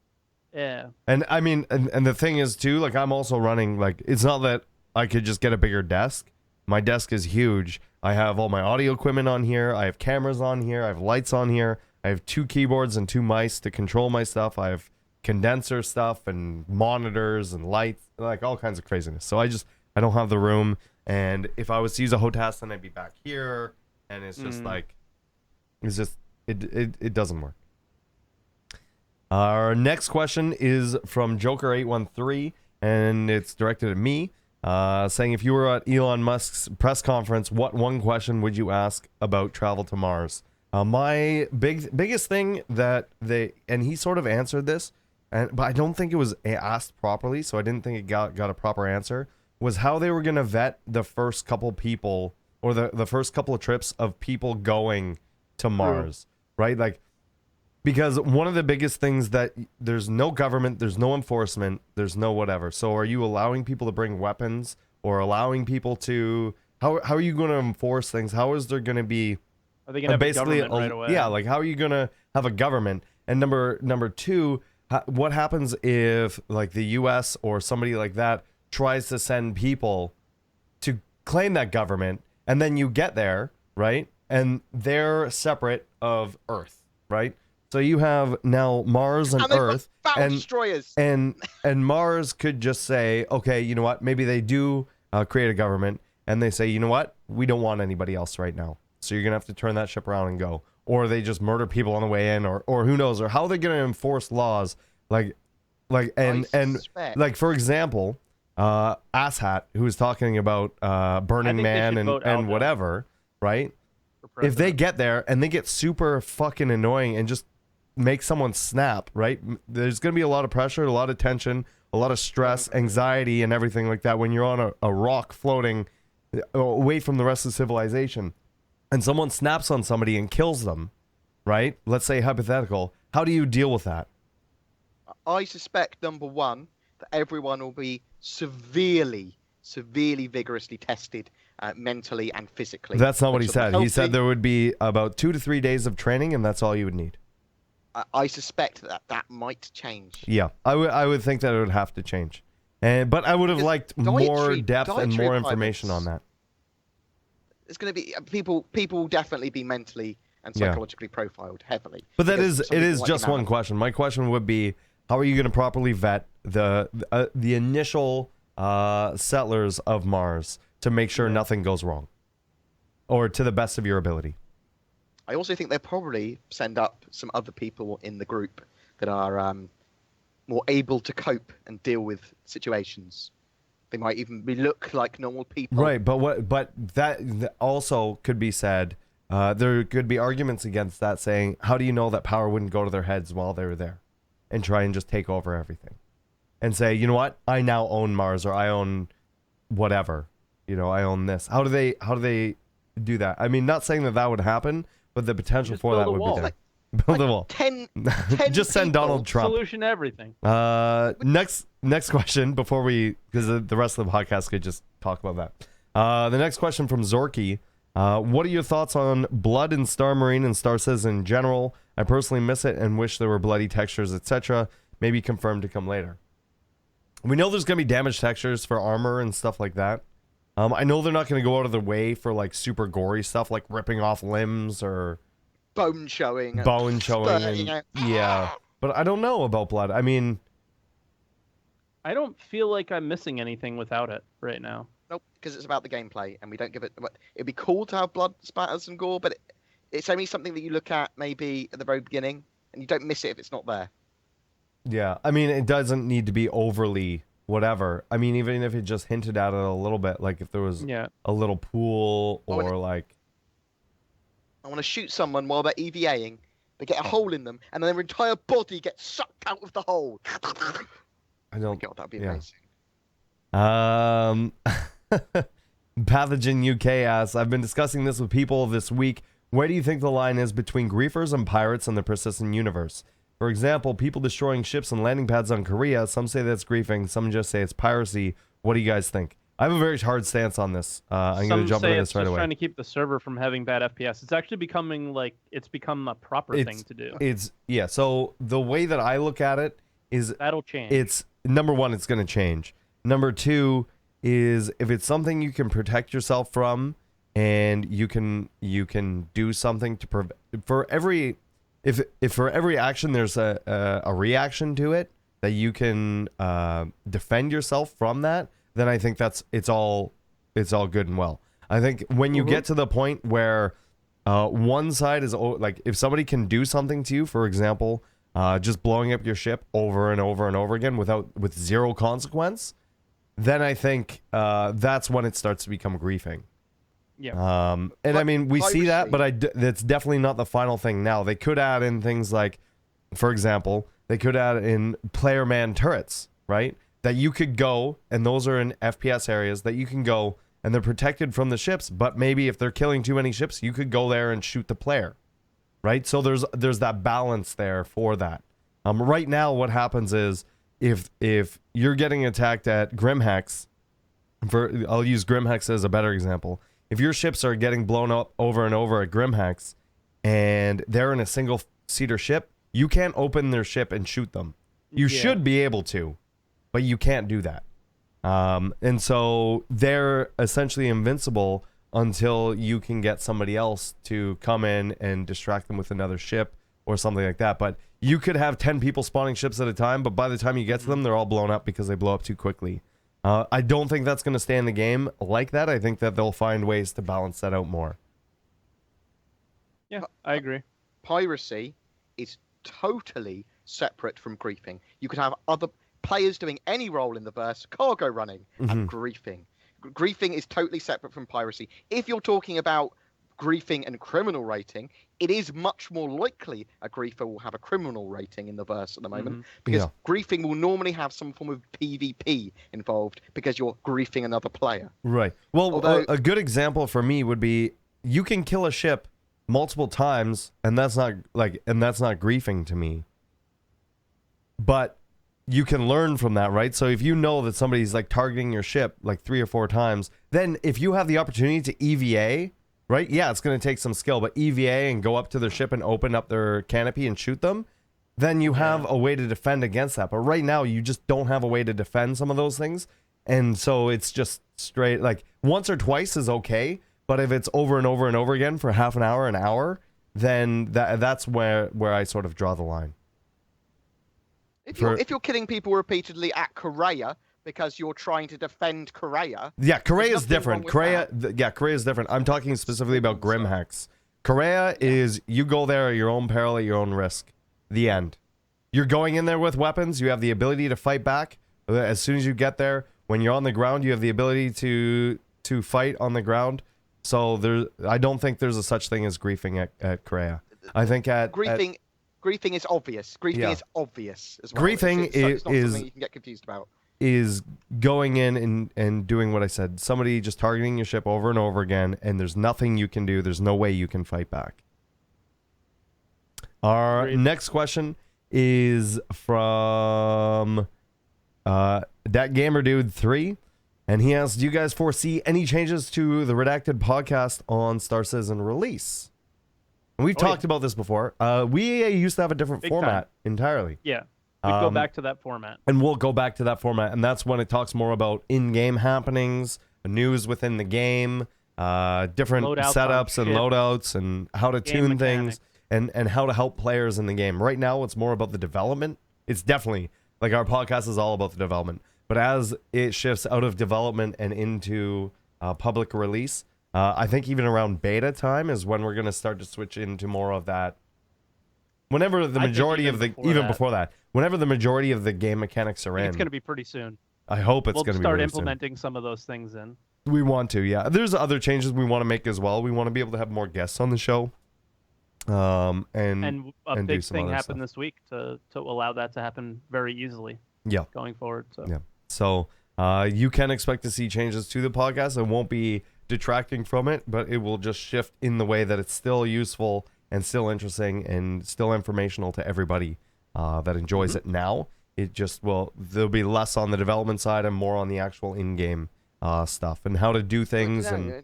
Yeah. And I mean, and the thing is too, like I'm also running, like it's not that I could just get a bigger desk. My desk is huge. I have all my audio equipment on here. I have cameras on here. I have lights on here. I have 2 keyboards and 2 mice to control my stuff. I have condenser stuff and monitors and lights, like all kinds of craziness. So I don't have the room. And if I was to use a HOTAS, then I'd be back here. And it's just like, it doesn't work. Our next question is from Joker813, and it's directed at me, saying, if you were at Elon Musk's press conference, what one question would you ask about travel to Mars? My biggest thing that and he sort of answered this, but I don't think it was asked properly, so I didn't think it got a proper answer, was how they were going to vet the first couple people, or the first couple of trips of people going to Mars, right? Like, because one of the biggest things that there's no government, there's no enforcement, there's no whatever. So are you allowing people to bring weapons, or allowing people to, how are you going to enforce things? How is there going to be Are they gonna have basically a government right away? yeah, like how are you going to have a government? And number two, what happens if like the US or somebody like that tries to send people to claim that government, and then you get there, right? And they're separate of Earth, right? So you have now Mars and they've got Earth, battle destroyers. and Mars could just say, okay, you know what? Maybe they do create a government, and they say, you know what? We don't want anybody else right now. So you're gonna have to turn that ship around and go. Or they just murder people on the way in, or who knows? Or how are they gonna enforce laws? Like and suspect- like for example, Asshat, who was talking about Burning think they Man should and vote Aldo whatever, right? for If they president. get there and they get super fucking annoying and just make someone snap, right? There's going to be a lot of pressure, a lot of tension, a lot of stress, anxiety, and everything like that when you're on a rock floating away from the rest of civilization, and someone snaps on somebody and kills them, right? Let's say hypothetical. How do you deal with that? I suspect, number one, that everyone will be severely vigorously tested mentally and physically. That's not what he So the said. He said healthy- there would be about 2 to 3 days of training, and that's all you would need. I suspect that might change. Yeah, I would think that it would have to change. But I would have Because liked more dietary- depth and dietary more information on requirements- that. It's going to be people will definitely be mentally and Yeah. psychologically profiled heavily. But that Because is, it somebody is like just Imam- one question. My question would be, how are you going to properly vet the initial settlers of Mars to make sure nothing goes wrong, or to the best of your ability? I also think they'll probably send up some other people in the group that are more able to cope and deal with situations. They might even look like normal people. Right, but that also could be said. There could be arguments against that, saying, how do you know that power wouldn't go to their heads while they were there and try and just take over everything and say, you know what, I now own Mars, or I own whatever, I own this. How do they do that? I mean, not saying that would happen, but the potential Just for that build a would wall. be there. Build a wall. 10 Just send people. Donald Trump. Solution to everything. Next question before we, because the rest of the podcast could just talk about that. The next question from Zorky. What are your thoughts on Blood in Star Marine and Star Citizen in general? I personally miss it and wish there were bloody textures, etc. Maybe confirmed to come later. We know there's going to be damage textures for armor and stuff like that. I know they're not going to go out of their way for like super gory stuff, like ripping off limbs or Bone showing. and, yeah. But I don't know about blood. I mean, I don't feel like I'm missing anything without it right now. Nope, because it's about the gameplay, and we don't give it. It'd be cool to have blood spatters and gore, but it's only something that you look at maybe at the very beginning, and you don't miss it if it's not there. yeah. I mean, it doesn't need to be overly whatever. I mean, even if it just hinted at it a little bit, like if there was a little pool or like. I want to shoot someone while they're EVAing. They get a hole in them, and then their entire body gets sucked out of the hole. I don't. God, that'd be amazing. Pathogen UK asks, I've been discussing this with people this week. Where do you think the line is between griefers and pirates in the persistent universe? For example, people destroying ships and landing pads on Korea. Some say that's griefing. Some just say it's piracy. What do you guys think? I have a very hard stance on this. I'm going to jump into this right away. Trying to keep the server from having bad FPS. It's actually becoming it's become a proper thing to do. So the way that I look at it is that'll change. It's number one, it's going to change. Number two is if it's something you can protect yourself from, and you can do something to for every action there's a reaction to it that you can defend yourself from that. Then I think it's all good and well. I think when you get to the point where one side is like, if somebody can do something to you, for example, just blowing up your ship over and over and over again with zero consequence, then I think that's when it starts to become griefing. Yeah. And I mean, we see that, but that's definitely not the final thing. Now they could add in things like, for example, they could add in player man turrets, right? That you could go, and those are in FPS areas that you can go, and they're protected from the ships. But maybe if they're killing too many ships, you could go there and shoot the player, right? So there's that balance there for that. Right now, what happens is if you're getting attacked at Grimhex, I'll use Grimhex as a better example. If your ships are getting blown up over and over at Grimhex, and they're in a single-seater ship, you can't open their ship and shoot them. You should be able to, but you can't do that. And so they're essentially invincible until you can get somebody else to come in and distract them with another ship or something like that. But you could have 10 people spawning ships at a time, but by the time you get to them, they're all blown up because they blow up too quickly. I don't think that's going to stay in the game like that. I think that they'll find ways to balance that out more. Yeah, I agree. Piracy is totally separate from griefing. You could have other players doing any role in the verse, cargo running, and griefing. Griefing is totally separate from piracy. If you're talking about griefing and criminal rating, it is much more likely a griefer will have a criminal rating in the verse at the moment, because griefing will normally have some form of PvP involved because you're griefing another player. Right. Well, a good example for me would be you can kill a ship multiple times, and that's not griefing to me. But you can learn from that, right? So if you know that somebody's like targeting your ship like 3 or 4 times, then if you have the opportunity to EVA, right? Yeah, it's going to take some skill, but EVA and go up to their ship and open up their canopy and shoot them, then you have a way to defend against that. But right now, you just don't have a way to defend some of those things. And so it's just straight, like once or twice is okay. But if it's over and over and over again for half an hour, then that's where I sort of draw the line. If you're killing people repeatedly at Korea because you're trying to defend Korea, Yeah, Korea is nothing different. wrong with Korea, that. Korea is different. I'm talking specifically about Sweden, Grim so- Hex. Korea is you go there at your own peril, at your own risk. The end. You're going in there with weapons. You have the ability to fight back. As soon as you get there, when you're on the ground, you have the ability to fight on the ground. So I don't think there's a such thing as griefing at Korea. I think griefing is obvious. Griefing Yeah. is obvious as well. Griefing it's not is- something you can get confused about. is going in and doing what I said. Somebody just targeting your ship over and over again, and there's nothing you can do. There's no way you can fight back. Our Agreed. next question is from That Gamer Dude 3, and he asks, do you guys foresee any changes to the Redacted podcast on Star Citizen release? And we've Oh, yeah. talked about this before. We used to have a different Big format entirely. Yeah. We'd go back to that format. And we'll go back to that format, and that's when it talks more about in-game happenings, news within the game, different Loadouts on setups and ship, loadouts, and how to game tune mechanics. things, and how to help players in the game. Right now, it's more about the development. It's definitely, like, our podcast is all about the development. But as it shifts out of development and into public release, I think even around beta time is when we're going to start to switch into more of that. Whenever the I think majority even of the before even that. before that, whenever the majority of the game mechanics are I think in, it's going to be pretty soon. I hope it's We'll going to be start really soon. implementing some of those things in. We want to, yeah. There's other changes we want to make as well. We want to be able to have more guests on the show, and And a and do big some thing other happened stuff. this week to allow that to happen very easily yeah, going forward. So yeah. So you can expect to see changes to the podcast. It won't be detracting from it, but it will just shift in the way that it's still useful and still interesting and still informational to everybody that enjoys it now. It just there'll be less on the development side and more on the actual in-game stuff and how to do things and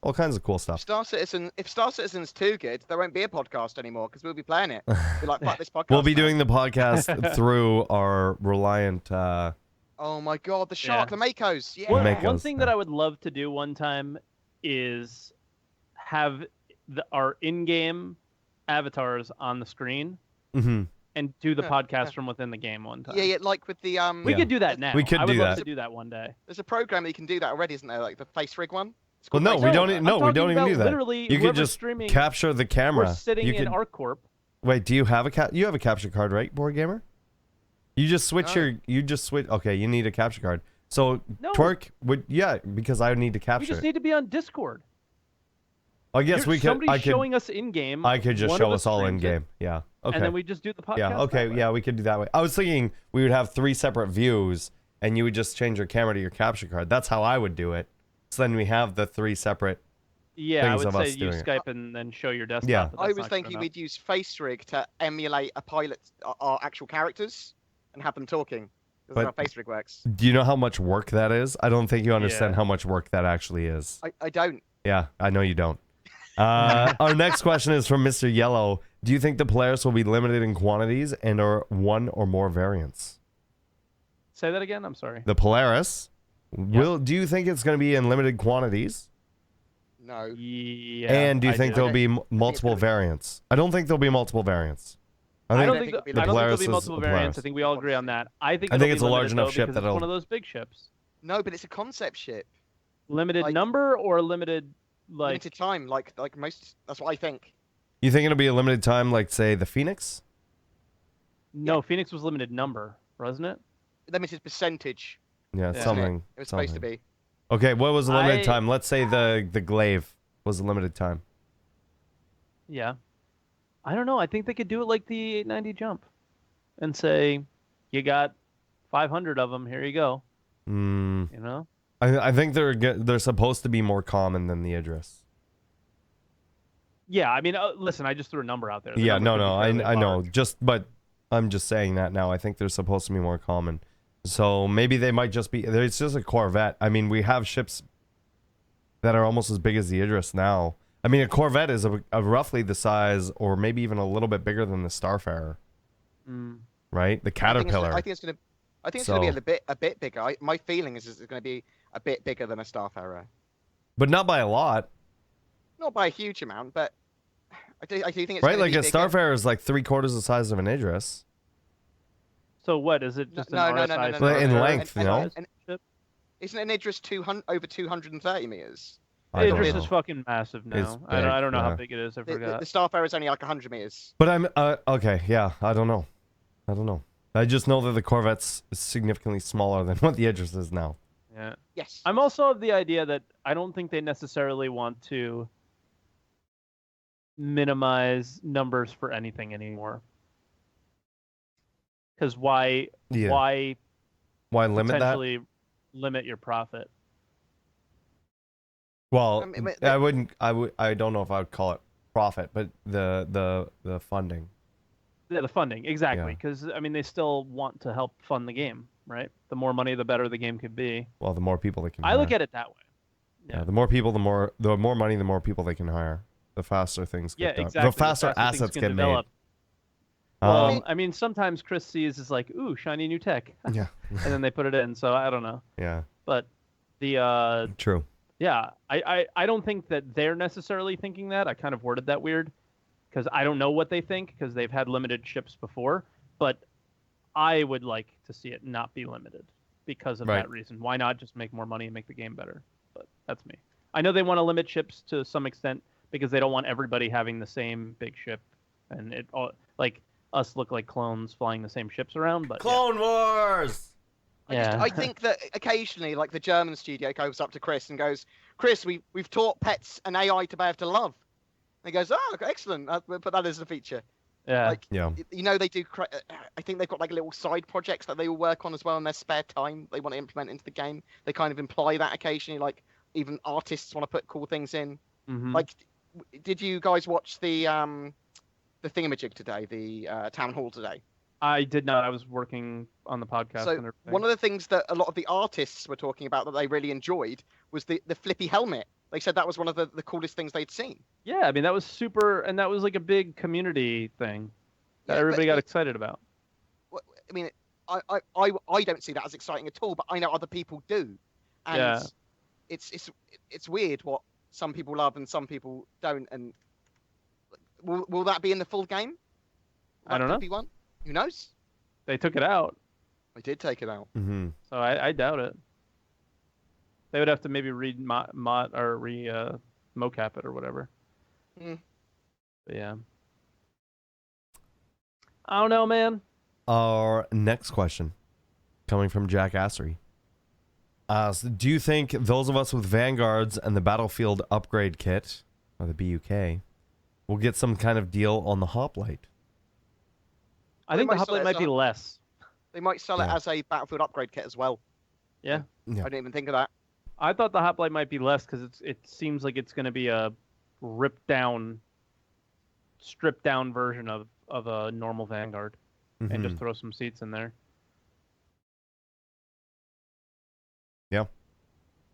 all kinds of cool stuff. If Star Citizen's too good, there won't be a podcast anymore because we'll be playing it. Be like, fuck this podcast. We'll be now. doing the podcast through our Reliant. Oh my god, the shark, Yeah. the Makos. Yeah. One, Make one us, thing yeah. that I would love to do one time is have our in-game avatars on the screen mhm. and do the Yeah, podcast yeah. from within the game one time. Yeah, like with the We Yeah. could do that now. We could I would do love that. to do that one day. There's a program that you can do that already, isn't there? Like the face rig one. It's Well, called no, Face we Rig. don't. I'm No, we talking don't even about do that. literally You could whoever's just streaming, capture the camera. We're sitting you in could, ArcCorp. Wait, do you have you have a capture card, right, Boredgamer? You just switch No. Okay, you need a capture card. So No. Twerk would because I would need to We capture just it. need to be on Discord. I guess we could. Somebody's I could. showing us in game. I could just one show of us all in streams it, game. Yeah. Okay. And then we just do the podcast. Yeah. Okay. that way. Yeah, we could do that way. I was thinking we would have 3 separate views, and you would just change your camera to your capture card. That's how I would do it. So then we have the 3 separate. Yeah, I things would of say us use doing it. Skype and then show your desktop. Yeah. but I that's was not good thinking enough. we'd use face rig to emulate a pilot, our actual characters, and have them talking. Because But- how face rig works. Do you know how much work that is? I don't think you understand Yeah. how much work that actually is. I don't. Yeah, I know you don't. Our next question is from Mr. Yellow. Do you think the Polaris will be limited in quantities and or one or more variants? Say that again. I'm sorry. The Polaris do you think it's going to be in limited quantities? No. Yeah. And do you I think do. there'll be multiple gonna be- variants? I don't think there'll be multiple variants. I don't think think it'll be I don't think Polaris there'll be is multiple a variants. Polaris. I think we all agree on that. I think I think it'll it's be a large limited, enough though, ship because that'll- it's one of those big ships. No, but it's a concept ship. Limited Like- number or limited like Limited time, like most. That's what I think. You think it'll be a limited time, like say the Phoenix? no, Phoenix was limited number, wasn't it? Limited percentage. Yeah, Yeah. something. It was supposed to something. be. Okay, what was the limited I- time? Let's say the Glaive was a limited time. Yeah. I don't know. I think they could do it like the 890 jump and say, you got 500 of them. Here you go. Mm, You know? I think they're supposed to be more common than the Idris. Yeah. I mean, listen, I just threw a number out there. The Yeah, number no, could be fairly I know. large. But I'm just saying that now. I think they're supposed to be more common. So maybe they might just be. It's just a Corvette. I mean, we have ships that are almost as big as the Idris now. I mean, a Corvette is a roughly the size, or maybe even a little bit bigger than the Starfarer, Mm. right? The Caterpillar. I think it's gonna be So- a bit bigger. My feeling is it's gonna be a bit bigger than a Starfarer. But not by a lot. Not by a huge amount, but I do think it's Right, gonna like be a bigger. Starfarer is like 3/4 the size of an Idris. So what is it? Just an RSI Well, in Starfarer length, you know? And ship? isn't an Idris over 230 meters? I don't Idris know. is fucking massive now. It's I don't big, know how yeah. big it is. I The forgot. Starfarer is only like 100 meters. But I'm okay. Yeah, I don't know. I just know that the Corvette's significantly smaller than what the Idris is now. Yeah. Yes. I'm also of the idea that I don't think they necessarily want to minimize numbers for anything anymore. Because why Why limit that? potentially limit your profit? Well, I mean, I wouldn't. I don't know if I would call it profit, but the funding. Yeah, the funding, exactly. Yeah. Because I mean, they still want to help fund the game, right? The more money, the better the game could be. Well, the more people they can. I look at it that way. Yeah, the more people, the more money, the more people they can hire. The faster things get done. exactly. The faster things assets can get develop. made. Well, I mean, sometimes Chris sees is like, ooh, shiny new tech, Yeah. and then they put it in. So I don't know. Yeah. But the True. yeah, I don't think that they're necessarily thinking that. I kind of worded that weird because I don't know what they think because they've had limited ships before. But I would like to see it not be limited because of that reason. Why not just make more money and make the game better? But that's me. I know they want to limit ships to some extent because they don't want everybody having the same big ship, and it all like us look like clones flying the same ships around. But Clone Wars. I think that occasionally, like the German studio goes up to Chris and goes, "Chris, we've taught pets and AI to be able to love." And he goes, "Oh, excellent! We'll put that as a feature." yeah, Like, you know, they do. I think they've got like little side projects that they all work on as well in their spare time. They want to implement into the game. They kind of imply that occasionally. Like even artists want to put cool things in. mm-hmm. Like, did you guys watch the thingamajig today? The town hall today? I did not. I was working on the podcast. So and everything. one of the things that a lot of the artists were talking about that they really enjoyed was the flippy helmet. They said that was one of the coolest things they'd seen. Yeah, I mean that was super, and that was like a big community thing that Yeah, everybody but- got excited about. I mean, I don't see that as exciting at all, but I know other people do, and Yeah. it's weird what some people love and some people don't. And will that be in the full game? I don't know. Flippy one? Who knows? They took it out, I did take it out. Mm-hmm. so I doubt it. They would have to maybe mod or mocap it or whatever. Mm. But yeah, I don't know, man. Our next question, coming from Jack Assery, asks, do you think those of us with Vanguards and the Battlefield upgrade kit, or the BUK, will get some kind of deal on the hoplite? I think the might sell hoplite it might as be a- less. They might sell it Yeah. as a Battlefield upgrade kit as well. Yeah. Yeah. I didn't even think of that. I thought the hoplite might be less because it seems like it's going to be a stripped down version of a normal Vanguard, and just Mhm. throw some seats in there. Yeah.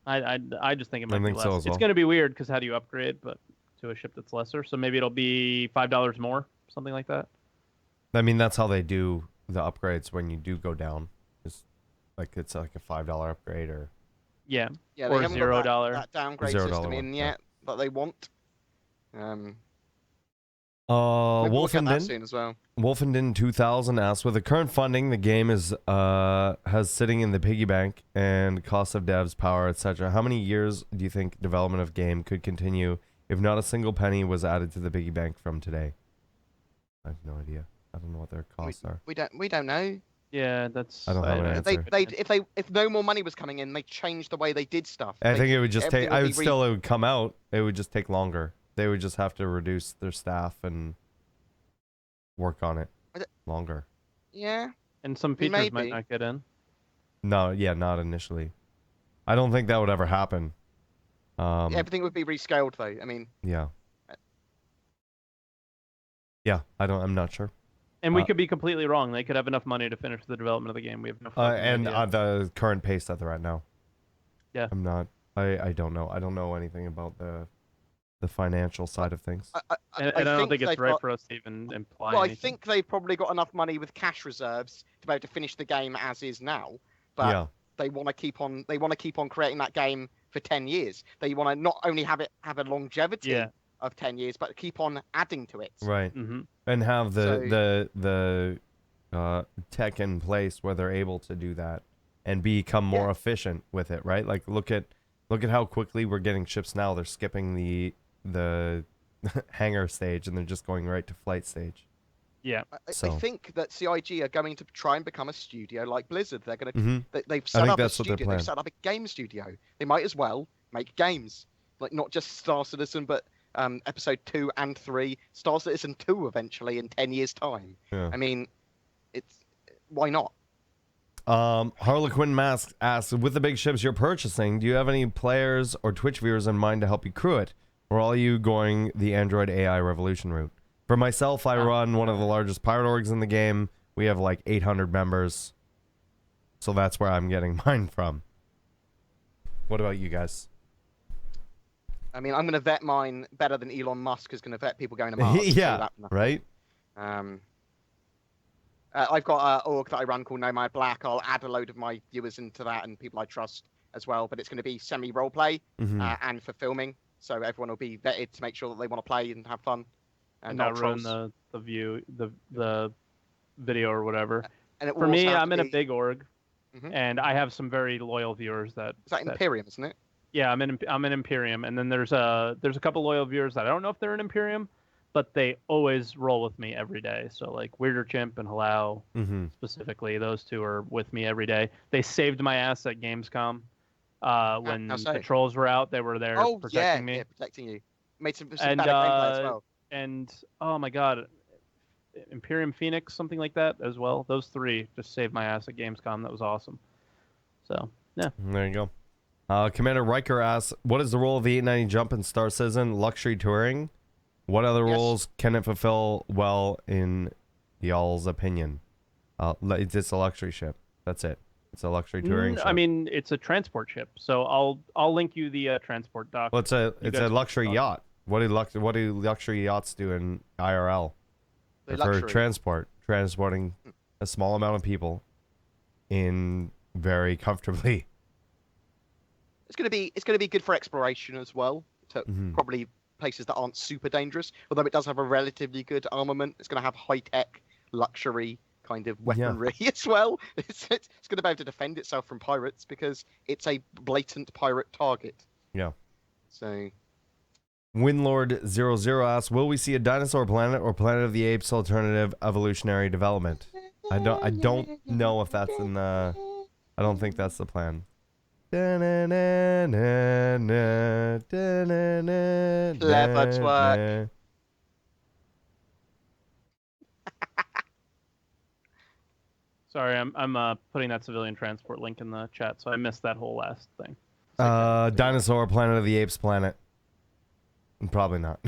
I just think it might be think less. so as It's well. going to be weird because how do you upgrade, but to a ship that's lesser? So maybe it'll be $5 more, something like that. I mean, that's how they do the upgrades when you do go down. It's like a $5 upgrade or Yeah. Yeah, Or they haven't got $0. that downgrade $0 system one, in yeah. yet that they want. Maybe we'll get that Wolfenden. soon as well. Wolfenden 2000 asks, with the current funding the game is has sitting in the piggy bank and cost of devs, power, etc., how many years do you think development of game could continue if not a single penny was added to the piggy bank from today? I have no idea. I don't know what their costs are. We don't know. Yeah, that's. I don't have an answer. If no more money was coming in, they changed the way they did stuff. I think it would just take. everything It would come out. It would just take longer. They would just have to reduce their staff and work on it longer. Yeah. And some features might Maybe. not get in. No, yeah, not initially. I don't think that would ever happen. Everything would be rescaled though. I mean. Yeah. Yeah, I'm not sure. And we could be completely wrong. They could have enough money to finish the development of the game. We have no fucking And idea. the current pace that they're at now. Yeah. I'm not. I don't know. I don't know anything about the financial side of things. And I don't think it's they've right got- for us to even imply Well, I anything. think they've probably got enough money with cash reserves to be able to finish the game as is now. But Yeah. they want to keep on. They want to keep on creating that game for 10 years. They want to not only have a longevity Yeah. of 10 years, but keep on adding to it. Right. Mm-hmm. And have So- the tech in place where they're able to do that and become more efficient with it, right? Like look at how quickly we're getting ships now. They're skipping the hangar stage and they're just going right to flight stage. Yeah. I So- think that CIG are going to try and become a studio like Blizzard. They're going to. Mhm. They've I set think up a that's what their studio. plan. They've set up a game studio. They might as well make games, like not just Star Citizen, but episode 2 and 3, Star Citizen 2 eventually in 10 years' time. Yeah. I mean, it's why not? Harlequin Mask asks, with the big ships you're purchasing, do you have any players or Twitch viewers in mind to help you crew it? Or are you going the Android AI revolution route? For myself, I run one of the largest pirate orgs in the game. We have like 800 members. So that's where I'm getting mine from. What about you guys? I mean, I'm going to vet mine better than Elon Musk is going to vet people going to Mars. Yeah, right? I've got an org that I run called Nomad Black. I'll add a load of my viewers into that and people I trust as well. But it's going to be semi-roleplay and for filming. So everyone will be vetted to make sure that they want to play and have fun. And not ruin the video or whatever. And it will For also me, have I'm to in a be- big org, Mhm. and I have some very loyal viewers Is that Imperium, isn't it? Yeah, I'm in Imperium, and then there's a couple loyal viewers that I don't know if they're in Imperium, but they always roll with me every day. So like Weirder Chimp and Halal specifically, those two are with me every day. They saved my ass at Gamescom when how so? the trolls were out. They were there protecting me. Yeah, protecting you. Made some And, better gameplay as well. And oh my god, Imperium Phoenix, something like that as well. Those three just saved my ass at Gamescom. That was awesome. So yeah. There you go. Commander Riker asks, what is the role of the 890 jump in Star Citizen luxury touring? What other roles can it fulfill well in y'all's opinion? It's just a luxury ship. That's it. It's a luxury touring ship. I mean, it's a transport ship. So I'll link you the transport doc. Well, it's a luxury yacht. What do luxury yachts do in IRL? They're For luxury. transporting a small amount of people in very comfortably. It's gonna be good for exploration as well. To probably places that aren't super dangerous. Although it does have a relatively good armament. It's gonna have high tech luxury kind of weaponry as well. It's gonna be able to defend itself from pirates because it's a blatant pirate target. Yeah. So Windlord00 asks, will we see a dinosaur planet or Planet of the Apes alternative evolutionary development? I don't know if that's in the... I don't think that's the plan. Clever twerk. Sorry, I'm putting that civilian transport link in the chat, so I missed that whole last thing. Dinosaur Planet of the Apes planet. Probably not.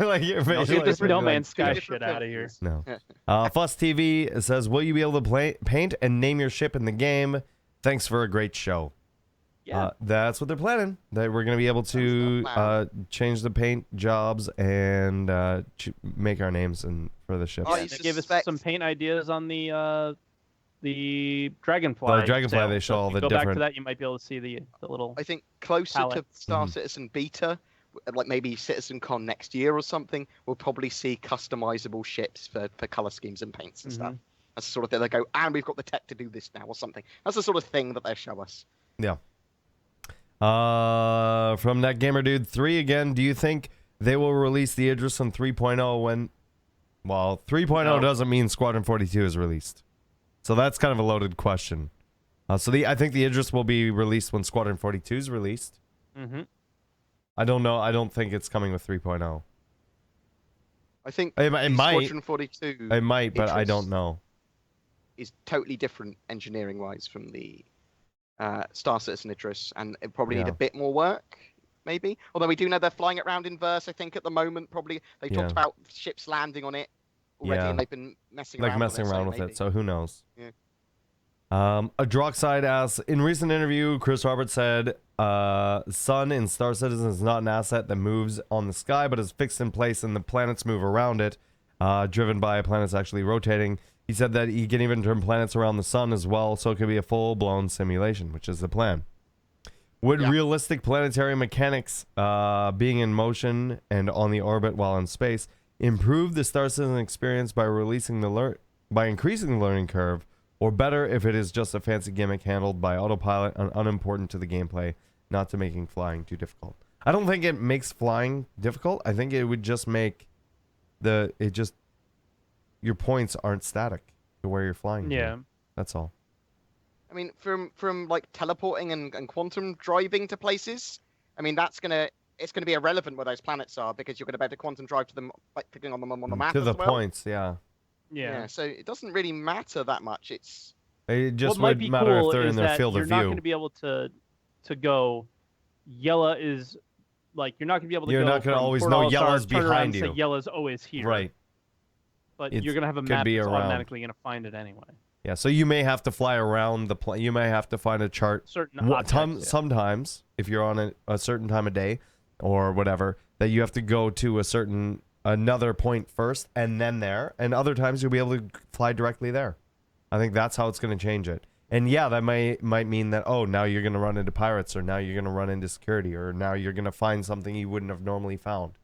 Like your No, facial get this expression, No like, Man's Sky different shit out of here. No. Fuss TV says, will you be able to paint and name your ship in the game? Thanks for a great show. Yeah. That's what they're planning. That we're going to be able to change the paint jobs and make our names for the ships. I They gave us suspect- some paint ideas on the Dragonfly. The Dragonfly, sale. they show So all if the you go back to different- that, you might be able to see the little. I think closer to palettes. Star Citizen Beta, like maybe CitizenCon next year or something, we'll probably see customizable ships for color schemes and paints and stuff. That's the sort of thing they go, and we've got the tech to do this now or something. That's the sort of thing that they show us. Yeah. From that gamer dude 3 again, do you think they will release the Idris on 3.0 when... Well, 3.0 No. doesn't mean Squadron 42 is released. So that's kind of a loaded question. I think the Idris will be released when Squadron 42 is released. Mm-hmm. I don't know. I don't think it's coming with 3.0. I think It might. Squadron 42 It might, but I Idris don't know. is totally different engineering-wise from the Star Citizen Idris, and it probably need Yeah. a bit more work, maybe. Although we do know they're flying it around in verse, I think, at the moment. Probably they talked about ships landing on it already, Yeah. and they've been messing Like around messing with it, around so with maybe. it, so who knows? Yeah. Adroxide asks, in recent interview, Chris Roberts said, sun in Star Citizen is not an asset that moves on the sky, but is fixed in place and the planets move around it, driven by planets actually rotating. He said that he can even turn planets around the sun as well, so it could be a full-blown simulation, which is the plan. Would Yeah. realistic planetary mechanics, being in motion and on the orbit while in space, improve the Star Citizen experience by increasing the learning curve, or better if it is just a fancy gimmick handled by autopilot and unimportant to the gameplay, not to making flying too difficult? I don't think it makes flying difficult. I think it would just make your points aren't static to where you're flying. Yeah. To. That's all. I mean, from like teleporting and quantum driving to places, I mean it's gonna be irrelevant where those planets are because you're gonna be able to quantum drive to them, like clicking on them on the map To the as well. points, yeah. Yeah. So it doesn't really matter that much. It's It just what might would be matter cool if they're is in their that field you're of not view. going to be able to go. Yella is like you're not going to be able to. You're go not gonna from always Port know All-Star, Yella's turn around behind and say you. Yella's always here. Right. But It's you're going to have a could map be that's around. automatically going to find it anyway. Yeah, so you may have to fly around the plane. You may have to find a chart. Certain objects, yeah. Sometimes, if you're on a certain time of day or whatever, that you have to go to another point first and then there. And other times you'll be able to fly directly there. I think that's how it's going to change it. And yeah, that might mean that, oh, now you're going to run into pirates, or now you're going to run into security, or now you're going to find something you wouldn't have normally found.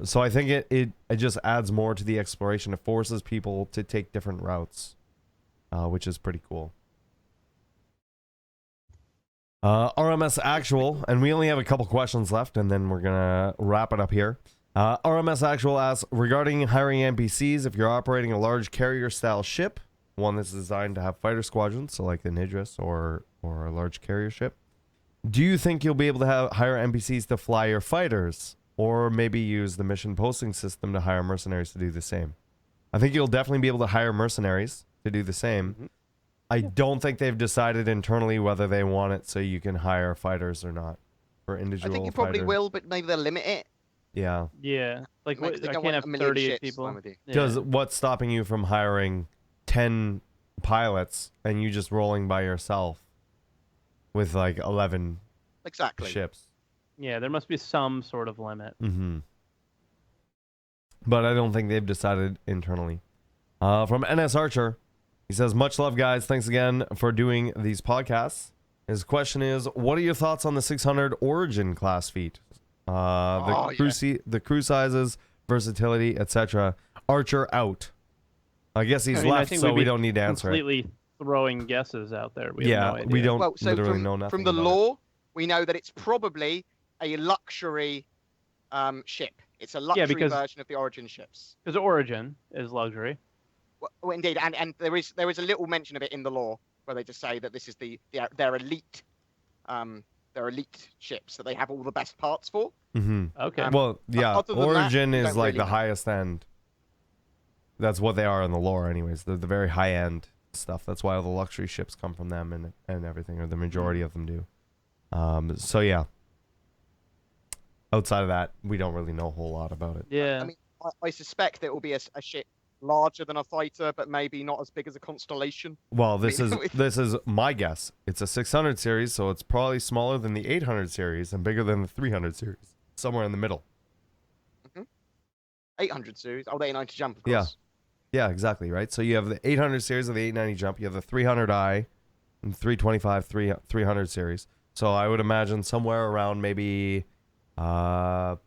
So I think it just adds more to the exploration. It forces people to take different routes, which is pretty cool. RMS Actual, and we only have a couple questions left, and then we're going to wrap it up here. RMS Actual asks, regarding hiring NPCs, if you're operating a large carrier-style ship, one that's designed to have fighter squadrons, so like the Nidris or a large carrier ship, do you think you'll be able to hire NPCs to fly your fighters? Or maybe use the mission posting system to hire mercenaries to do the same? I think you'll definitely be able to hire mercenaries to do the same. Mm-hmm. I don't think they've decided internally whether they want it so you can hire fighters or not. For individual I think you probably fighter. will, but maybe they'll limit it. Yeah. Yeah. Like Like, what, they I don't can't want have a million 38 ships people. flying with you. Yeah. Because what's stopping you from hiring 10 pilots and you just rolling by yourself with like 11 Exactly. ships? Yeah, there must be some sort of limit. Mm-hmm. But I don't think they've decided internally. From NS Archer, he says, much love, guys. Thanks again for doing these podcasts. His question is, what are your thoughts on the 600 Origin class feat? The crew sizes, versatility, etc. Archer out. I guess he's I left, think so we'd we be don't need to answer it. completely throwing guesses out there. We Yeah, have no idea. we don't Well, so literally know nothing from the about it. lore, we know that it's probably a luxury ship. It's a luxury because- version of the Origin ships. Because Origin is luxury. Well, indeed, and there is a little mention of it in the lore where they just say that this is their elite ships that they have all the best parts for. Mm-hmm. Okay. Well, yeah, other than that, Origin we is don't like really the know. highest end. That's what they are in the lore, anyways. They're the very high end stuff. That's why all the luxury ships come from them and everything, or the majority of them do. So yeah. Outside of that, we don't really know a whole lot about it. Yeah. I mean, I suspect it will be a ship larger than a fighter, but maybe not as big as a Constellation. Well, this I mean, this is my guess. It's a 600 series, so it's probably smaller than the 800 series and bigger than the 300 series. Somewhere in the middle. 800 series. Oh, the 890 jump, of course. Yeah. Yeah, exactly, right? So you have the 800 series of the 890 jump, you have the 300i and 325 300 series. So I would imagine somewhere around maybe a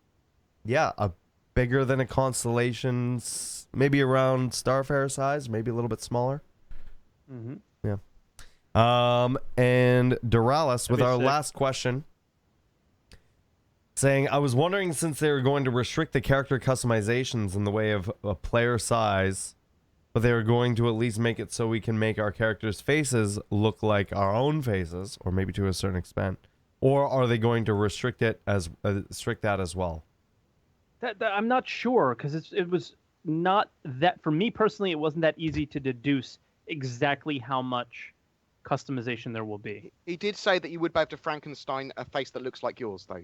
bigger than a Constellation, maybe around Starfare size, maybe a little bit smaller. Mm-hmm. And Doralis with That'd be our sick. last question, saying, I was wondering, since they were going to restrict the character customizations in the way of a player size, but they were going to at least make it so we can make our characters' faces look like our own faces, or maybe to a certain extent, or are they going to restrict that as well? That I'm not sure because it was not that for me personally. It wasn't that easy to deduce exactly how much customization there will be. He did say that you would be able to Frankenstein a face that looks like yours, though.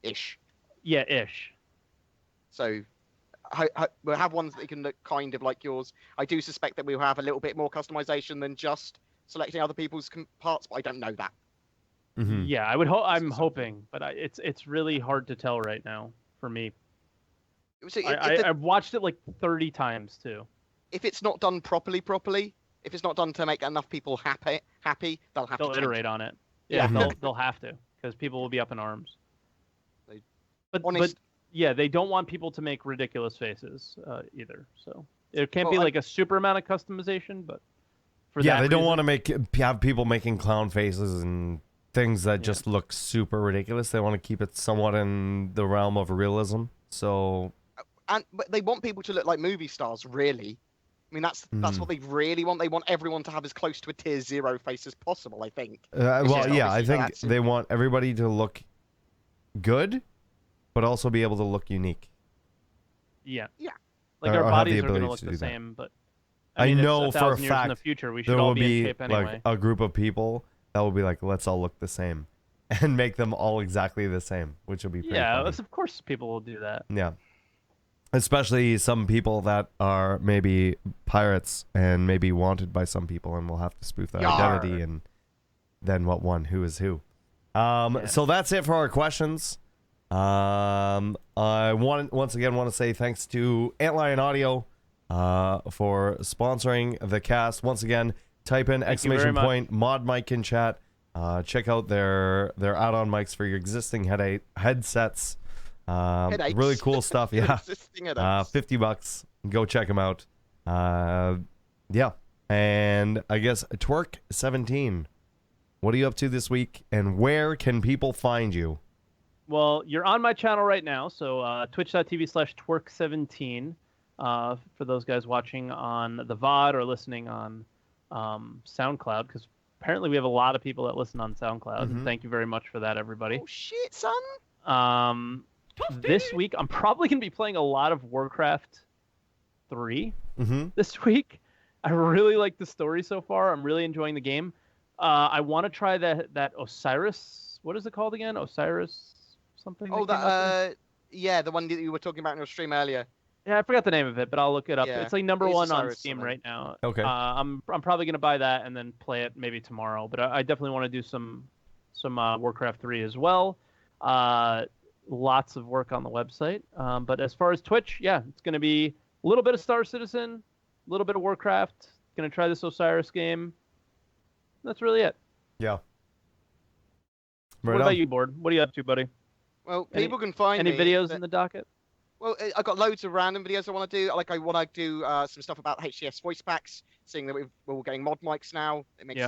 Ish. Yeah, ish. So we'll have ones that can look kind of like yours. I do suspect that we'll have a little bit more customization than just selecting other people's parts, but I don't know that. Mm-hmm. Yeah, I would hope. I'm hoping, but it's really hard to tell right now for me. So I've watched it like 30 times too. if it's not done properly, if it's not done to make enough people happy, they'll have They'll to change iterate it. on it. Yeah, Yeah. they'll have to because people will be up in arms. They- But honest- yeah, they don't want people to make ridiculous faces either. So it can't be Well, like a super amount of customization, but for Yeah, that they don't reason- want to have people making clown faces and things that Yeah. just look super ridiculous. They want to keep it somewhat in the realm of realism. So but they want people to look like movie stars, really. I mean, that's what they really want. They want everyone to have as close to a tier 0 face as possible, I think. well, just yeah, I obviously think that's- they want everybody to look good, but also be able to look unique. Yeah. Yeah. Like Or our have bodies the are going to ability look to the do that. same, but I mean, know it's for a 1,000 years in the fact future. We should There all will be in be shape anyway. like a group of people that will be like, let's all look the same, and make them all exactly the same, which will be pretty Yeah, funny. of course people will do that. Yeah. Especially some people that are maybe pirates and maybe wanted by some people and will have to spoof their Yar. identity and then what one, who is who. Yeah. So that's it for our questions. I once again want to say thanks to Antlion Audio for sponsoring the cast. Once again, type in Thank you very exclamation much. point mod mic in chat. Check out their add-on mics for your existing headsets. Headaches. Really cool stuff. Yeah. Existing headaches. $50. Go check them out. Yeah. And I guess Twerk17. What are you up to this week? And where can people find you? Well, you're on my channel right now, so twitch.tv/twerk17 for those guys watching on the VOD or listening on SoundCloud, because apparently we have a lot of people that listen on SoundCloud. Mhm. And thank you very much for that, everybody. Oh shit, son. This week, I'm probably going to be playing a lot of Warcraft 3 Mm-hmm. this week. I really like the story so far. I'm really enjoying the game. I want to try that Osiris. What is it called again? Osiris something? Oh, came out there? yeah, the one that you were talking about in your stream earlier. Yeah, I forgot the name of it, but I'll look it up. Yeah, It's like number it is 1 on Osiris Steam something. right now. Okay. I'm probably gonna buy that and then play it maybe tomorrow. But I definitely want to do some Warcraft 3 as well. Lots of work on the website. But as far as Twitch, yeah, it's gonna be a little bit of Star Citizen, a little bit of Warcraft. Gonna try this Osiris game. That's really it. Yeah. What Right about on. you, Board? What are you up to, buddy? Well, Any- people can find Any me, videos but- in the docket? Well, I've got loads of random videos I want to do. Like, I want to do some stuff about HCS voice packs, seeing that we're all getting mod mics now. It makes,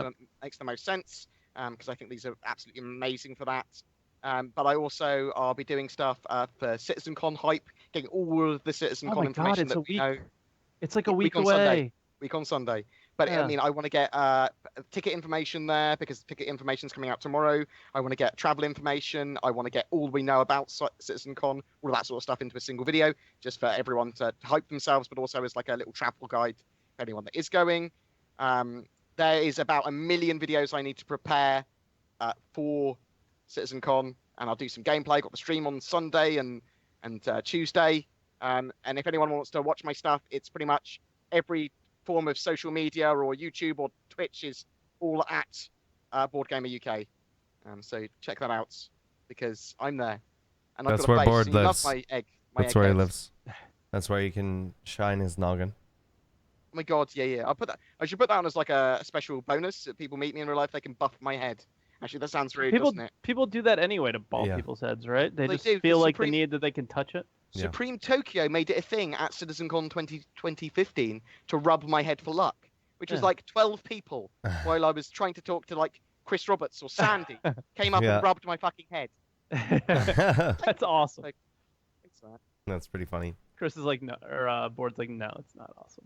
makes the most sense, because I think these are absolutely amazing for that. But I'll be doing stuff for CitizenCon hype, getting all of the CitizenCon Oh my information God, it's that a we week. know. It's like a week on away. Sunday. Week on Sunday. But Yeah. I mean, I want to get ticket information there because ticket information is coming out tomorrow. I want to get travel information. I want to get all we know about CitizenCon, all of that sort of stuff into a single video, just for everyone to hype themselves, but also as like a little travel guide for anyone that is going. There is about 1 million videos I need to prepare for CitizenCon, and I'll do some gameplay. Got the stream on Sunday and Tuesday. And if anyone wants to watch my stuff, it's pretty much every form of social media or YouTube or Twitch is all at Boredgamer UK. So check that out because I'm there. And That's I've got where a face. Bored and you lives. love my egg. That's where he lives. That's where he can shine his noggin. Oh my god, yeah. I should put that on as like a special bonus. If people meet me in real life, they can buff my head. Actually, that sounds rude, doesn't it? People do that anyway to bald Yeah. people's heads, right? They They just do, feel the like Supreme- the need that they can touch it. Yeah. Supreme Tokyo made it a thing at CitizenCon 2015 to rub my head for luck, which was Yeah. like 12 people while I was trying to talk to like Chris Roberts or Sandy came up Yeah. and rubbed my fucking head. That's awesome. Like- Thanks for that. That's pretty funny. Chris is like, no, or Board's like, no, it's not awesome.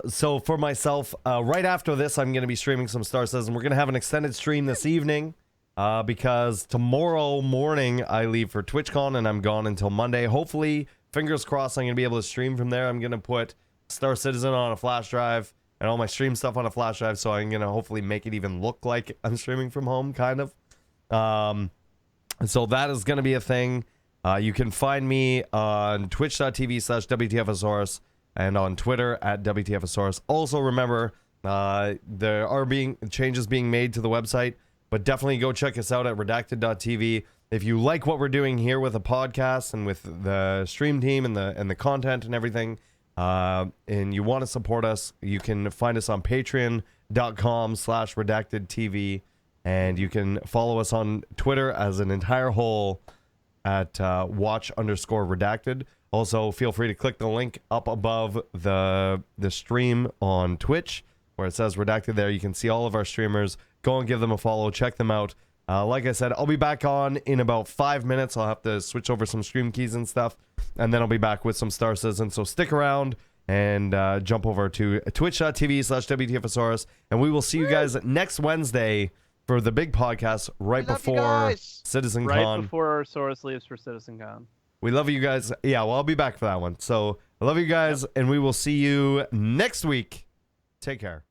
So for myself, right after this, I'm going to be streaming some Star Citizen. We're going to have an extended stream this evening because tomorrow morning I leave for TwitchCon and I'm gone until Monday. Hopefully, fingers crossed, I'm going to be able to stream from there. I'm going to put Star Citizen on a flash drive and all my stream stuff on a flash drive, so I'm going to hopefully make it even look like I'm streaming from home, kind of. So that is going to be a thing. You can find me on twitch.tv/WTFosaurus and on Twitter at WTFosaurus. Also, remember, there are changes being made to the website, but definitely go check us out at redacted.tv. If you like what we're doing here with the podcast and with the stream team and the content and everything, and you want to support us, you can find us on patreon.com/redactedtv. And you can follow us on Twitter as an entire whole at watch_redacted. Also, feel free to click the link up above the stream on Twitch where it says Redacted there. You can see all of our streamers. Go and give them a follow. Check them out. Like I said, I'll be back on in about 5 minutes. I'll have to switch over some stream keys and stuff. And then I'll be back with some Star Citizen. So stick around and jump over to twitch.tv/WTFosaurus. And we will see you guys next Wednesday for the big podcast right We love you before guys. CitizenCon. Right before Soros leaves for CitizenCon. We love you guys. Yeah, well, I'll be back for that one. So I love you guys, and we will see you next week. Take care.